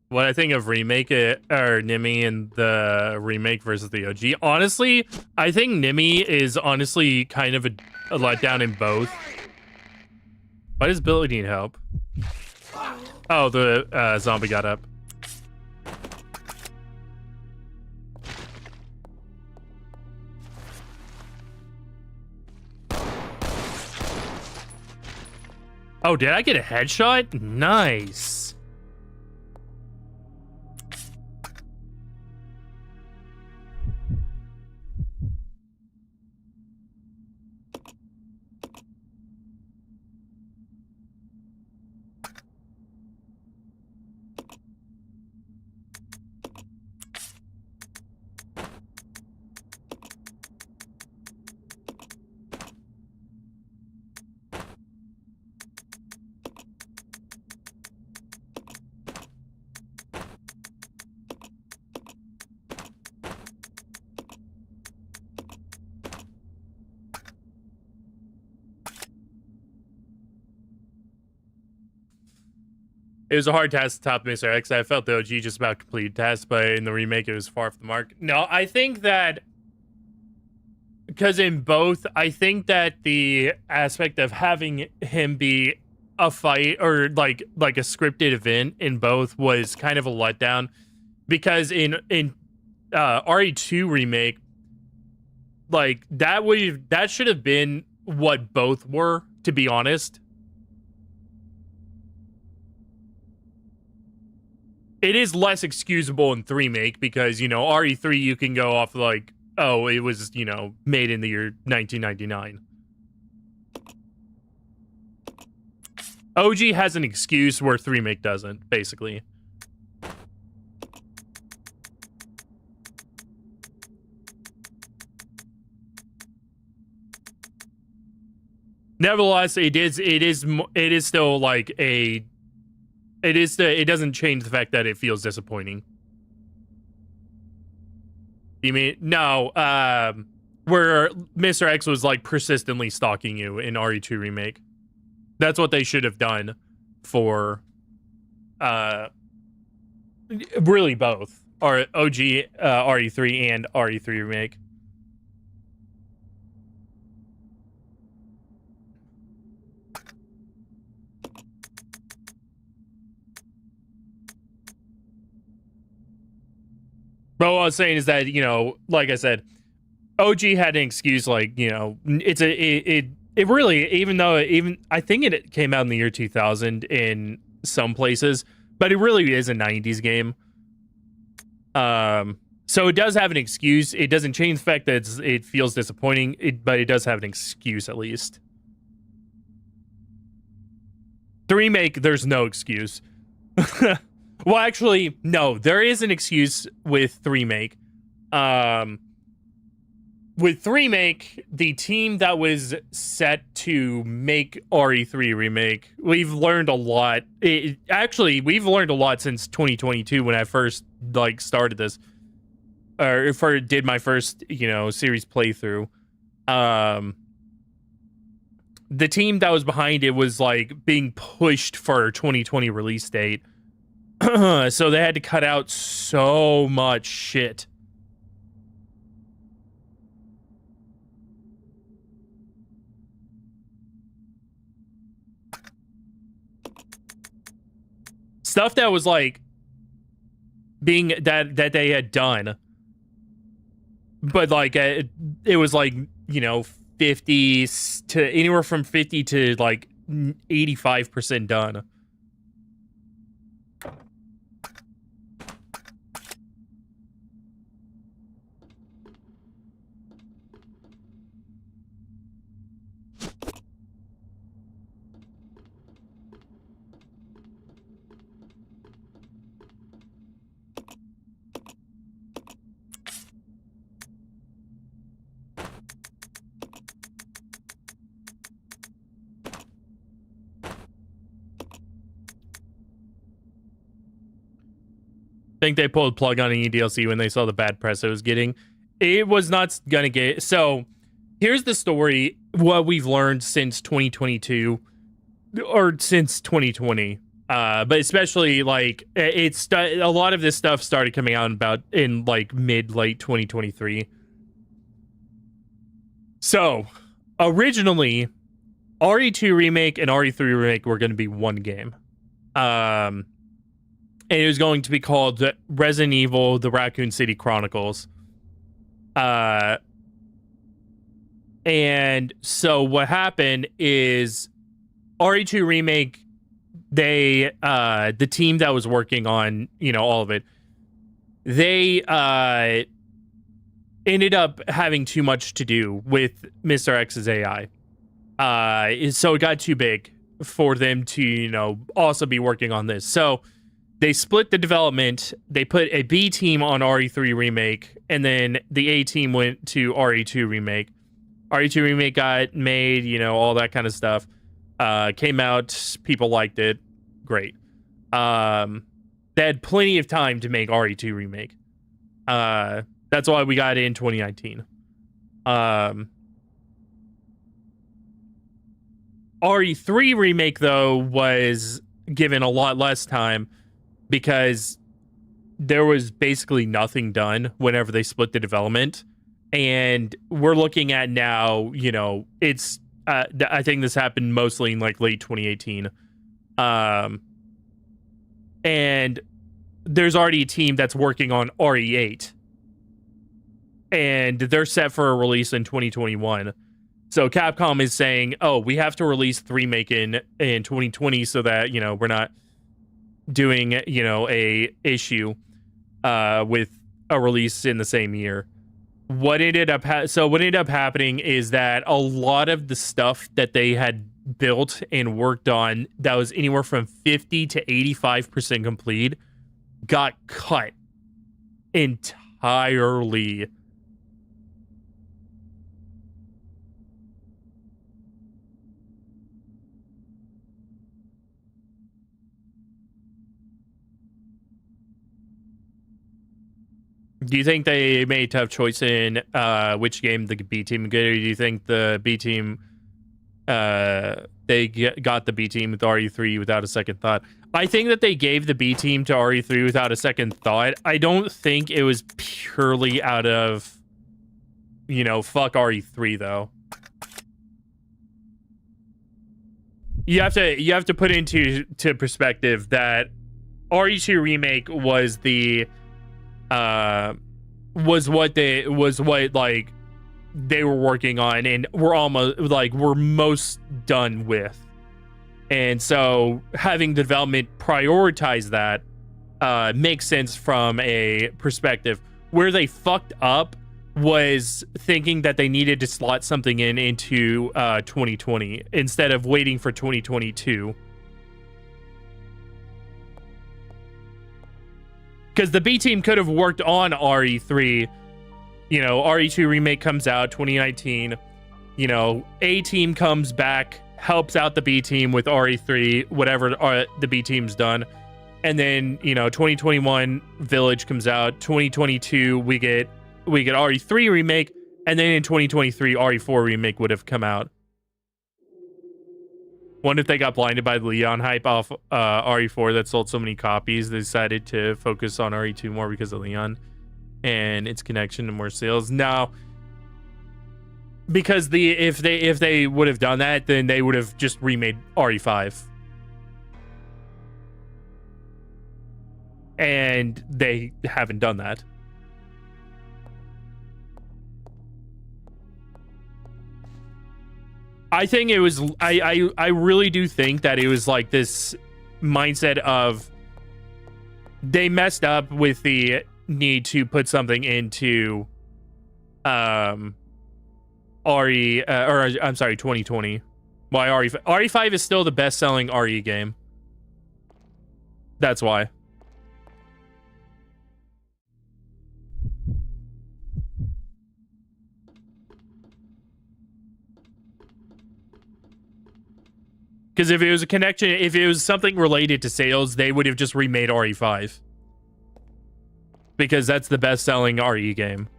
What I think of remake or Nimi and the remake versus the OG. Honestly, I think Nimi is honestly kind of a letdown in both. Why does Billy need help? Oh, the zombie got up. Oh, did I get a headshot? Nice. It was a hard task to top Mr. X. I felt the OG just about completed task, but in the remake, it was far from the mark. No, I think that because in both, I think that the aspect of having him be a fight or like a scripted event in both was kind of a letdown, because in RE2 remake, like that should have been what both were, to be honest. It is less excusable in 3 make because, you know, RE3 you can go off like, oh, it was, you know, made in the year 1999. OG has an excuse where 3 make doesn't, basically. Nevertheless, it is still like a, it doesn't change the fact that it feels disappointing. You mean no? Where Mr. X was like persistently stalking you in RE2 remake. That's what they should have done for, really both OG RE3 and RE3 remake. But what I was saying is that, you know, like I said, OG had an excuse, like, you know, it really, even though I think it came out in the year 2000 in some places, but it really is a 90s game. So it does have an excuse. It doesn't change the fact that it feels disappointing, but it does have an excuse at least. 3 make, there's no excuse. Well, actually, no, there is an excuse with 3 make. With 3 make, the team that was set to make RE3 remake, we've learned a lot. Actually, we've learned a lot since 2022 when I first like started this, or did my first, you know, series playthrough. The team that was behind it was like being pushed for 2020 release date. So they had to cut out so much shit. Stuff that was like being that they had done, but like it was like, you know, 50 to anywhere from 50 to like 85% done. I think they pulled the plug on an EDLC when they saw the bad press it was getting. It was not gonna get. So here's the story. What we've learned since 2022 or since 2020, but especially like a lot of this stuff started coming out about in like late 2023. So originally, RE2 remake and RE3 remake were going to be one game. And it was going to be called Resident Evil: The Raccoon City Chronicles. And so what happened is RE2 remake, the team that was working on, you know, all of it, they ended up having too much to do with Mr. X's AI. So it got too big for them to, you know, also be working on this. So they split the development. They put a B team on RE3 remake, and then the A team went to RE2 remake. RE2 remake got made, you know, all that kind of stuff. Came out, people liked it, great. They had plenty of time to make RE2 remake. That's why we got it in 2019. RE3 remake though was given a lot less time, because there was basically nothing done whenever they split the development. And we're looking at now, you know, it's, I think this happened mostly in like late 2018. And there's already a team that's working on RE8. and they're set for a release in 2021. So Capcom is saying, oh, we have to release the remake in 2020 so that, you know, we're not doing, you know, a issue with a release in the same year. What ended up happening is that a lot of the stuff that they had built and worked on that was anywhere from 50 to 85% complete got cut entirely. Do you think they made a tough choice in which game the B team get, or do you think the B team they got the B team with RE3 without a second thought? I think that they gave the B team to RE3 without a second thought. I don't think it was purely out of, you know, fuck RE3 though. You have to put into perspective that RE2 remake was the was what like they were working on and we're most done with. And so having development prioritize that makes sense from a perspective. Where they fucked up was thinking that they needed to slot something into 2020 instead of waiting for 2022. Because the B team could have worked on RE3. You know, RE2 remake comes out 2019. You know, A team comes back, helps out the B team with RE3, whatever the B team's done. And then, you know, 2021 Village comes out. 2022 we get RE3 remake, and then in 2023 RE4 remake would have come out. Wonder if they got blinded by the Leon hype off RE4 that sold so many copies, they decided to focus on RE2 more because of Leon and its connection to more sales. No, because if they would have done that, then they would have just remade RE5, and they haven't done that. I think it was, I really do think that it was like this mindset of they messed up with the need to put something into RE, or I'm sorry, 2020. Why RE5 is still the best-selling RE game. That's why. Because if it was a connection, if it was something related to sales, they would have just remade RE5. Because that's the best-selling RE game.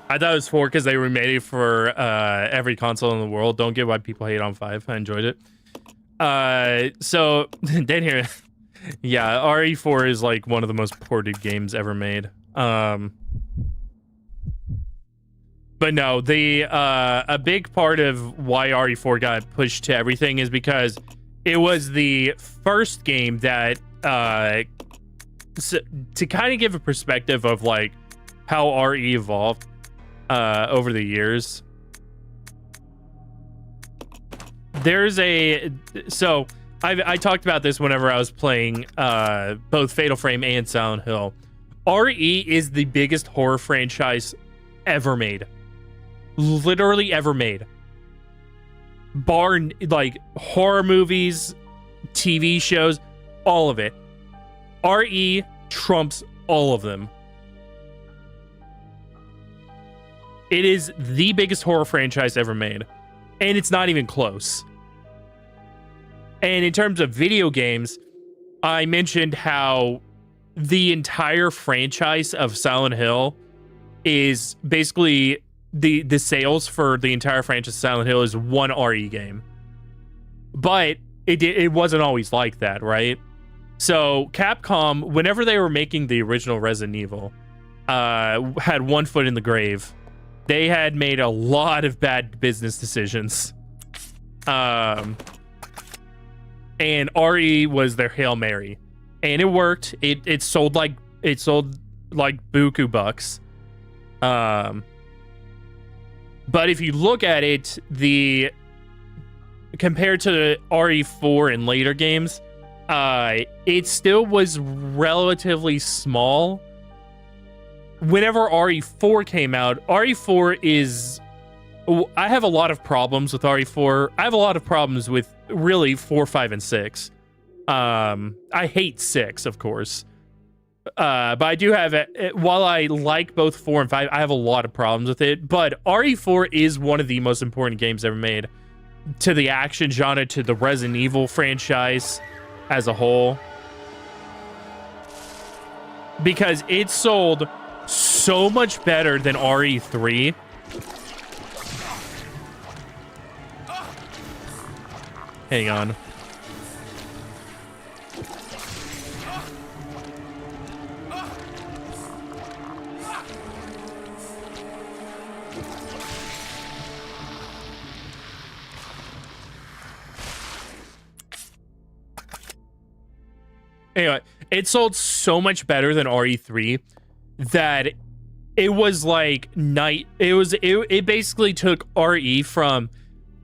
I thought it was 4 because they remade it for every console in the world. Don't get why people hate on 5. I enjoyed it. So then here, yeah, RE4 is like one of the most ported games ever made. But no, the a big part of why RE4 got pushed to everything is because it was the first game that to kind of give a perspective of like how RE evolved over the years. There's so I talked about this whenever I was playing both Fatal Frame and Silent Hill. RE is the biggest horror franchise ever made. Literally ever made. Bar like horror movies, TV shows, all of it. RE trumps all of them. It is the biggest horror franchise ever made. And it's not even close. And in terms of video games, I mentioned how the entire franchise of Silent Hill is basically the sales for the entire franchise of Silent Hill is one RE game. But it wasn't always like that, right? So Capcom, whenever they were making the original Resident Evil, had one foot in the grave. They had made a lot of bad business decisions. And RE was their Hail Mary. And it worked. It sold like buku bucks. But if you look at it, compared to RE4 and later games, it still was relatively small. Whenever RE4 came out, RE4 is... I have a lot of problems with RE4. I have a lot of problems with, really, 4, 5, and 6. I hate 6, of course. But I do have... While I like both 4 and 5, I have a lot of problems with it. But RE4 is one of the most important games ever made to the action genre, to the Resident Evil franchise as a whole. Because it sold so much better than RE3. Hang on. Anyway, it sold so much better than RE3 that it was like it basically took RE from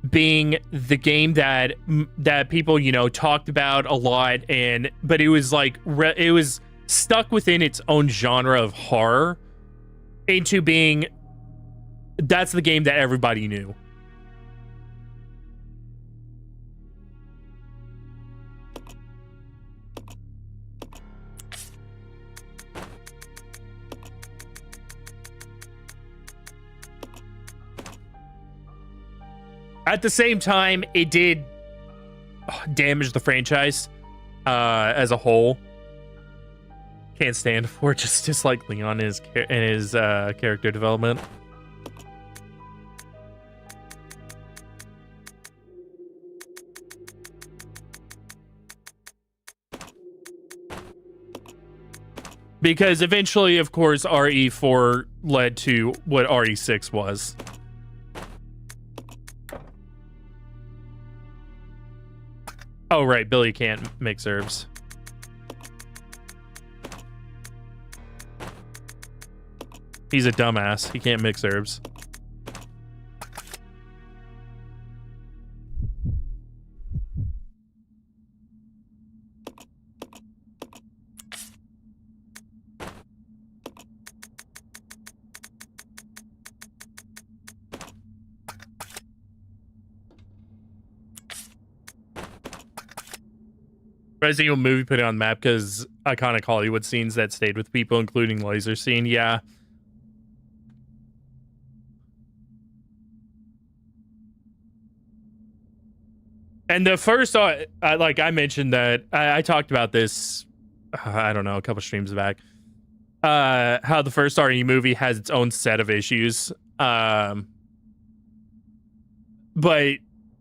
being the game that people, you know, talked about a lot, but it was like it was stuck within its own genre of horror, into being that's the game that everybody knew. At the same time, it did damage the franchise as a whole. Can't stand for it, just like Leon in his character development. Because eventually, of course, RE4 led to what RE6 was. Oh, right. Billy can't mix herbs. He's a dumbass. He can't mix herbs. Resident Evil movie put it on the map because iconic Hollywood scenes that stayed with people, including laser scene. Yeah. And the first, like I mentioned that I talked about this, I don't know, a couple streams back. How the first RE movie has its own set of issues. But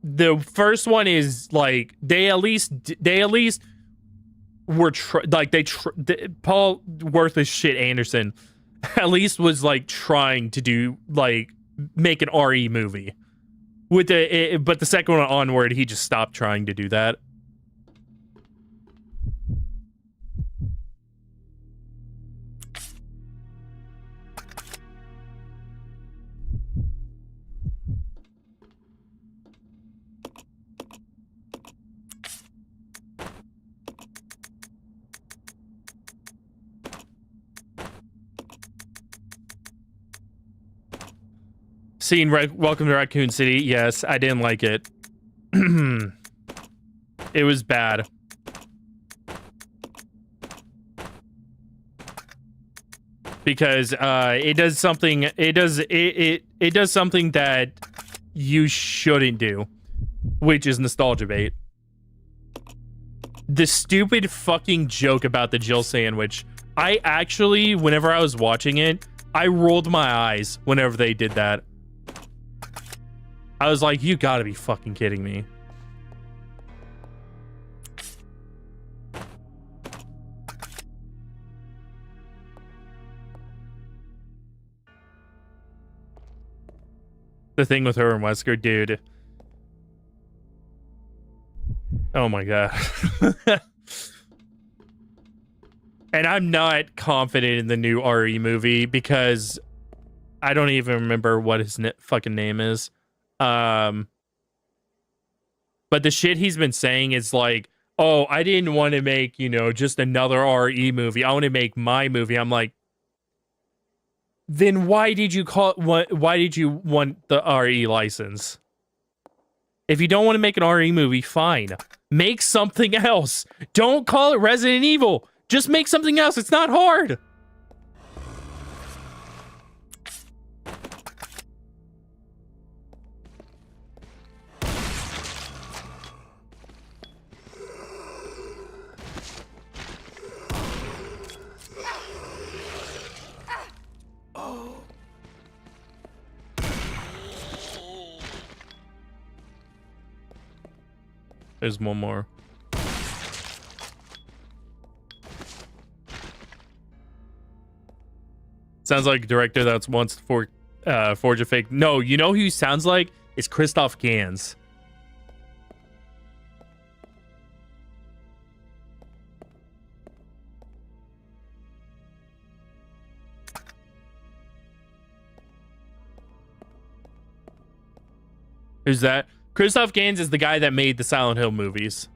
the first one is like they at least were Paul worthless shit Anderson at least was like trying to do like make an RE movie with but the second one onward he just stopped trying to do that. Seeing Welcome to Raccoon City, yes, I didn't like it. It was bad. Because it does something it does something that you shouldn't do, which is nostalgia bait. The stupid fucking joke about the Jill sandwich. I actually, whenever I was watching it, I rolled my eyes whenever they did that. I was like, you gotta be fucking kidding me. The thing with her and Wesker, dude. Oh my god. And I'm not confident in the new RE movie because I don't even remember what his fucking name is. But the shit he's been saying is like, oh, I didn't want to make, you know, just another RE movie. I want to make my movie. I'm like, then why did you why did you want the RE license? If you don't want to make an RE movie, fine. Make something else. Don't call it Resident Evil. Just make something else. It's not hard. There's one more. Sounds like a director that's wants to forge a fake. No, you know who he sounds like? It's Christoph Gans. Who's that? Christoph Gans is the guy that made the Silent Hill movies.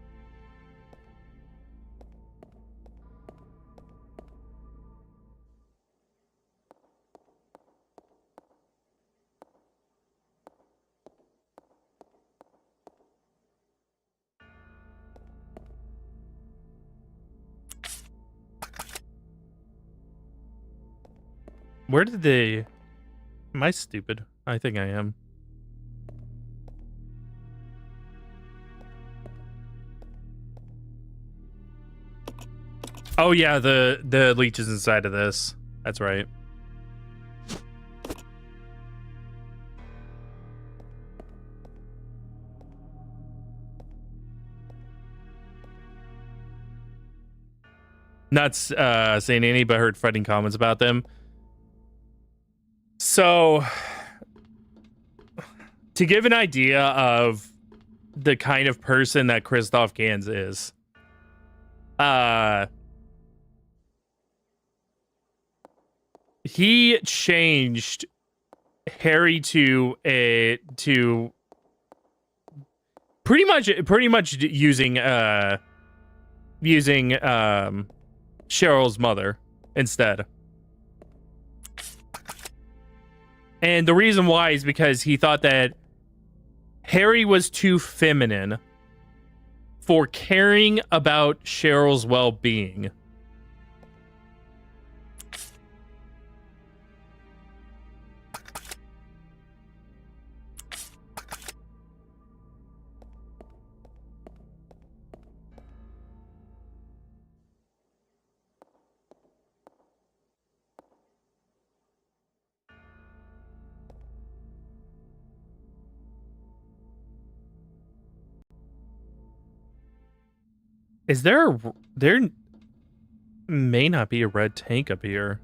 Where did they... Am I stupid? I think I am. Oh yeah, the leech is inside of this. That's right. Not saying any, but heard fighting comments about them. So, to give an idea of the kind of person that Christoph Gans is, he changed Harry to pretty much using Cheryl's mother instead. And the reason why is because he thought that Harry was too feminine for caring about Cheryl's well-being. Is there may not be a red tank up here.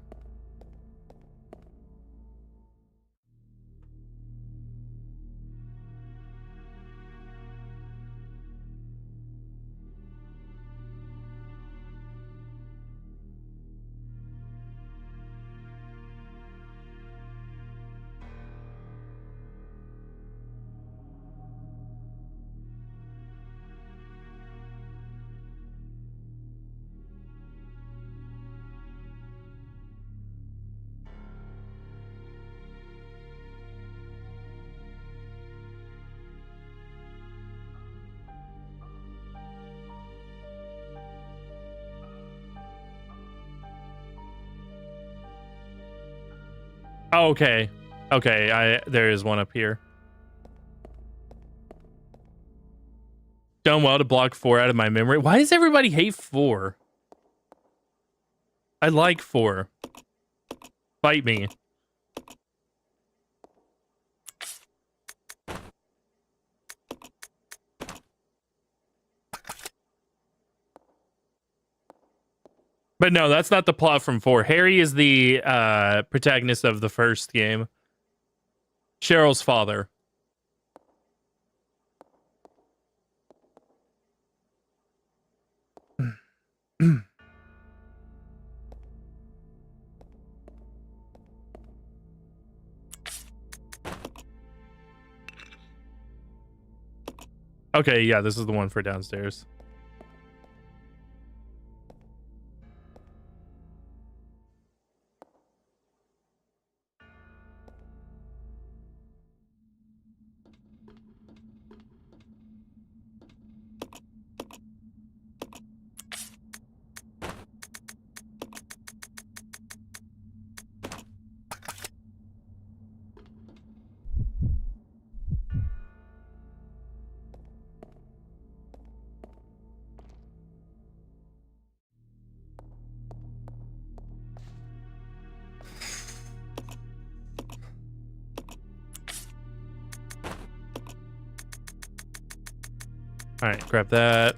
Oh, okay. Okay, there is one up here. Done well to block 4 out of my memory. Why does everybody hate 4? I like 4. Bite me. But no, that's not the plot from 4. Harry is the protagonist of the first game. Cheryl's father. Okay, yeah, this is the one for downstairs. All right, grab that.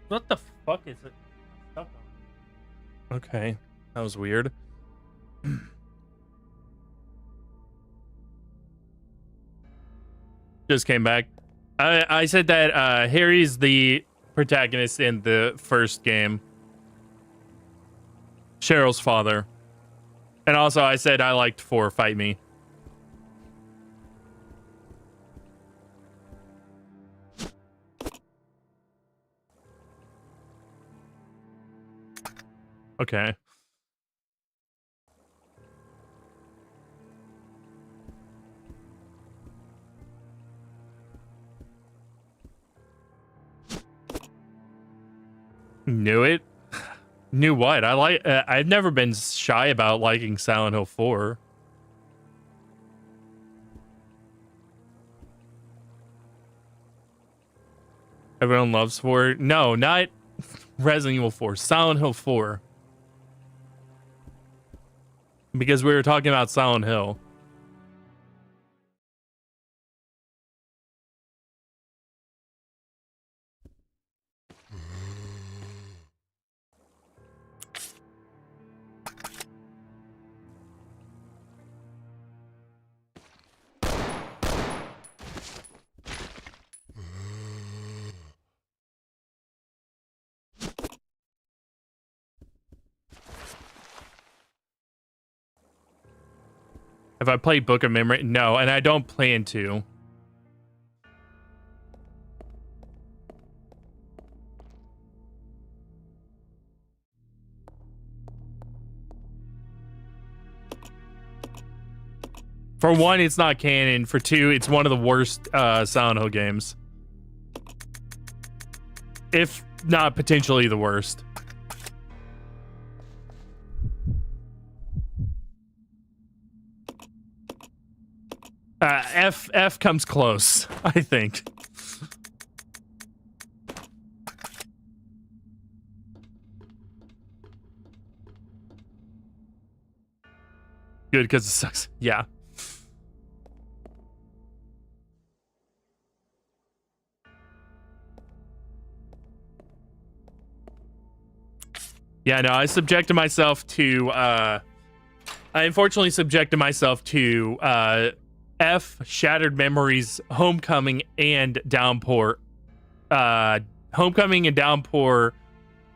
What the fuck is it stuck on? Okay, that was weird. Just came back. I said that Harry's the protagonist in the first game. Cheryl's father. And also I said I liked 4 Fight Me. Okay. Knew it. Knew what? I've never been shy about liking Silent Hill 4. Everyone loves 4. No, not Resident Evil 4. Silent Hill 4. Because we were talking about Silent Hill. Have I played Book of Memory? No, and I don't plan to. For one, it's not canon. For two, it's one of the worst Silent Hill games. If not potentially the worst. F comes close, I think. Good, because it sucks. Yeah. Yeah, no, I unfortunately subjected myself to F, Shattered Memories, Homecoming, and Downpour. Homecoming and Downpour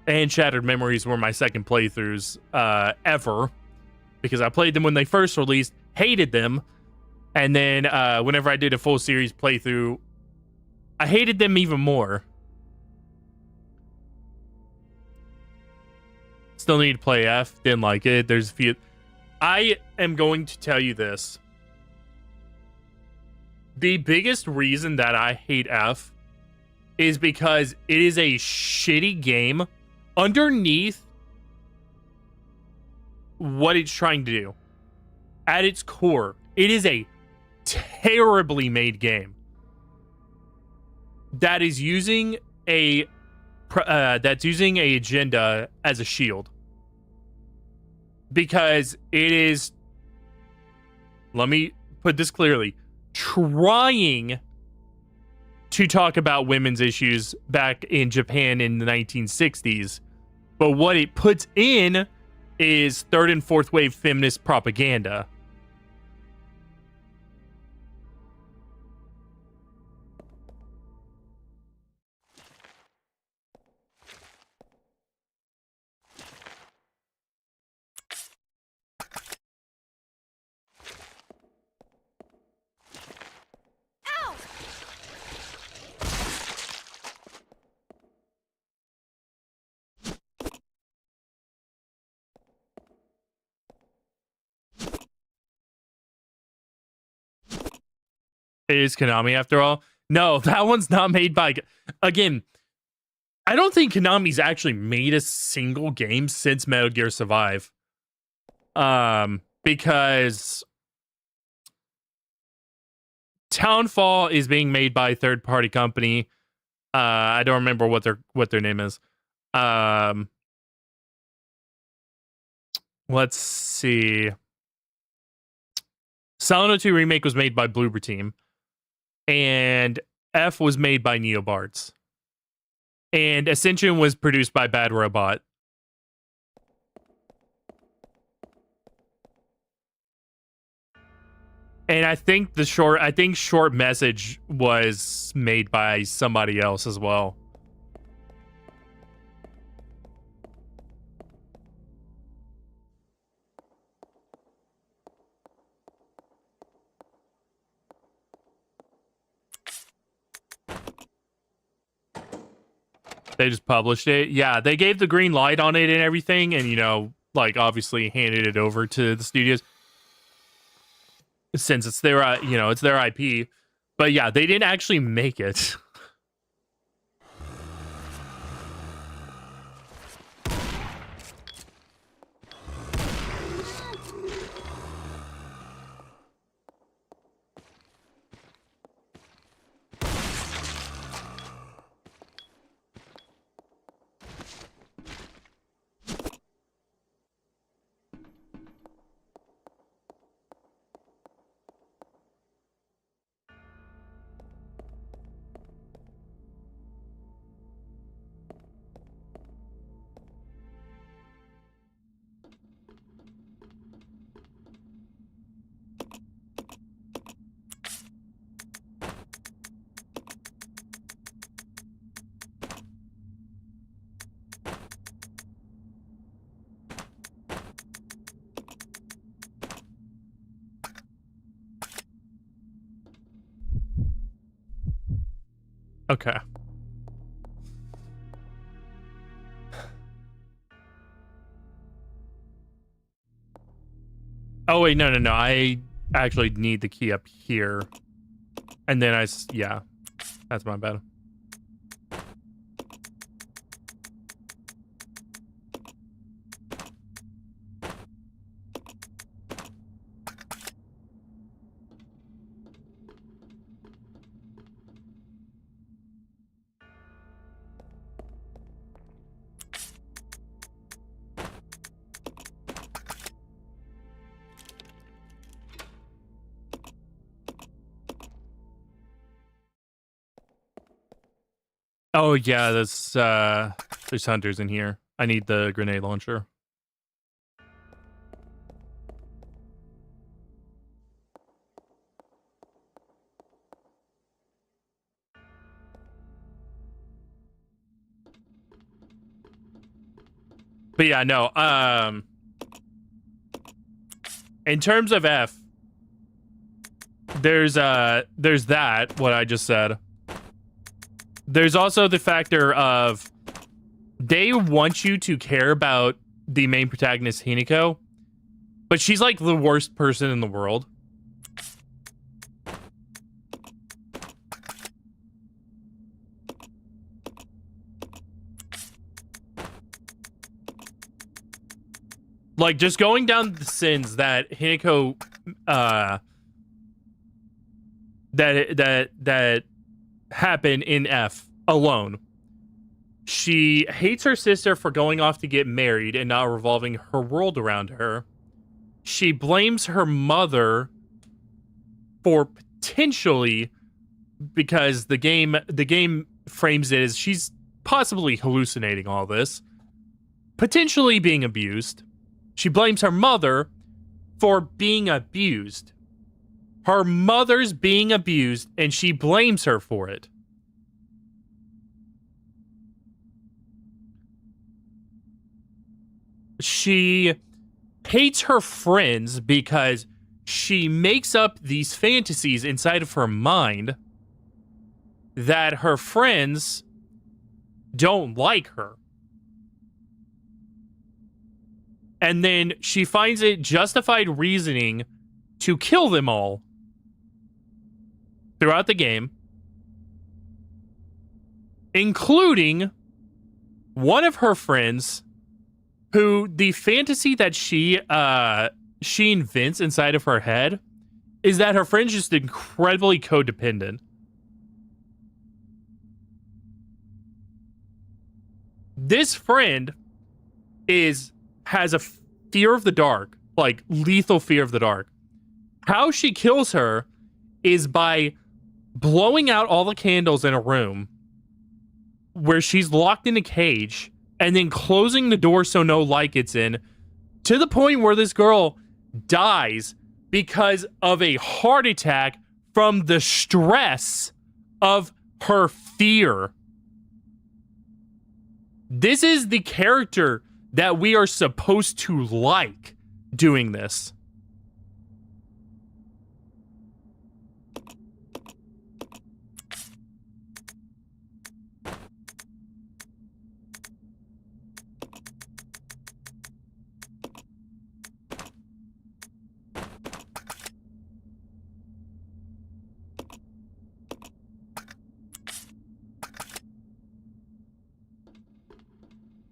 and Shattered Memories were my second playthroughs ever. Because I played them when they first released, hated them, and then whenever I did a full series playthrough, I hated them even more. Still need to play F, didn't like it. There's a few. I am going to tell you this. The biggest reason that I hate F is because it is a shitty game underneath what it's trying to do. At its core, it is a terribly made game that is using that's using a agenda as a shield, because it is, let me put this clearly, trying to talk about women's issues back in Japan in the 1960s, but what it puts in is third and fourth wave feminist propaganda. It is Konami after all. No, that one's not made by. Again, I don't think Konami's actually made a single game since Metal Gear Survive. Because Townfall is being made by a third-party company. I don't remember what their name is. Let's see. Silent Hill 2 Remake was made by Bloober Team. And F was made by Neobards. And Ascension was produced by Bad Robot. And I think Short Message was made by somebody else as well. They just published it. Yeah, they gave the green light on it and everything, and, you know, like, obviously handed it over to the studios since it's their, you know, it's their IP. But yeah, they didn't actually make it. Okay. Oh, wait, no. I actually need the key up here. And then yeah, that's my bad. Oh, yeah, there's hunters in here. I need the grenade launcher. But yeah, no, in terms of F, there's that, what I just said. There's also the factor of they want you to care about the main protagonist, Hinako, but she's like the worst person in the world. Like, just going down the sins that Hinako, that happen in F alone. She hates her sister for going off to get married and not revolving her world around her. She blames her mother for potentially, because the game frames it as she's possibly hallucinating all this, potentially being abused. She blames her mother for being abused. Her mother's being abused, and she blames her for it. She hates her friends because she makes up these fantasies inside of her mind that her friends don't like her. And then she finds it justified reasoning to kill them all throughout the game, including one of her friends who the fantasy that she invents inside of her head is that her friend's just incredibly codependent. This friend has a fear of the dark, like lethal fear of the dark. How she kills her is by blowing out all the candles in a room where she's locked in a cage and then closing the door so no light gets in, to the point where this girl dies because of a heart attack from the stress of her fear. This is the character that we are supposed to like doing this.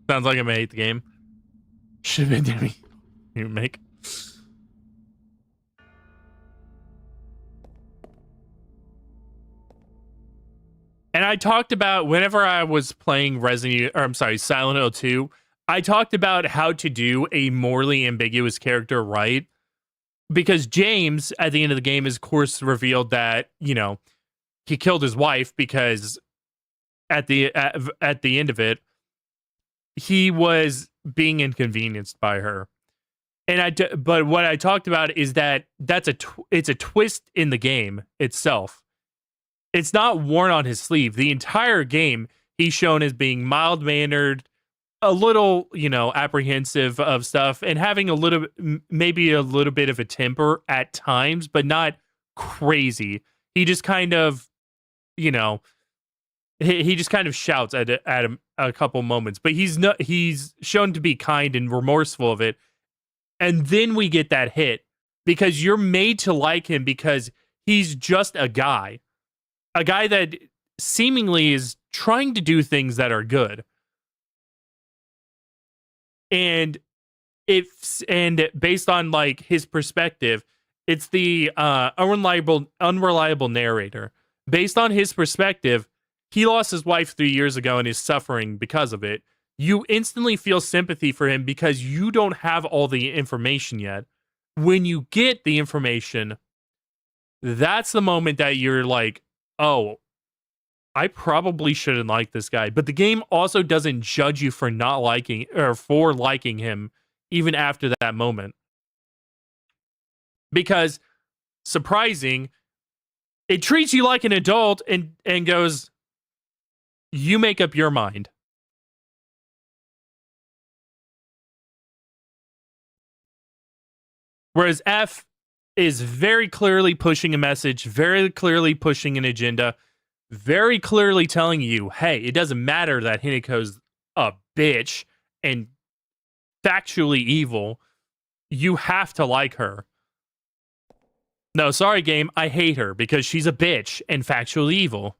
Sounds like I may hate the game. Should have been doing you make. And I talked about whenever I was playing Silent Hill 2, I talked about how to do a morally ambiguous character right. Because James, at the end of the game, is of course revealed that, you know, he killed his wife because at the end of it, he was being inconvenienced by her. But what I talked about is that it's a twist in the game itself. It's not worn on his sleeve. The entire game, he's shown as being mild-mannered, a little, apprehensive of stuff, and having maybe a little bit of a temper at times, but not crazy. He just kind of, he just kind of shouts at a couple moments, but he's shown to be kind and remorseful of it. And then we get that hit because you're made to like him because he's just a guy that seemingly is trying to do things that are good. And based on like his perspective, it's the unreliable narrator. Based on his perspective, he lost his wife 3 years ago and is suffering because of it. You instantly feel sympathy for him because you don't have all the information yet. When you get the information, that's the moment that you're like, oh, I probably shouldn't like this guy. But the game also doesn't judge you for not liking or for liking him even after that moment. Because, surprising, it treats you like an adult and goes, you make up your mind. Whereas F is very clearly pushing a message, very clearly pushing an agenda, very clearly telling you, hey, it doesn't matter that Hineko's a bitch and factually evil. You have to like her. No, sorry, game. I hate her because she's a bitch and factually evil.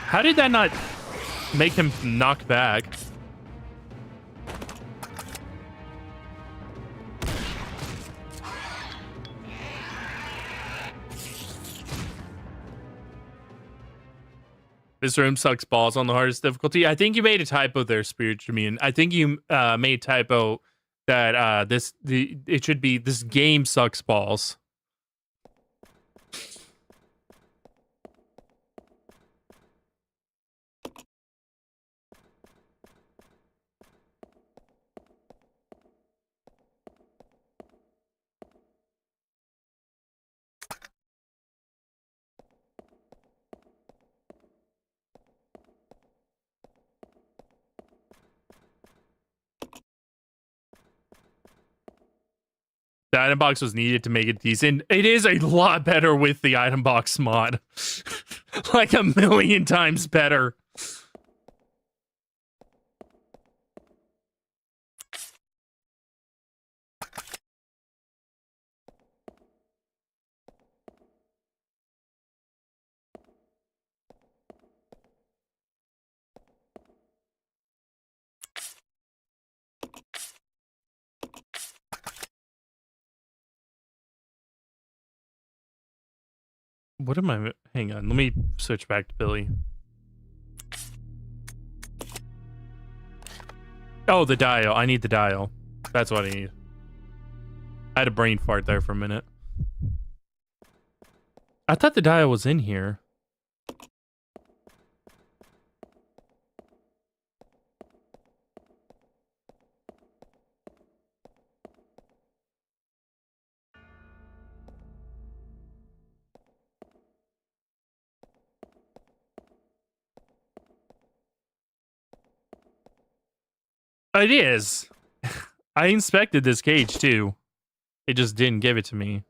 How did that not... make him knock back. This room sucks balls on the hardest difficulty. I think you made a typo there, Spirit Jameen. I think you made a typo that it should be this game sucks balls. The item box was needed to make it decent. It is a lot better with the item box mod. Like a million times better. What am I? Hang on. Let me switch back to Billy. Oh, the dial. I need the dial. That's what I need. I had a brain fart there for a minute. I thought the dial was in here. It is. I inspected this cage too. It just didn't give it to me.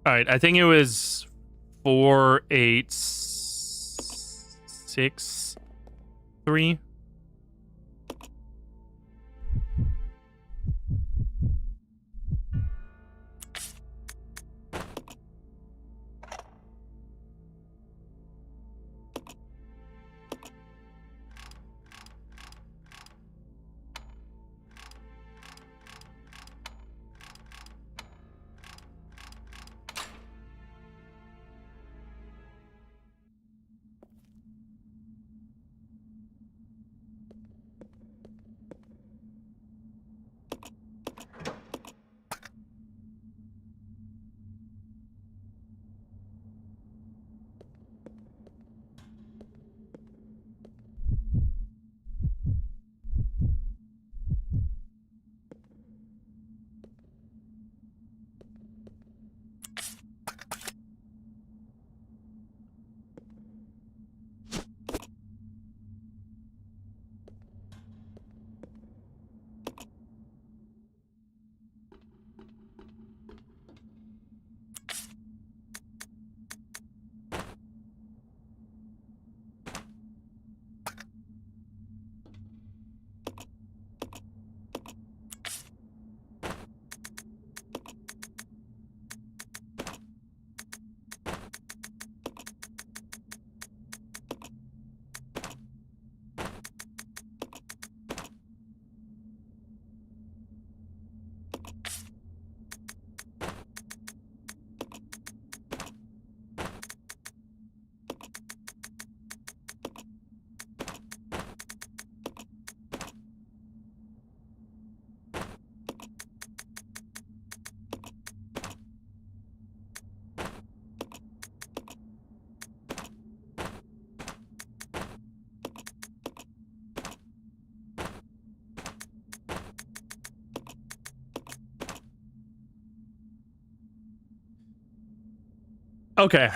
All right, I think it was 4, 8, 6, 3. Okay.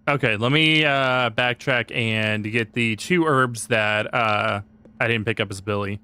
Okay, let me backtrack and get the 2 herbs that I didn't pick up as Billy.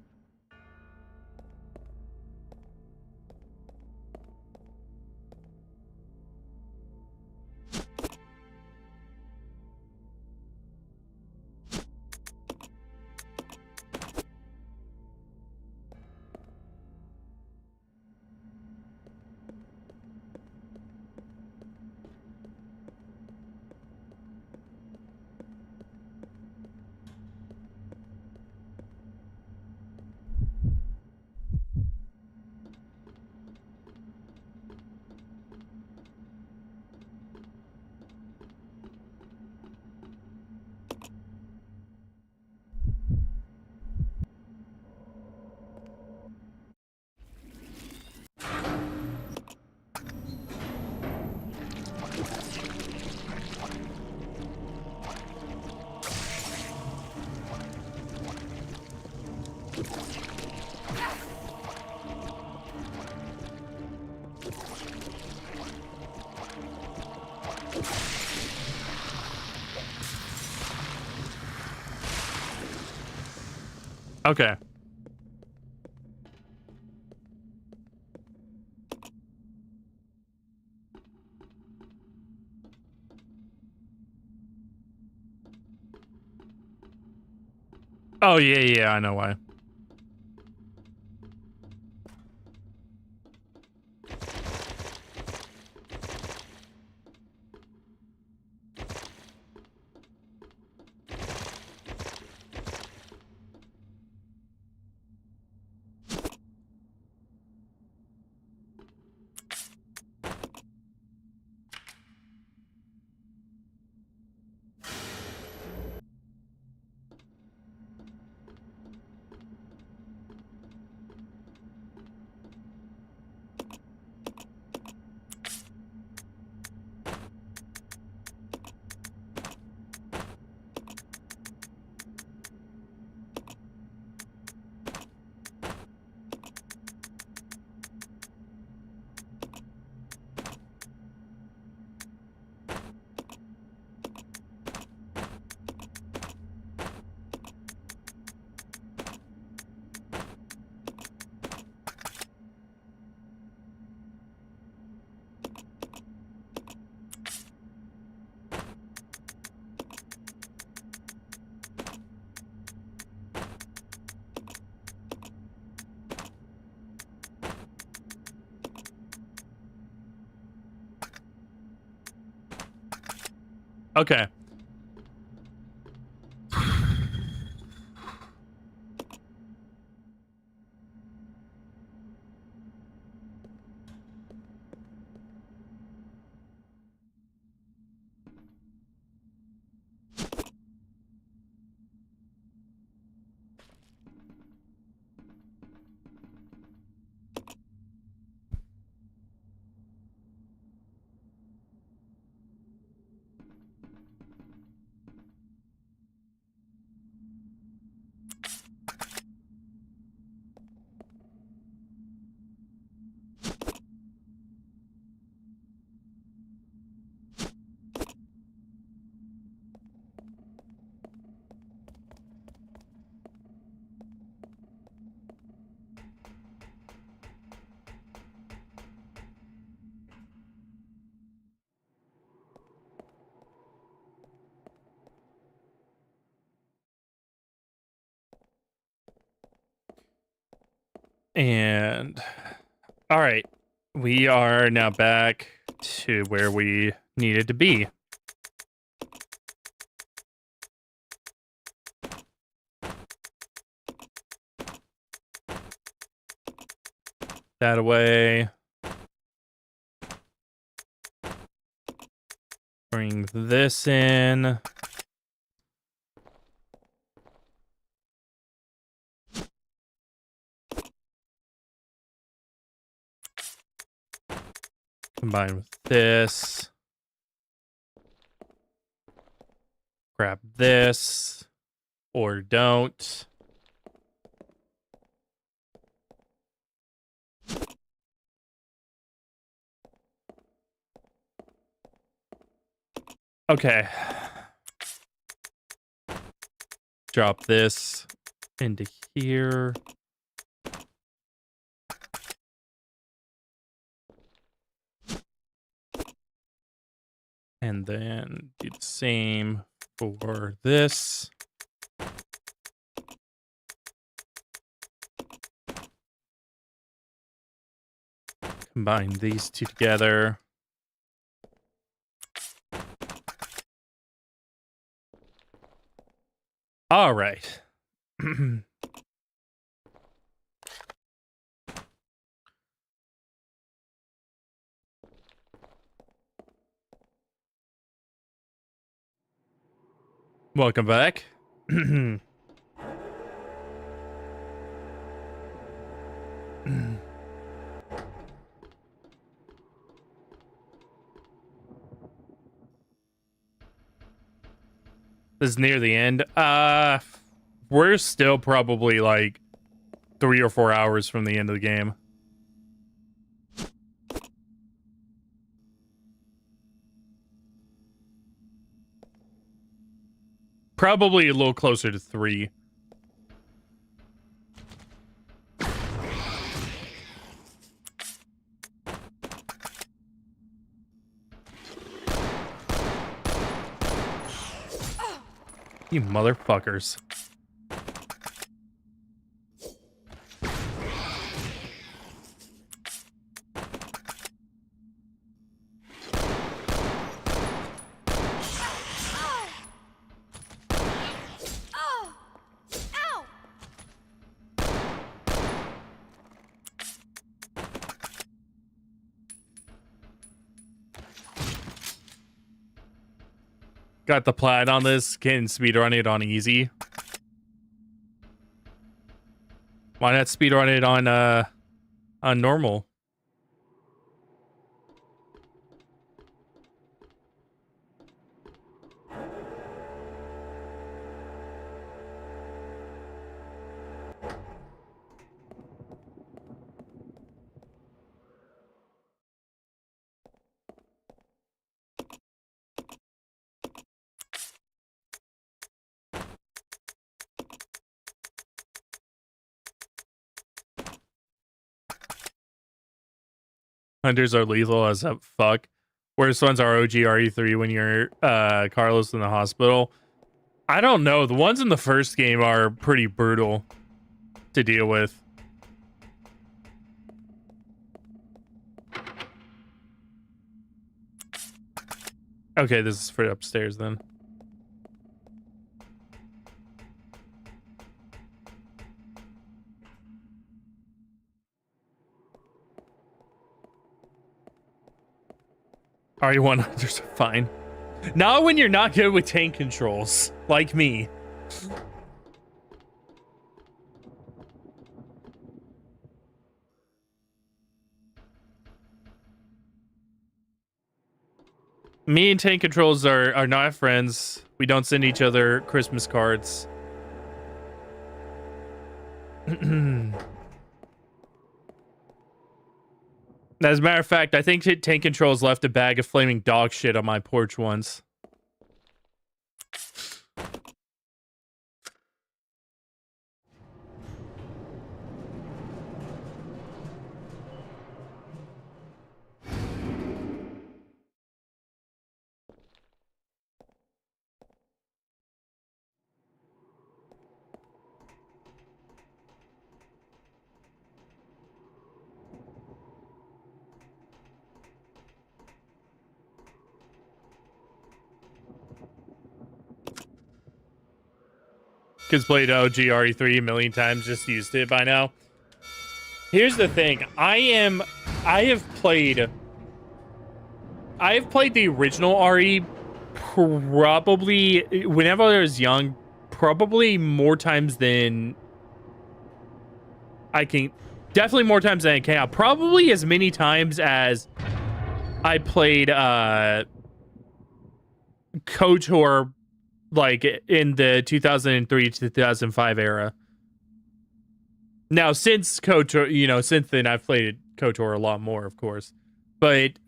Okay. Oh, yeah, I know why. Okay. And all right, we are now back to where we needed to be. That away. Bring this in. Combine with this. Grab this. Or don't. Okay. Drop this into here. And then do the same for this. Combine these two together. All right. Welcome back. This is near the end. We're still probably like 3 or 4 hours from the end of the game. Probably a little closer to 3. You motherfuckers. Got the plat on this. Can speedrun it on easy. Why not speedrun it on normal? Hunters are lethal as fuck. Worst ones are OG RE3 when you're Carlos in the hospital. I don't know. The ones in the first game are pretty brutal to deal with. Okay, this is for upstairs then. RE1 hunters are fine. Not when you're not good with tank controls, like me. Me and tank controls are not friends. We don't send each other Christmas cards. As a matter of fact, I think tank controls left a bag of flaming dog shit on my porch once. Because played OG RE3 a million times, just used it by now. Here's the thing. I have played the original RE probably, whenever I was young, probably more times than I can. Definitely more times than I can. Probably as many times as I played KOTOR, like in the 2003 to 2005 era. Now, since KOTOR, since then I've played KOTOR a lot more, of course. But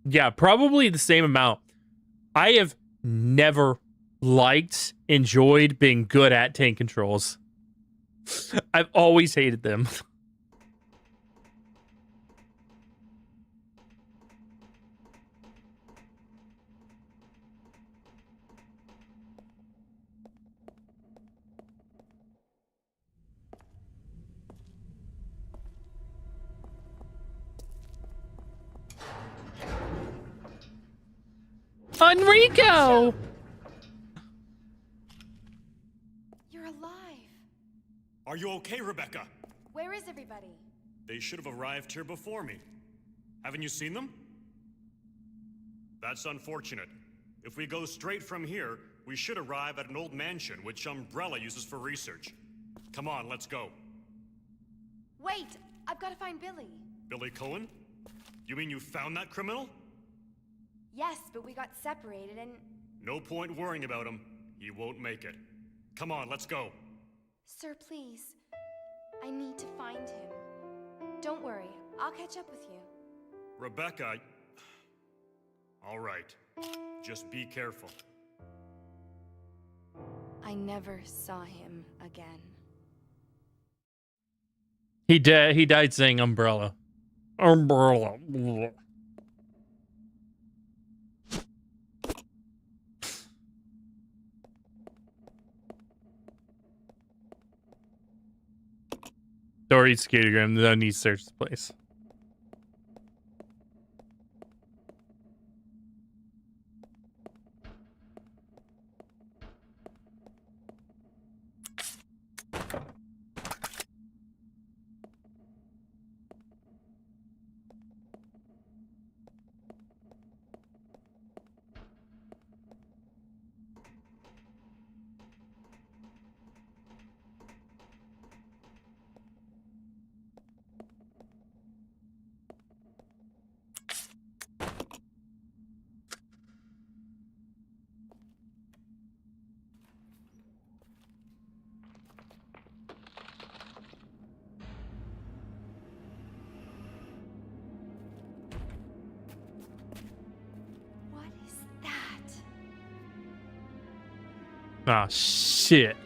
yeah, probably the same amount. I have never enjoyed being good at tank controls. I've always hated them. Enrico! You're alive. Are you okay, Rebecca? Where is everybody? They should have arrived here before me. Haven't you seen them? That's unfortunate. If we go straight from here, we should arrive at an old mansion which Umbrella uses for research. Come on, let's go. Wait! I've got to find Billy. Billy Coen? You mean you found that criminal? Yes, but we got separated and... No point worrying about him. He won't make it. Come on, let's go. Sir, please. I need to find him. Don't worry. I'll catch up with you. Rebecca... All right. Just be careful. I never saw him again. He died saying umbrella. Umbrella. Dory Scootergram, no need to search the place. What is that? Ah, shit.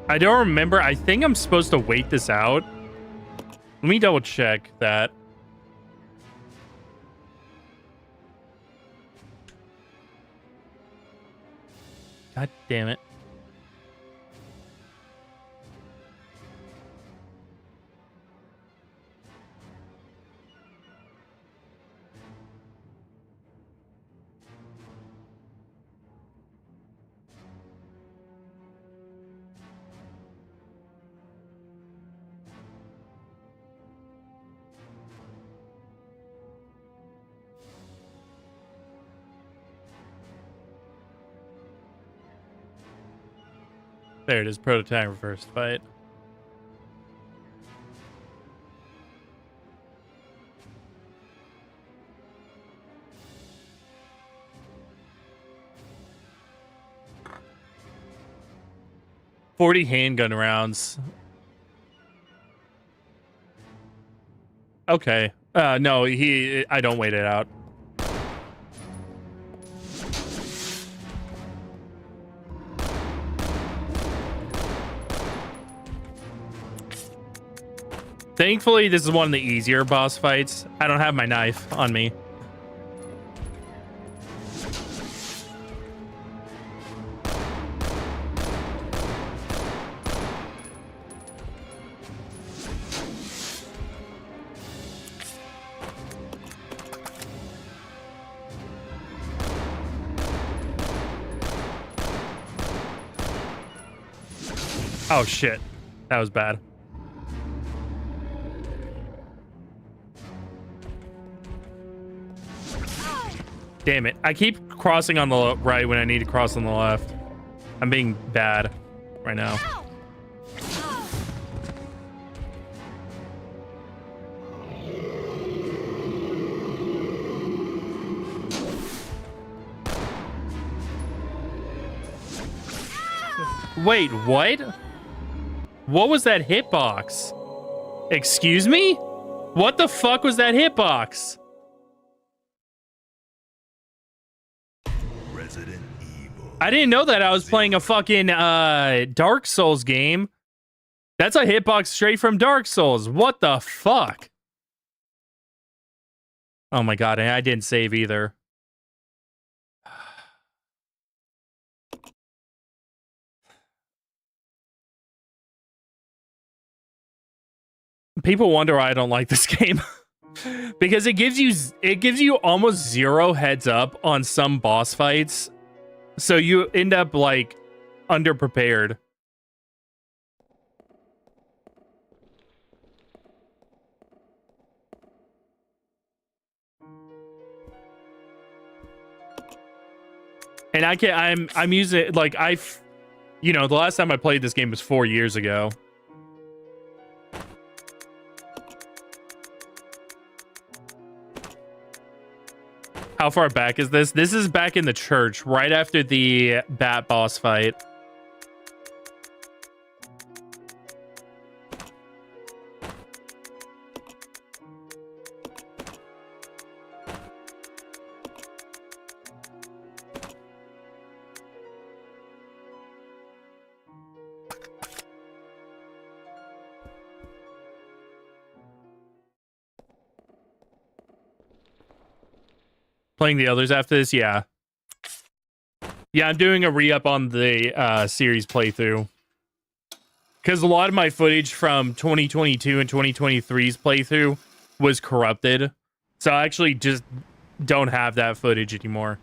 I don't remember. I think I'm supposed to wait this out. Let me double check that. God damn it. There it is, prototype reverse fight. $40 handgun rounds. Okay. No, I don't wait it out. Thankfully, this is one of the easier boss fights. I don't have my knife on me. Oh shit, that was bad. Damn it, I keep crossing on the right when I need to cross on the left. I'm being bad right now. Wait, what? What was that hitbox? Excuse me? What the fuck was that hitbox? Resident Evil. I didn't know that I was playing a fucking Dark Souls game. That's a hitbox straight from Dark Souls. What the fuck? Oh my god, and I didn't save either. People wonder why I don't like this game. Because it gives you almost zero heads up on some boss fights. So you end up like underprepared. And I'm using like you know, the last time I played this game was 4 years ago. How far back is this? This is back in the church, right after the bat boss fight. Playing the others after this, yeah. Yeah, I'm doing a re-up on the series playthrough. Because a lot of my footage from 2022 and 2023's playthrough was corrupted. So I actually just don't have that footage anymore.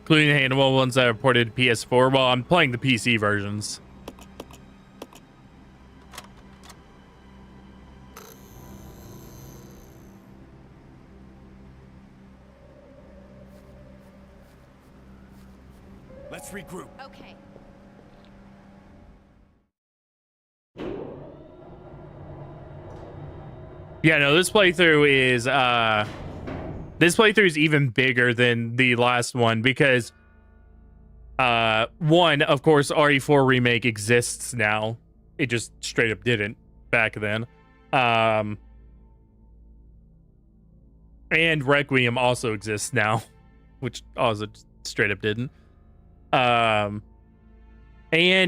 Including the handheld ones that are ported to PS4. Well, I'm playing the PC versions. Let's regroup. Okay. Yeah, no, this playthrough is even bigger than the last one because one, of course, RE4 remake exists now. It just straight up didn't back then. And Requiem also exists now, which also straight up didn't. And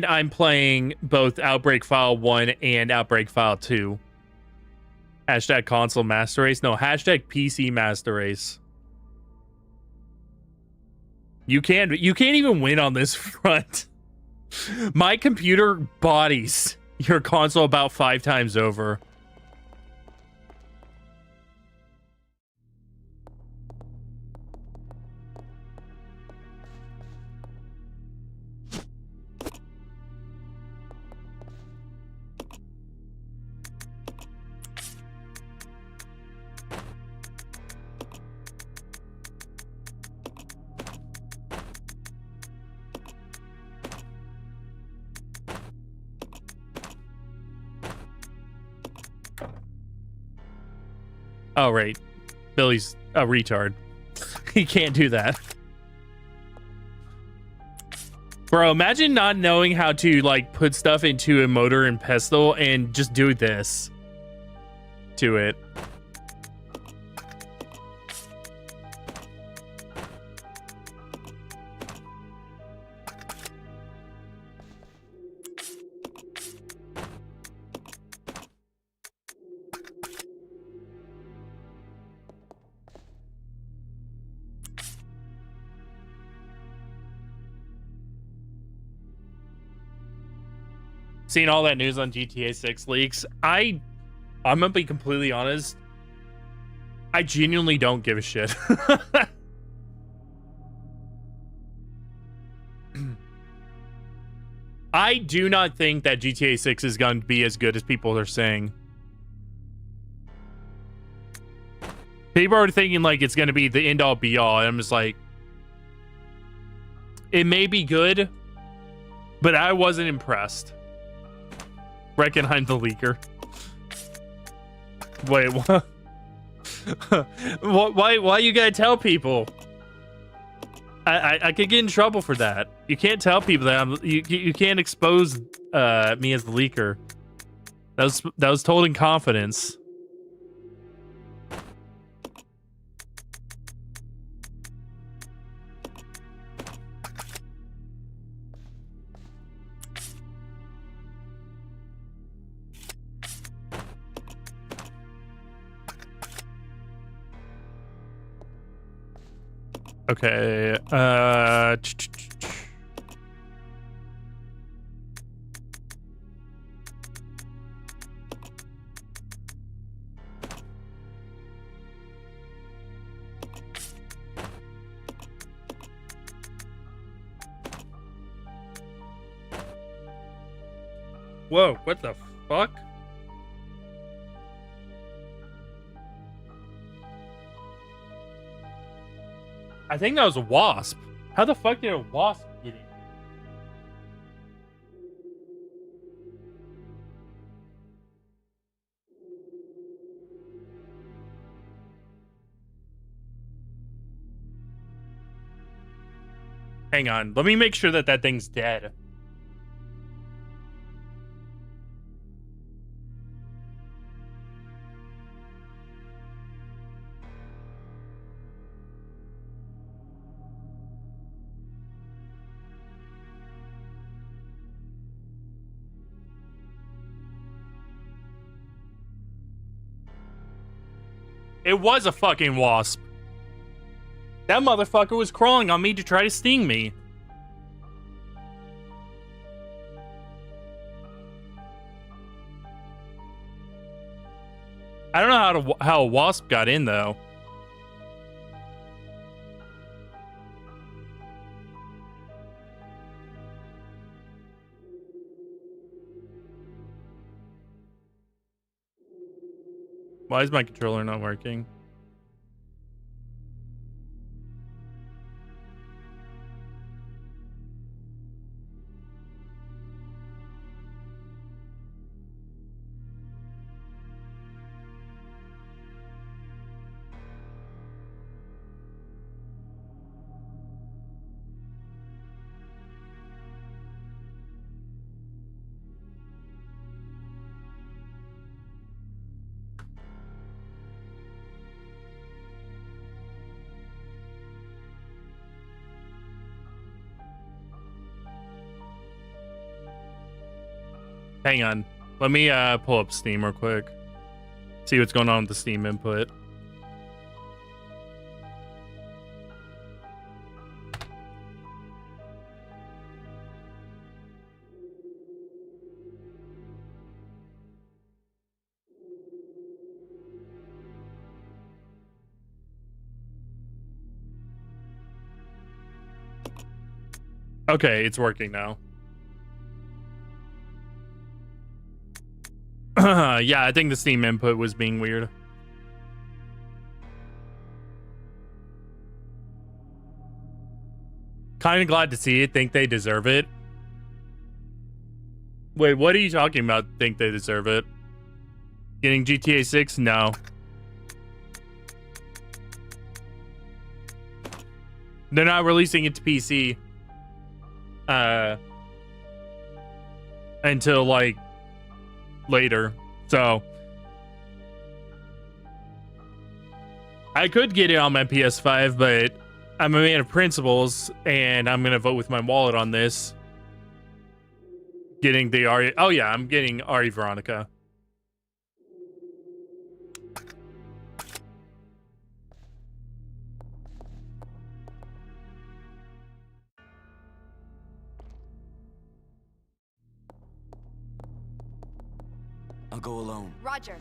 I'm playing both Outbreak File 1 and Outbreak File 2. Hashtag console master race. No, hashtag PC master race. You can't even win on this front. My computer bodies your console about 5 times over. Oh, right. Billy's a retard. He can't do that. Bro, imagine not knowing how to, like, put stuff into a motor and pestle and just do this to it. Seeing all that news on GTA 6 leaks, I'm gonna be completely honest. I genuinely don't give a shit. I do not think that GTA 6 is going to be as good as people are saying. People are thinking like it's going to be the end all be all. And I'm just like, it may be good, but I wasn't impressed. Recognize the leaker. Wait, what? Why you gotta tell people? I could get in trouble for that. You can't tell people that you can't expose me as the leaker. That was told in confidence. Okay, whoa, what the fuck? I think that was a wasp. How the fuck did a wasp get in? Hang on. Let me make sure that that thing's dead. It was a fucking wasp. That motherfucker was crawling on me to try to sting me. I don't know how a wasp got in though. Why is my controller not working? Hang on. Let me pull up Steam real quick. See what's going on with the Steam input. Okay, it's working now. Yeah, I think the Steam input was being weird. Kind of glad to see it. Think they deserve it. Wait, what are you talking about? Think they deserve it? Getting GTA 6? No. They're not releasing it to PC until like later. So I could get it on my PS5, but I'm a man of principles and I'm gonna vote with my wallet on this. Getting the Ari. Oh yeah, I'm getting Ari Veronica. I'll go alone. Roger.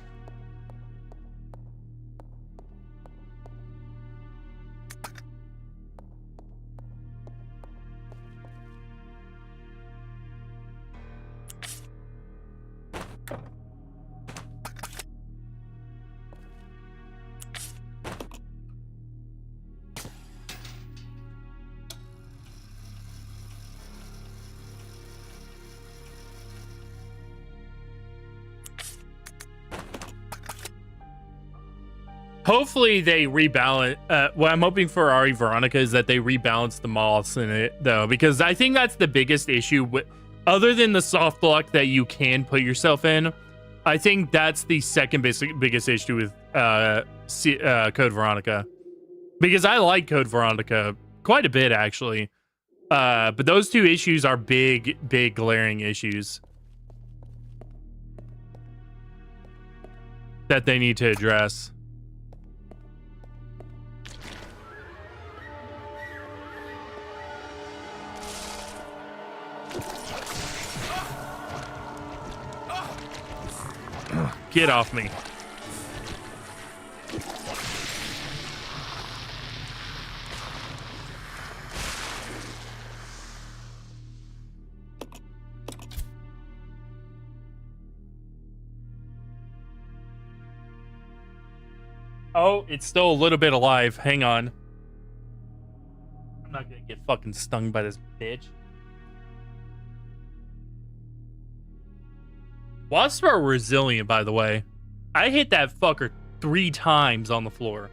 Hopefully they rebalance. What I'm hoping for Ari Veronica is that they rebalance the moths in it, though, because I think that's the biggest issue. Other than the soft block that you can put yourself in, I think that's the second biggest issue with Code Veronica. Because I like Code Veronica quite a bit, actually. But those two issues are big glaring issues that they need to address. Get off me. Oh, it's still a little bit alive. Hang on. I'm not gonna get fucking stung by this bitch. Wasps are resilient, by the way. I hit that fucker 3 times on the floor.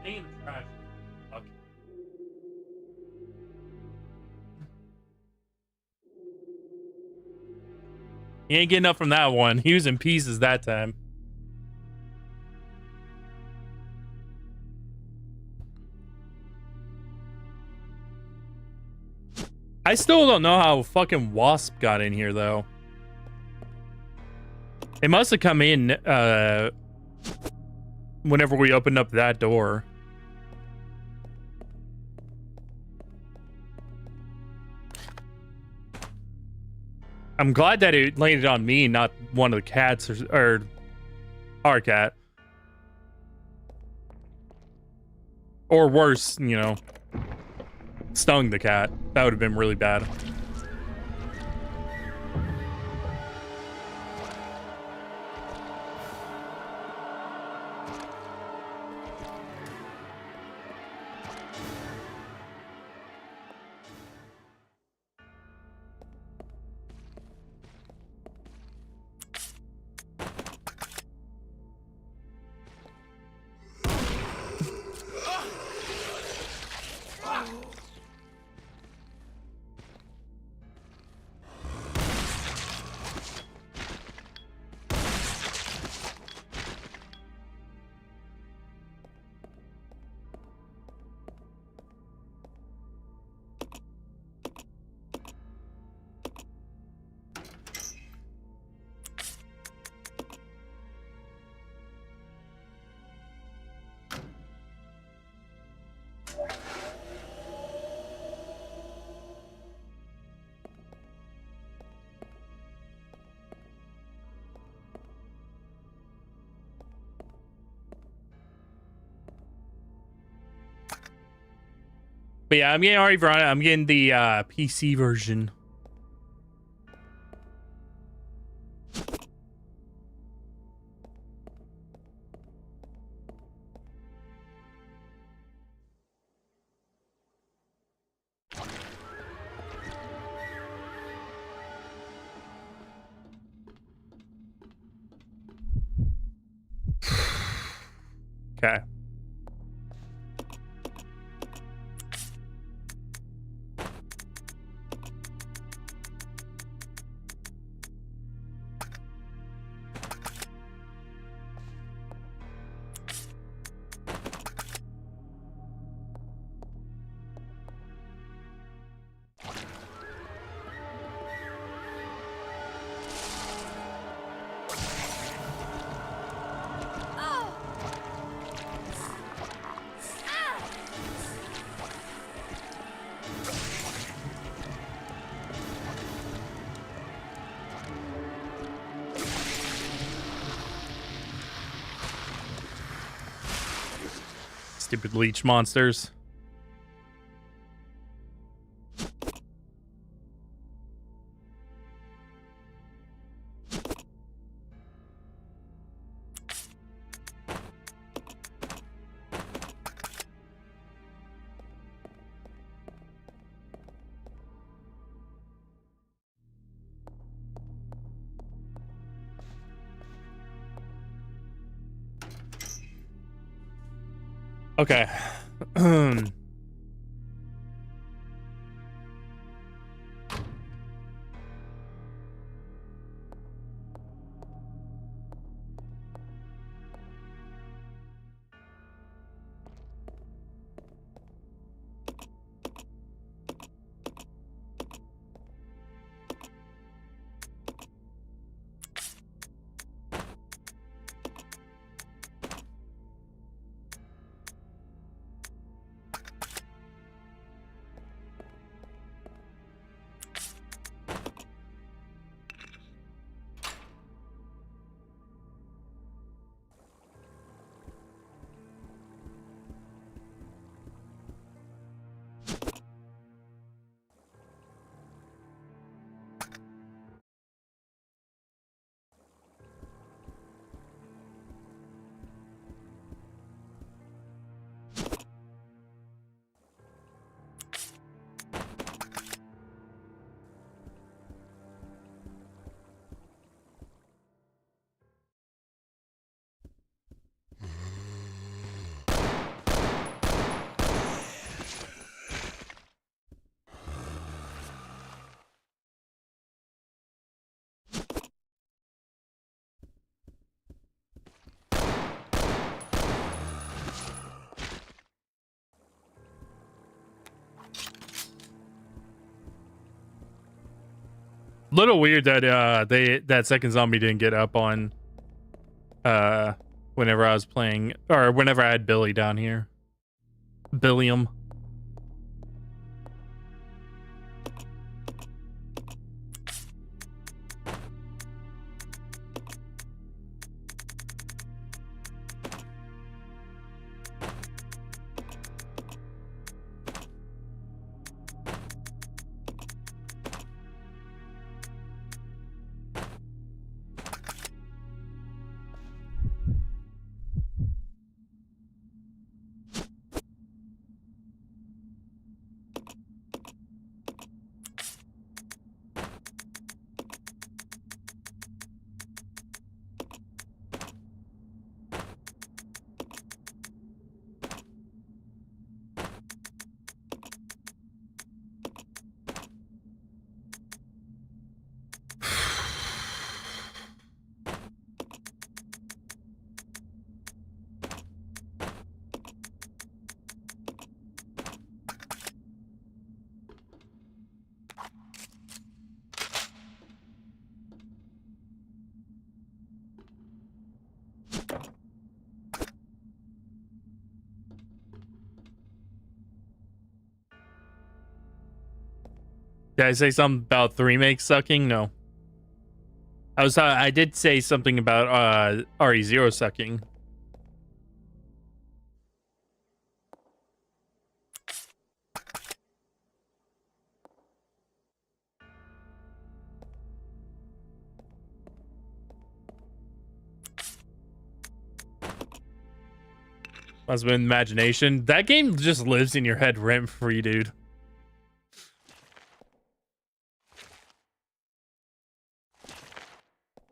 In the trash. Fuck. He ain't getting up from that one. He was in pieces that time. I still don't know how fucking Wasp got in here, though. It must have come in whenever we opened up that door. I'm glad that it landed on me, not one of the cats or our cat. Or worse, you know, stung the cat. That would have been really bad. But yeah, I'm getting Ari Veronica. I'm getting the PC version. Okay. Stupid leech monsters. Okay. Little weird that that second zombie didn't get up on whenever I was playing, or whenever I had Billy down here. Billiam. Did I say something about the remake sucking? No. I did say something about RE0 sucking. Must have been imagination. That game just lives in your head rent free, dude.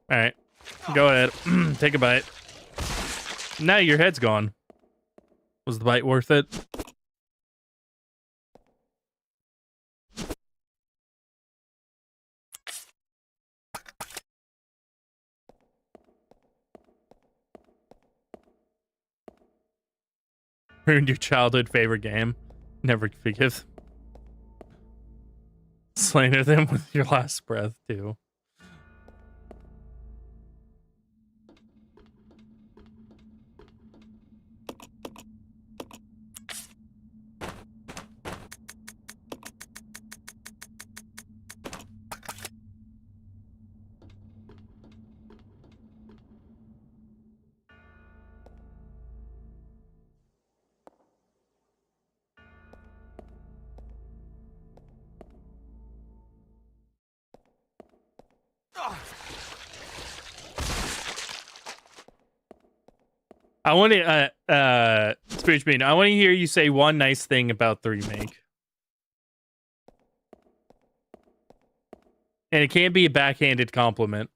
All right, go ahead. Take a bite. Now your head's gone. Was the bite worth it? Ruined your childhood favorite game. Never forgive. Slander them with your last breath, too. I want to, Spiritual Being, I want to hear you say one nice thing about the remake. And it can't be a backhanded compliment.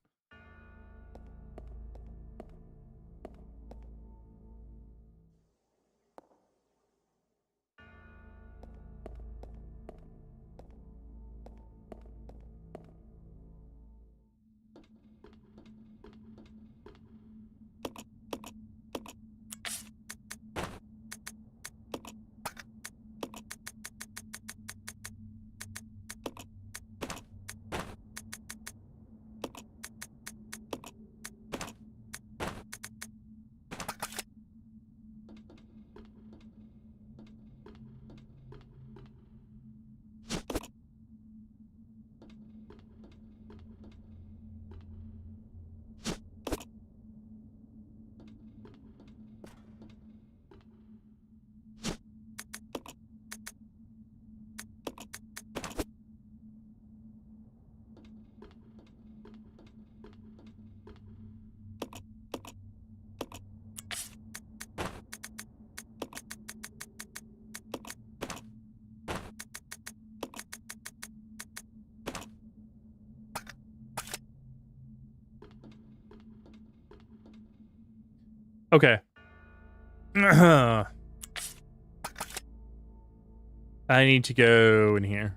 Okay. I need to go in here.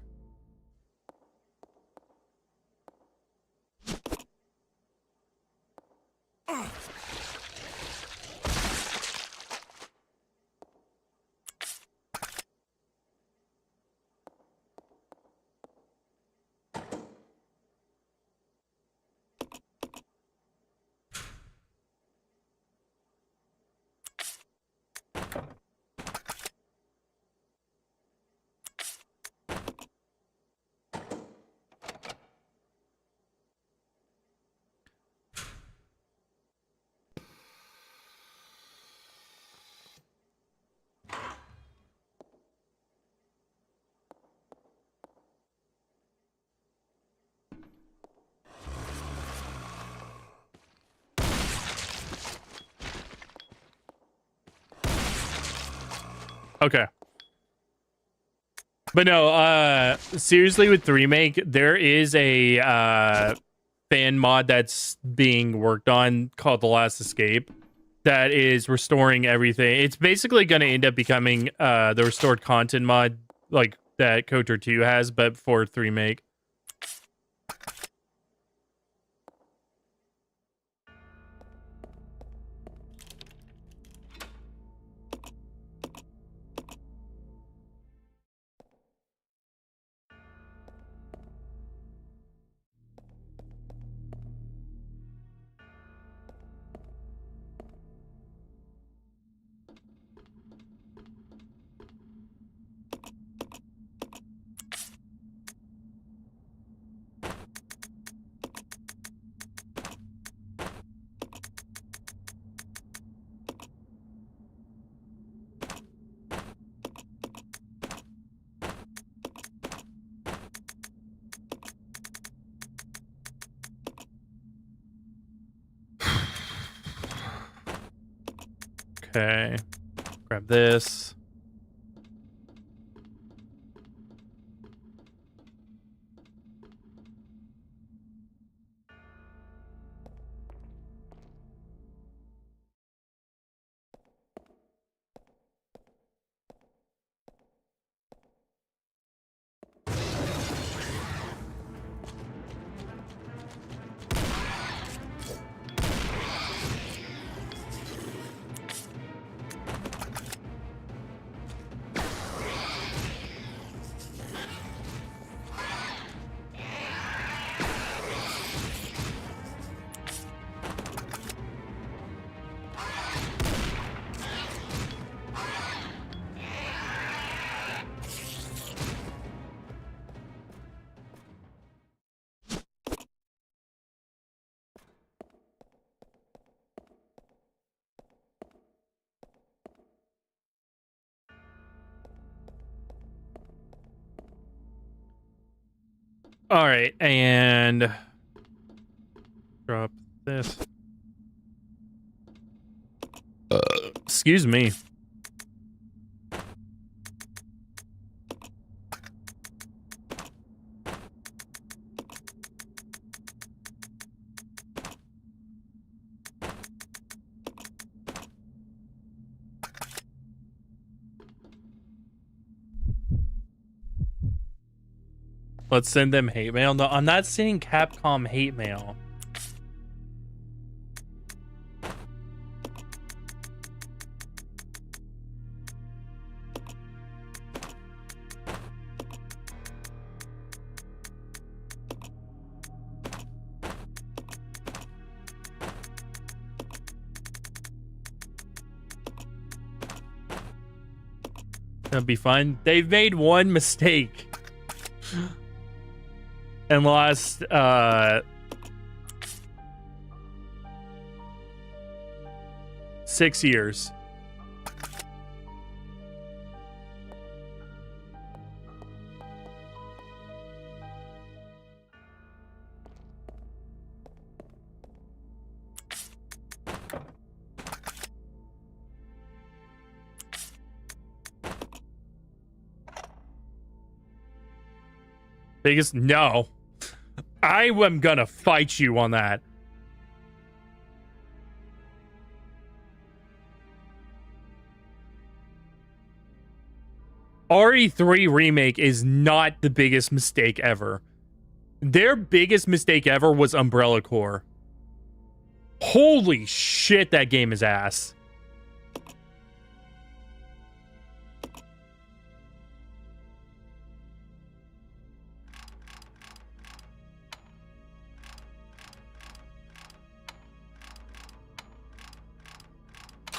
Okay. But no, seriously, with the remake, there is a fan mod that's being worked on called The Last Escape that is restoring everything. It's basically going to end up becoming the restored content mod like that KOTOR 2 has, but for the remake. Okay. Grab this. All right, and drop this. Excuse me. Let's send them hate mail. No, I'm not sending Capcom hate mail. That'll be fine. They've made one mistake in the last 6 years. Biggest no. I am gonna fight you on that. RE3 remake is not the biggest mistake ever. Their biggest mistake ever was Umbrella Corps. Holy shit, that game is ass.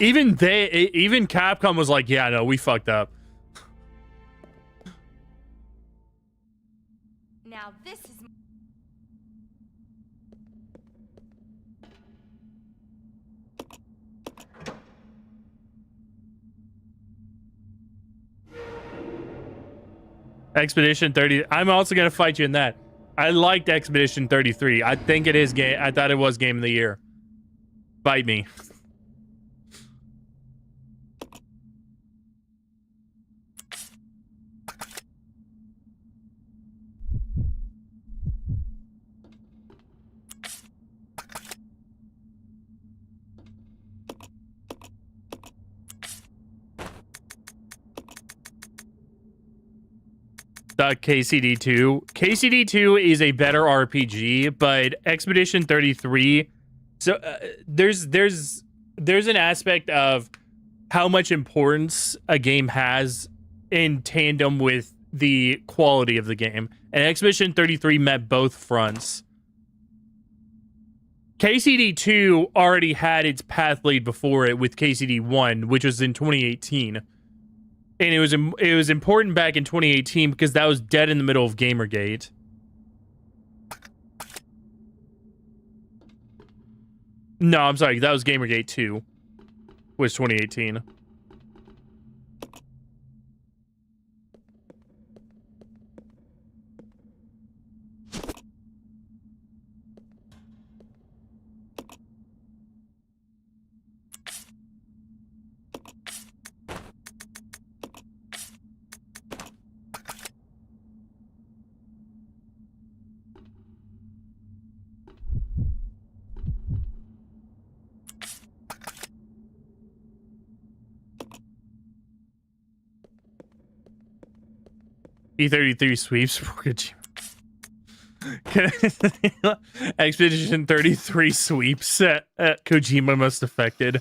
Even Capcom was like, yeah, no, we fucked up. Now this is Expedition 30. I'm also gonna fight you in that. I liked Expedition 33. I think it is game. I thought it was game of the year. Fight me. KCD2. KCD2 is a better RPG, but Expedition 33. So there's an aspect of how much importance a game has in tandem with the quality of the game, and Expedition 33 met both fronts. KCD2 already had its path laid before it with KCD1, which was in 2018. And it was important back in 2018 because that was dead in the middle of Gamergate. No, I'm sorry. That was Gamergate 2. Was 2018. E33 sweeps for Kojima. Expedition 33 sweeps at Kojima most affected.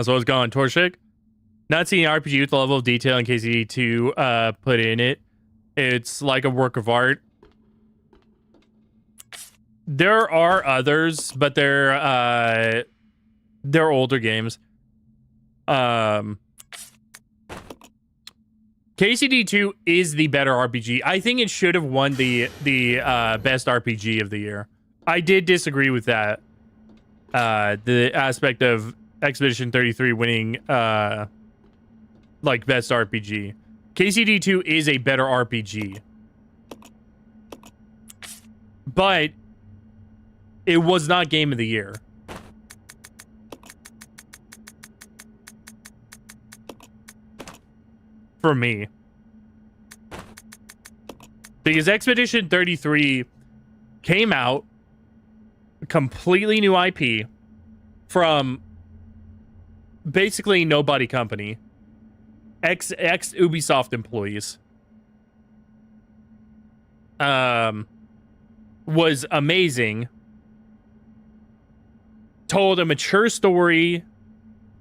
So it's gone. Torshik? Not seeing an RPG with the level of detail in KCD2 put in it. It's like a work of art. There are others, but they're older games. KCD2 is the better RPG. I think it should have won the best RPG of the year I did disagree with that. The aspect of Expedition 33 winning like best RPG. KCD2 is a better RPG. But it was not Game of the Year. For me. Because Expedition 33 came out, completely new IP from basically nobody company. Ex Ubisoft employees. Was amazing. Told a mature story.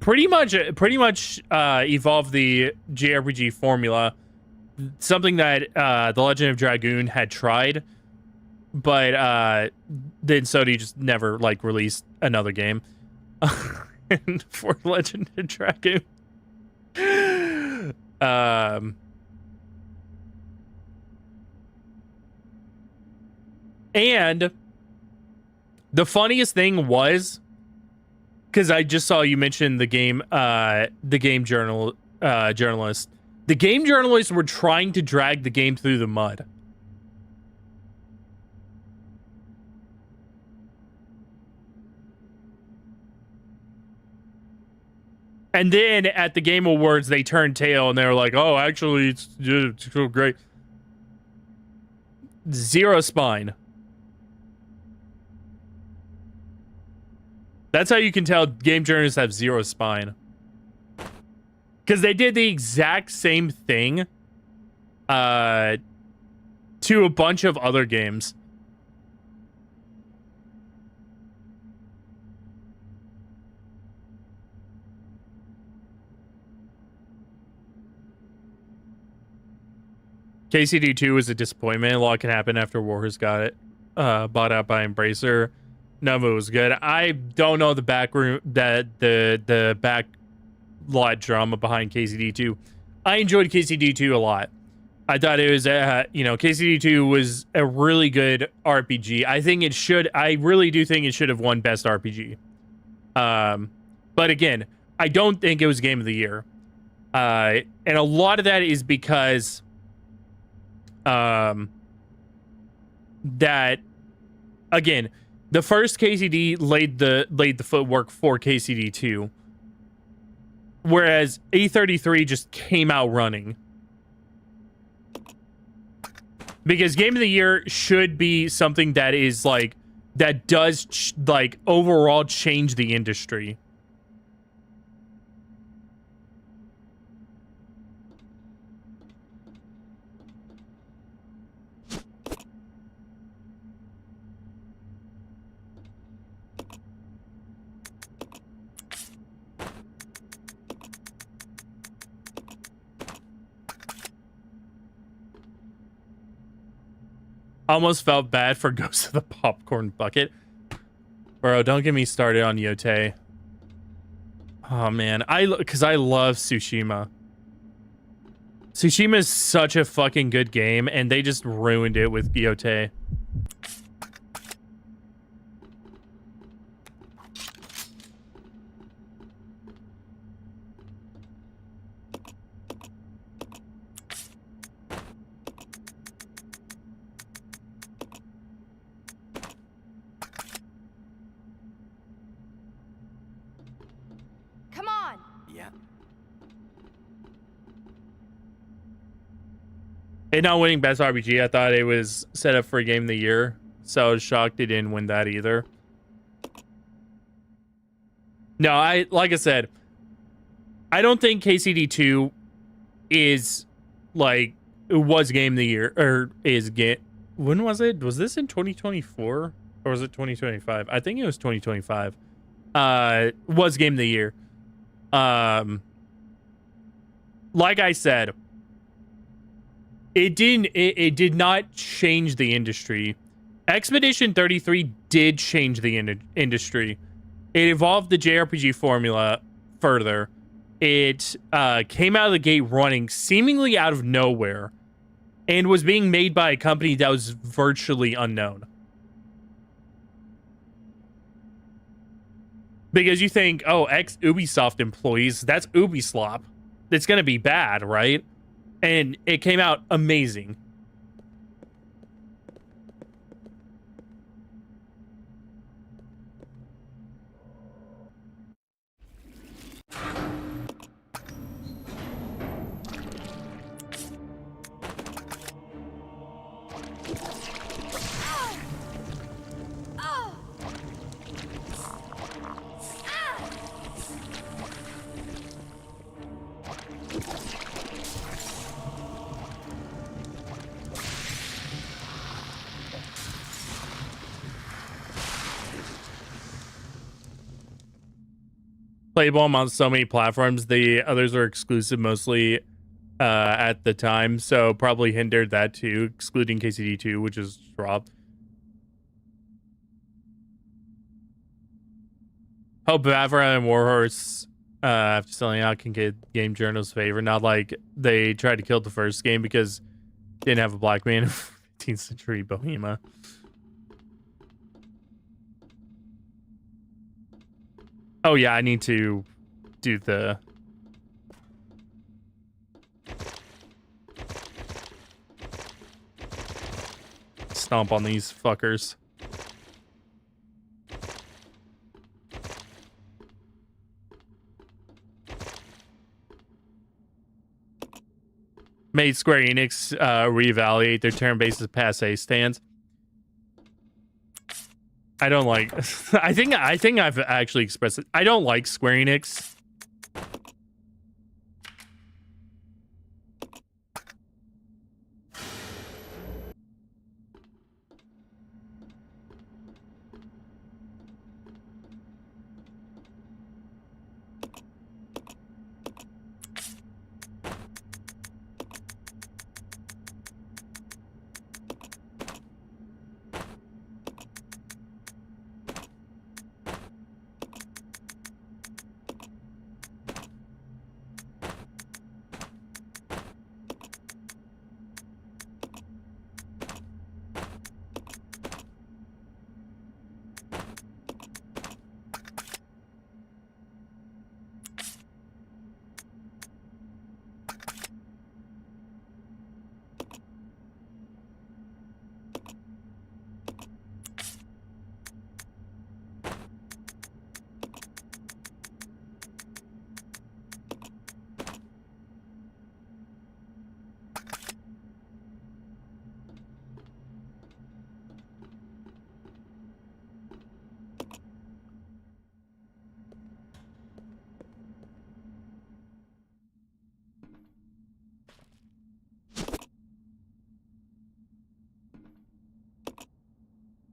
Pretty much evolved the JRPG formula. Something that The Legend of Dragoon had tried, but then Sony just never like released another game for Legend of Dragoon. And the funniest thing was, because I just saw you mention the game journalist. The game journalists were trying to drag the game through the mud. And then at the Game Awards, they turned tail and they were like, oh, actually, it's so great. Zero spine. That's how you can tell game journalists have zero spine. Because they did the exact same thing to a bunch of other games. KCD2 was a disappointment. A lot can happen after Warhorse got it bought out by Embracer. None of it was good. I don't know the back room, that the back lot drama behind KCD2. I enjoyed KCD2 a lot. I thought it was KCD2 was a really good RPG. I really do think it should have won best RPG. But again, I don't think it was Game of the Year. And a lot of that is because that, again, the first KCD laid the footwork for KCD2, whereas A33 just came out running. Because Game of the Year should be something that is like that does overall change the industry. Almost felt bad for Ghost of the Popcorn Bucket. Bro, don't get me started on Yotei. Oh, man. Because I love Tsushima. Tsushima is such a fucking good game, and they just ruined it with Yotei. It not winning Best RPG, I thought it was set up for a Game of the Year. So I was shocked it didn't win that either. No, like I said, I don't think KCD2 is like it was Game of the Year or is game. When was it? Was this in 2024 or was it 2025? I think it was 2025. Was Game of the Year. Like I said, it did not change the industry. Expedition 33 did change the industry. It evolved the JRPG formula further. It came out of the gate running seemingly out of nowhere and was being made by a company that was virtually unknown. Because you think, oh, ex-Ubisoft employees, that's Ubislop. It's going to be bad, right? And it came out amazing. Playable on so many platforms. The others are exclusive mostly at the time, so probably hindered that too, excluding KCD2, which is dropped. Hope Bavra and Warhorse after selling out can get game journals favor. Not like they tried to kill the first game because didn't have a black man in 15th century Bohemia. Oh yeah, I need to do the stomp on these fuckers. Made Square Enix reevaluate their turn-based passe stance. I don't like. I think I've actually expressed it. I don't like Square Enix.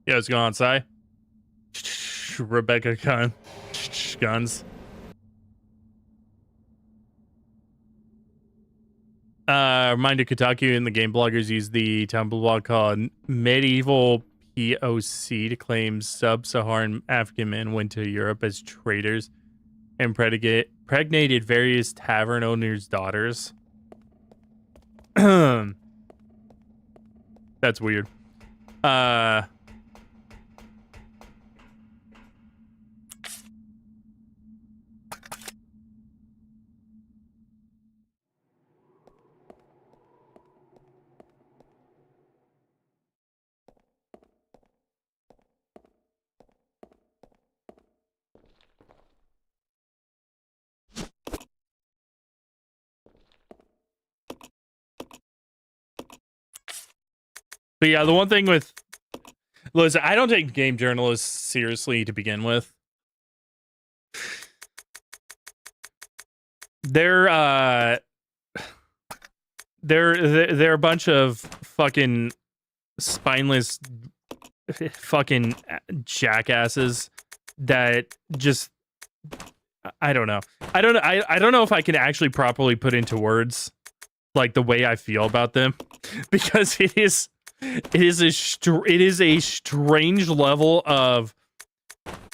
Yeah, what's going on, Si? Rebecca Gun. Guns. Reminder, Kotaku and the game bloggers use the Tumblr blog called Medieval POC to claim sub-Saharan African men went to Europe as traders and pregnated various tavern owners' daughters. That's weird. But yeah, the one thing with... Listen, I don't take game journalists seriously to begin with. They're a bunch of fucking spineless fucking jackasses that just... I don't know. I don't know if I can actually properly put into words like the way I feel about them, because it is a strange level of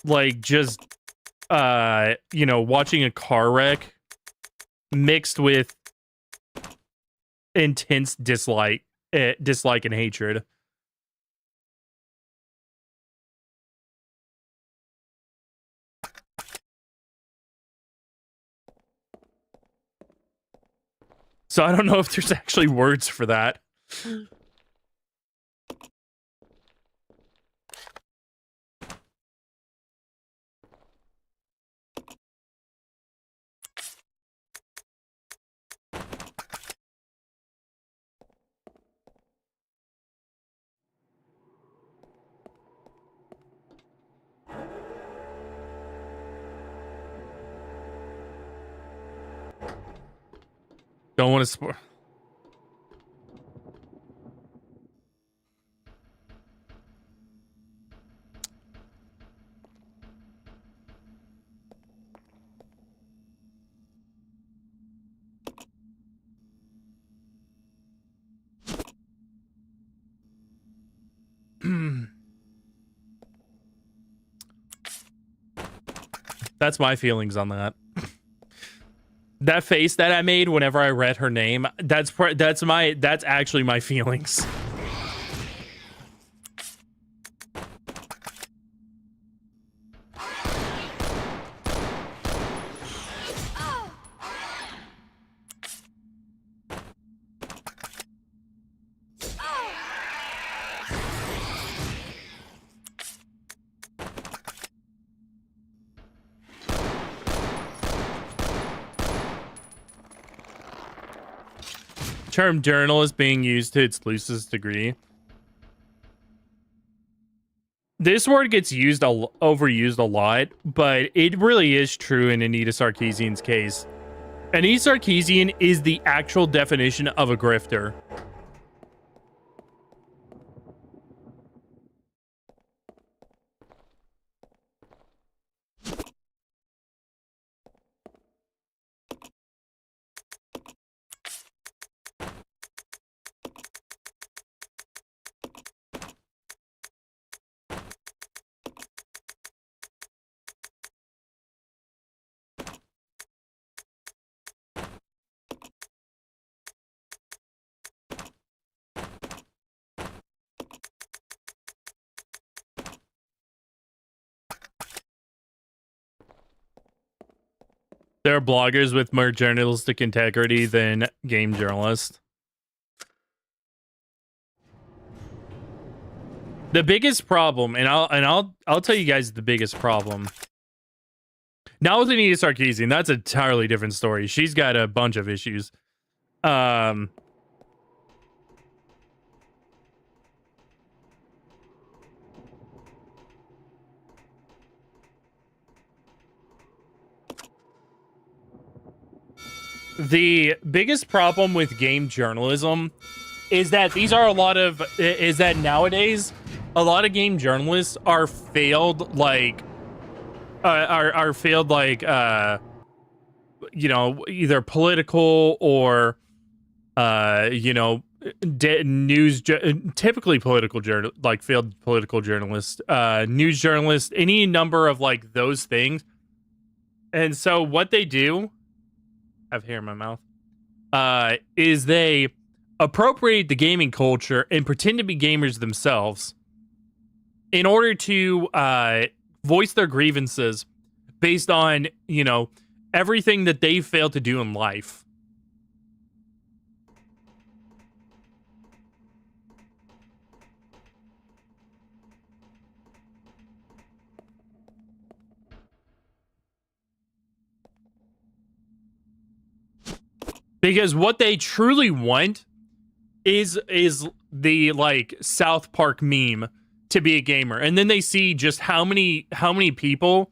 like just you know, watching a car wreck mixed with intense dislike and hatred. So I don't know if there's actually words for that. Don't want to spoil. That's my feelings on that. That face that I made whenever I read her name, that's actually my feelings. Term journalist being used to its loosest degree. This word gets overused a lot, but it really is true in Anita Sarkeesian's case. Anita Sarkeesian is the actual definition of a grifter. There are bloggers with more journalistic integrity than game journalists. The biggest problem, and I'll tell you guys the biggest problem. Now with Anita Sarkeesian, that's an entirely different story. She's got a bunch of issues. The biggest problem with game journalism is that nowadays a lot of game journalists are failed either political or typically political failed political journalists, news journalists, any number of those things. And so what they do, I have hair in my mouth, is they appropriate the gaming culture and pretend to be gamers themselves in order to voice their grievances based on, everything that they failed to do in life. Because what they truly want is the South Park meme to be a gamer, and then they see just how many people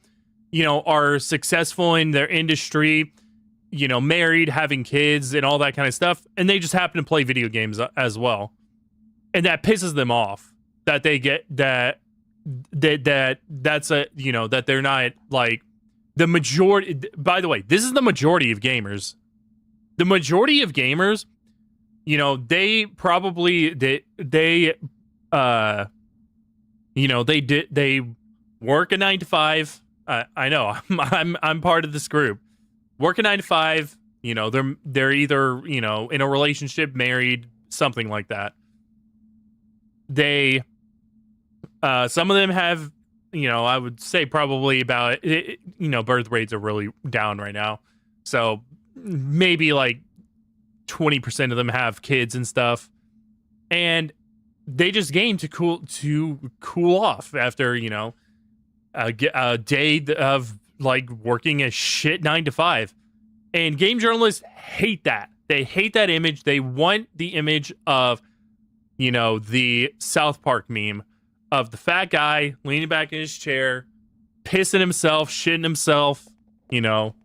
are successful in their industry, married, having kids, and all that kind of stuff, and they just happen to play video games as well, and that pisses them off that they get that they're not the majority. By the way, this is the majority of gamers. The majority of gamers, they probably they work a 9 to 5. I know I'm part of this group. Work a 9 to 5. They're either in a relationship, married, something like that. They some of them have I would say probably about birth rates are really down right now. So maybe 20% of them have kids and stuff. And they just game to cool off after, you know, a day of like working a shit 9 to 5. And game journalists hate that. They hate that image. They want the image of, you know, the South Park meme of the fat guy leaning back in his chair, pissing himself, shitting himself, you know.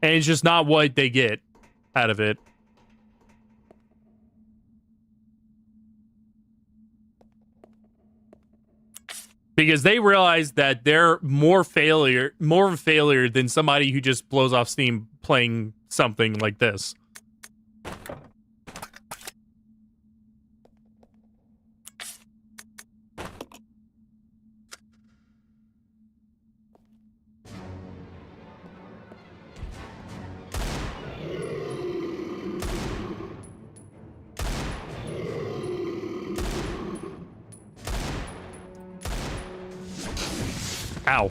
And it's just not what they get out of it. Because they realize that they're more of a failure than somebody who just blows off steam playing something like this. Ow.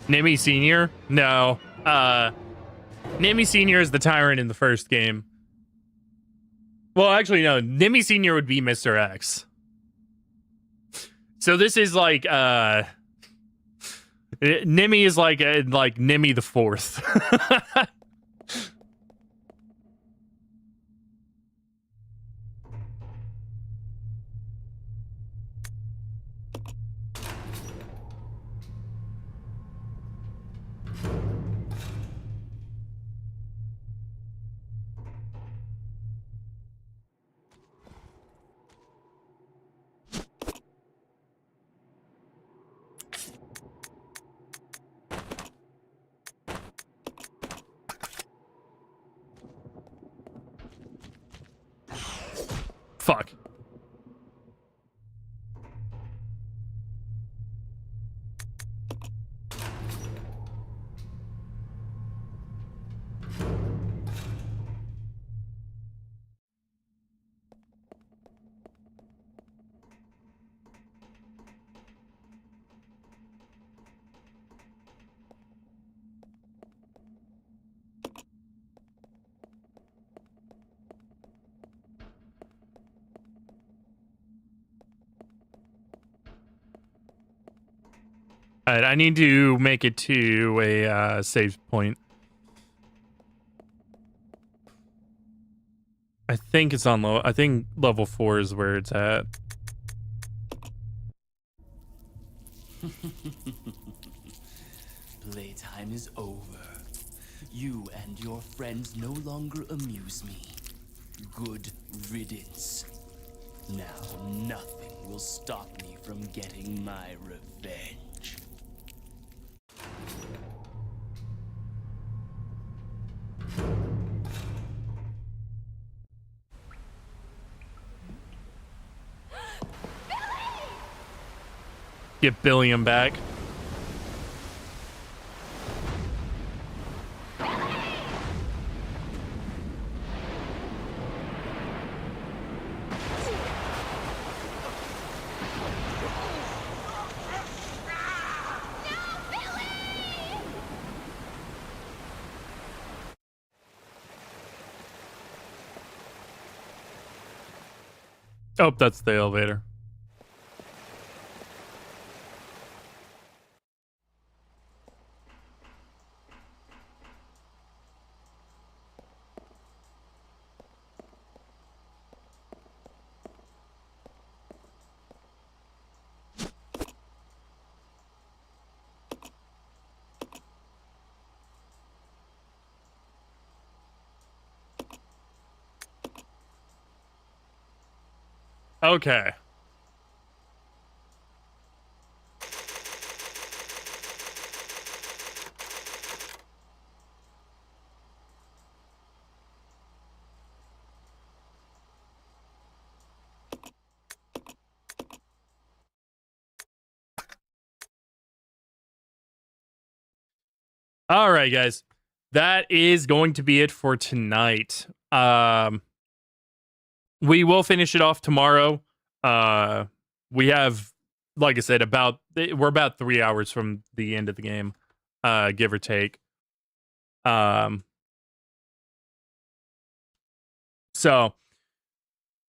Nimmy Sr.? No. Nimmy Sr. is the tyrant in the first game. Well, actually, no. Nimmy Sr. would be Mr. X. So this is like, Nimmy is like Nimmy the Fourth. Fuck. Alright, I need to make it to a save point. I think it's on low. I think level 4 is where it's at. Playtime is over. You and your friends no longer amuse me. Good riddance. Now nothing will stop me from getting my revenge. Get Billiam back. Oh, that's the elevator. Okay. All right, guys. That is going to be it for tonight. We will finish it off tomorrow. We have, like I said, we're about 3 hours from the end of the game, give or take. So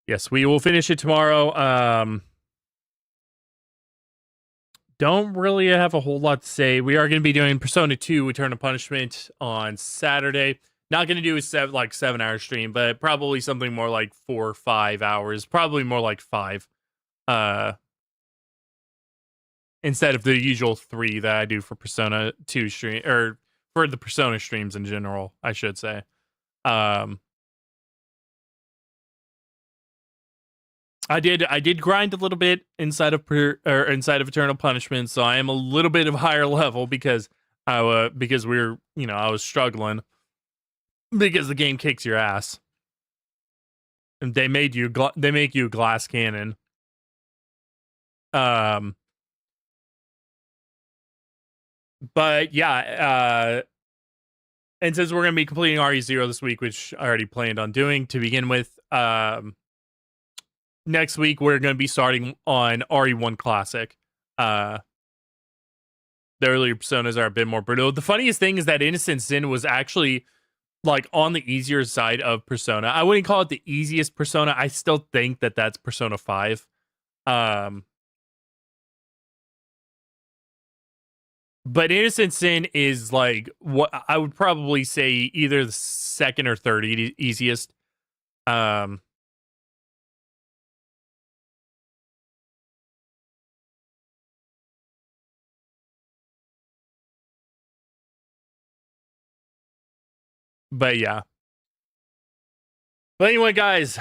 yes, we will finish it tomorrow. Don't really have a whole lot to say. We are going to be doing Persona 2 Return of Punishment on Saturday. Not going to do a 7-hour stream, but probably something more like 4 or 5 hours. Probably more like 5. Instead of the usual 3 that I do for Persona 2 stream, or for the Persona streams in general, I should say. I did grind a little bit inside of Eternal Punishment, so I am a little bit of higher level because I was struggling because the game kicks your ass. And they make you a glass cannon. But yeah, and since we're gonna be completing RE0 this week, which I already planned on doing to begin with, next week we're gonna be starting on RE1 Classic. The earlier personas are a bit more brutal. The funniest thing is that Innocent Sin was actually like on the easier side of Persona. I wouldn't call it the easiest Persona. I still think that that's Persona 5. But Innocent Sin is like what I would probably say either the second or third easiest. But yeah. But anyway, guys,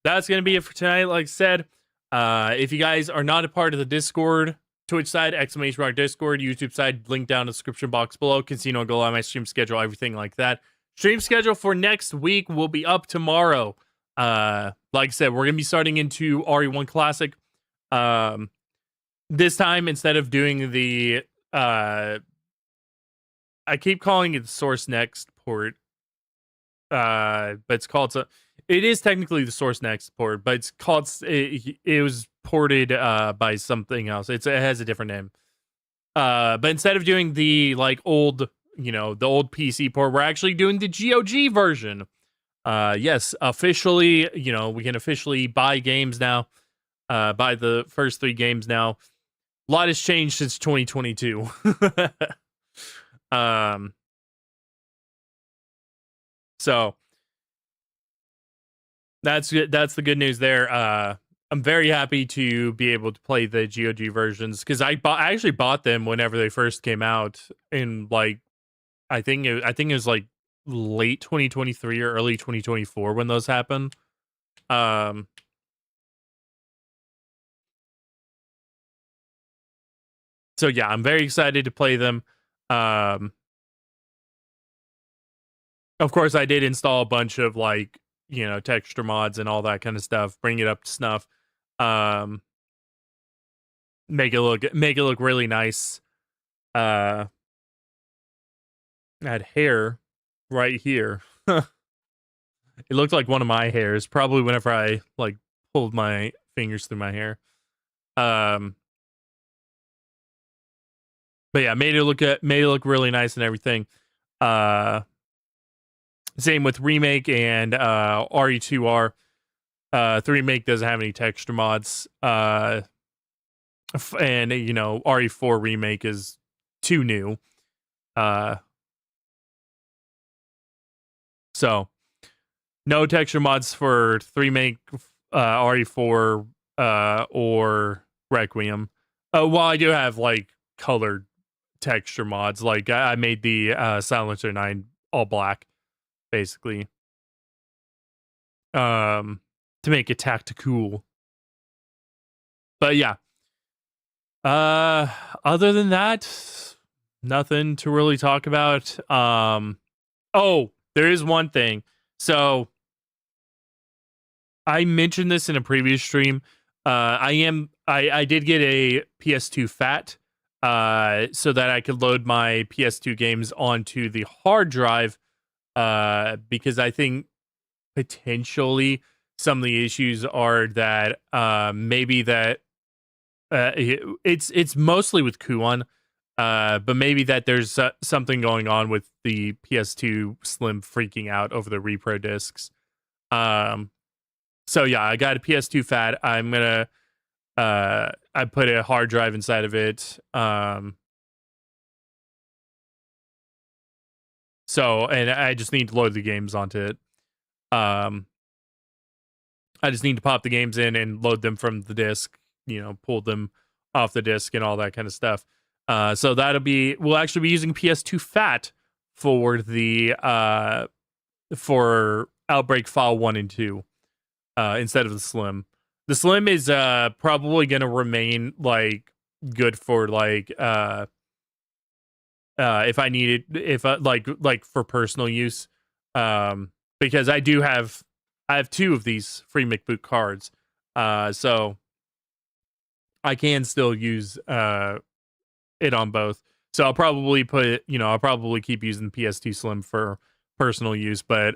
that's going to be it for tonight. Like I said, if you guys are not a part of the Discord, Twitch side, !Discord, YouTube side, link down in the description box below. Casino, go on my stream schedule, everything like that. Stream schedule for next week will be up tomorrow. Like I said, we're going to be starting into RE1 Classic. This time, instead of doing the... I keep calling it the Source Next port. But it's called... It is technically the Source Next port, but it's called... It was ported by something else. It has a different name. But instead of doing the old, the old PC port, we're actually doing the GOG version. Yes, officially, we can officially buy games now. Buy the first 3 games now. A lot has changed since 2022. So that's good. That's the good news there. I'm very happy to be able to play the GOG versions because I actually bought them whenever they first came out in I think it was like late 2023 or early 2024 when those happened. So yeah, I'm very excited to play them. Of course, I did install a bunch of texture mods and all that kind of stuff. Bring it up to snuff. Make it look really nice. Add hair right here. It looked like one of my hairs, probably whenever I pulled my fingers through my hair. But yeah, made it look really nice and everything. Same with Remake and RE2R. The Remake doesn't have any texture mods. And RE4 Remake is too new. So no texture mods for Remake, RE4, or Requiem. Well, I do have colored texture mods. I made the Silencer 9 all black, basically. To make it tactical. But yeah. Other than that, nothing to really talk about. Oh, there is one thing. So I mentioned this in a previous stream. I did get a PS2 Fat. so that I could load my PS2 games onto the hard drive, because I think potentially some of the issues are that maybe that it's mostly with Kuon, but maybe that there's something going on with the PS2 Slim freaking out over the repro discs. So yeah, I got a PS2 Fat. I'm gonna I put a hard drive inside of it. So, and I just need to load the games onto it. I just need to pop the games in and load them from the disc, pull them off the disc and all that kind of stuff. So we'll actually be using PS2 Fat for the for Outbreak File 1 and 2 instead of the Slim. The Slim is probably going to remain like good for like if I need it, if like for personal use, because I have 2 of these free McBoot cards, so I can still use it on both. So I'll probably I'll probably keep using the PS2 Slim for personal use, but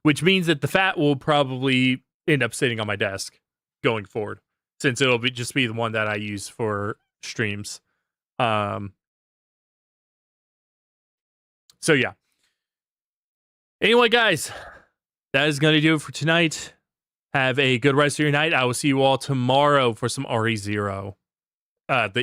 which means that the Fat will probably end up sitting on my desk going forward, since it'll just be the one that I use for streams. So yeah. Anyway, guys, that is going to do it for tonight. Have a good rest of your night. I will see you all tomorrow for some RE0. The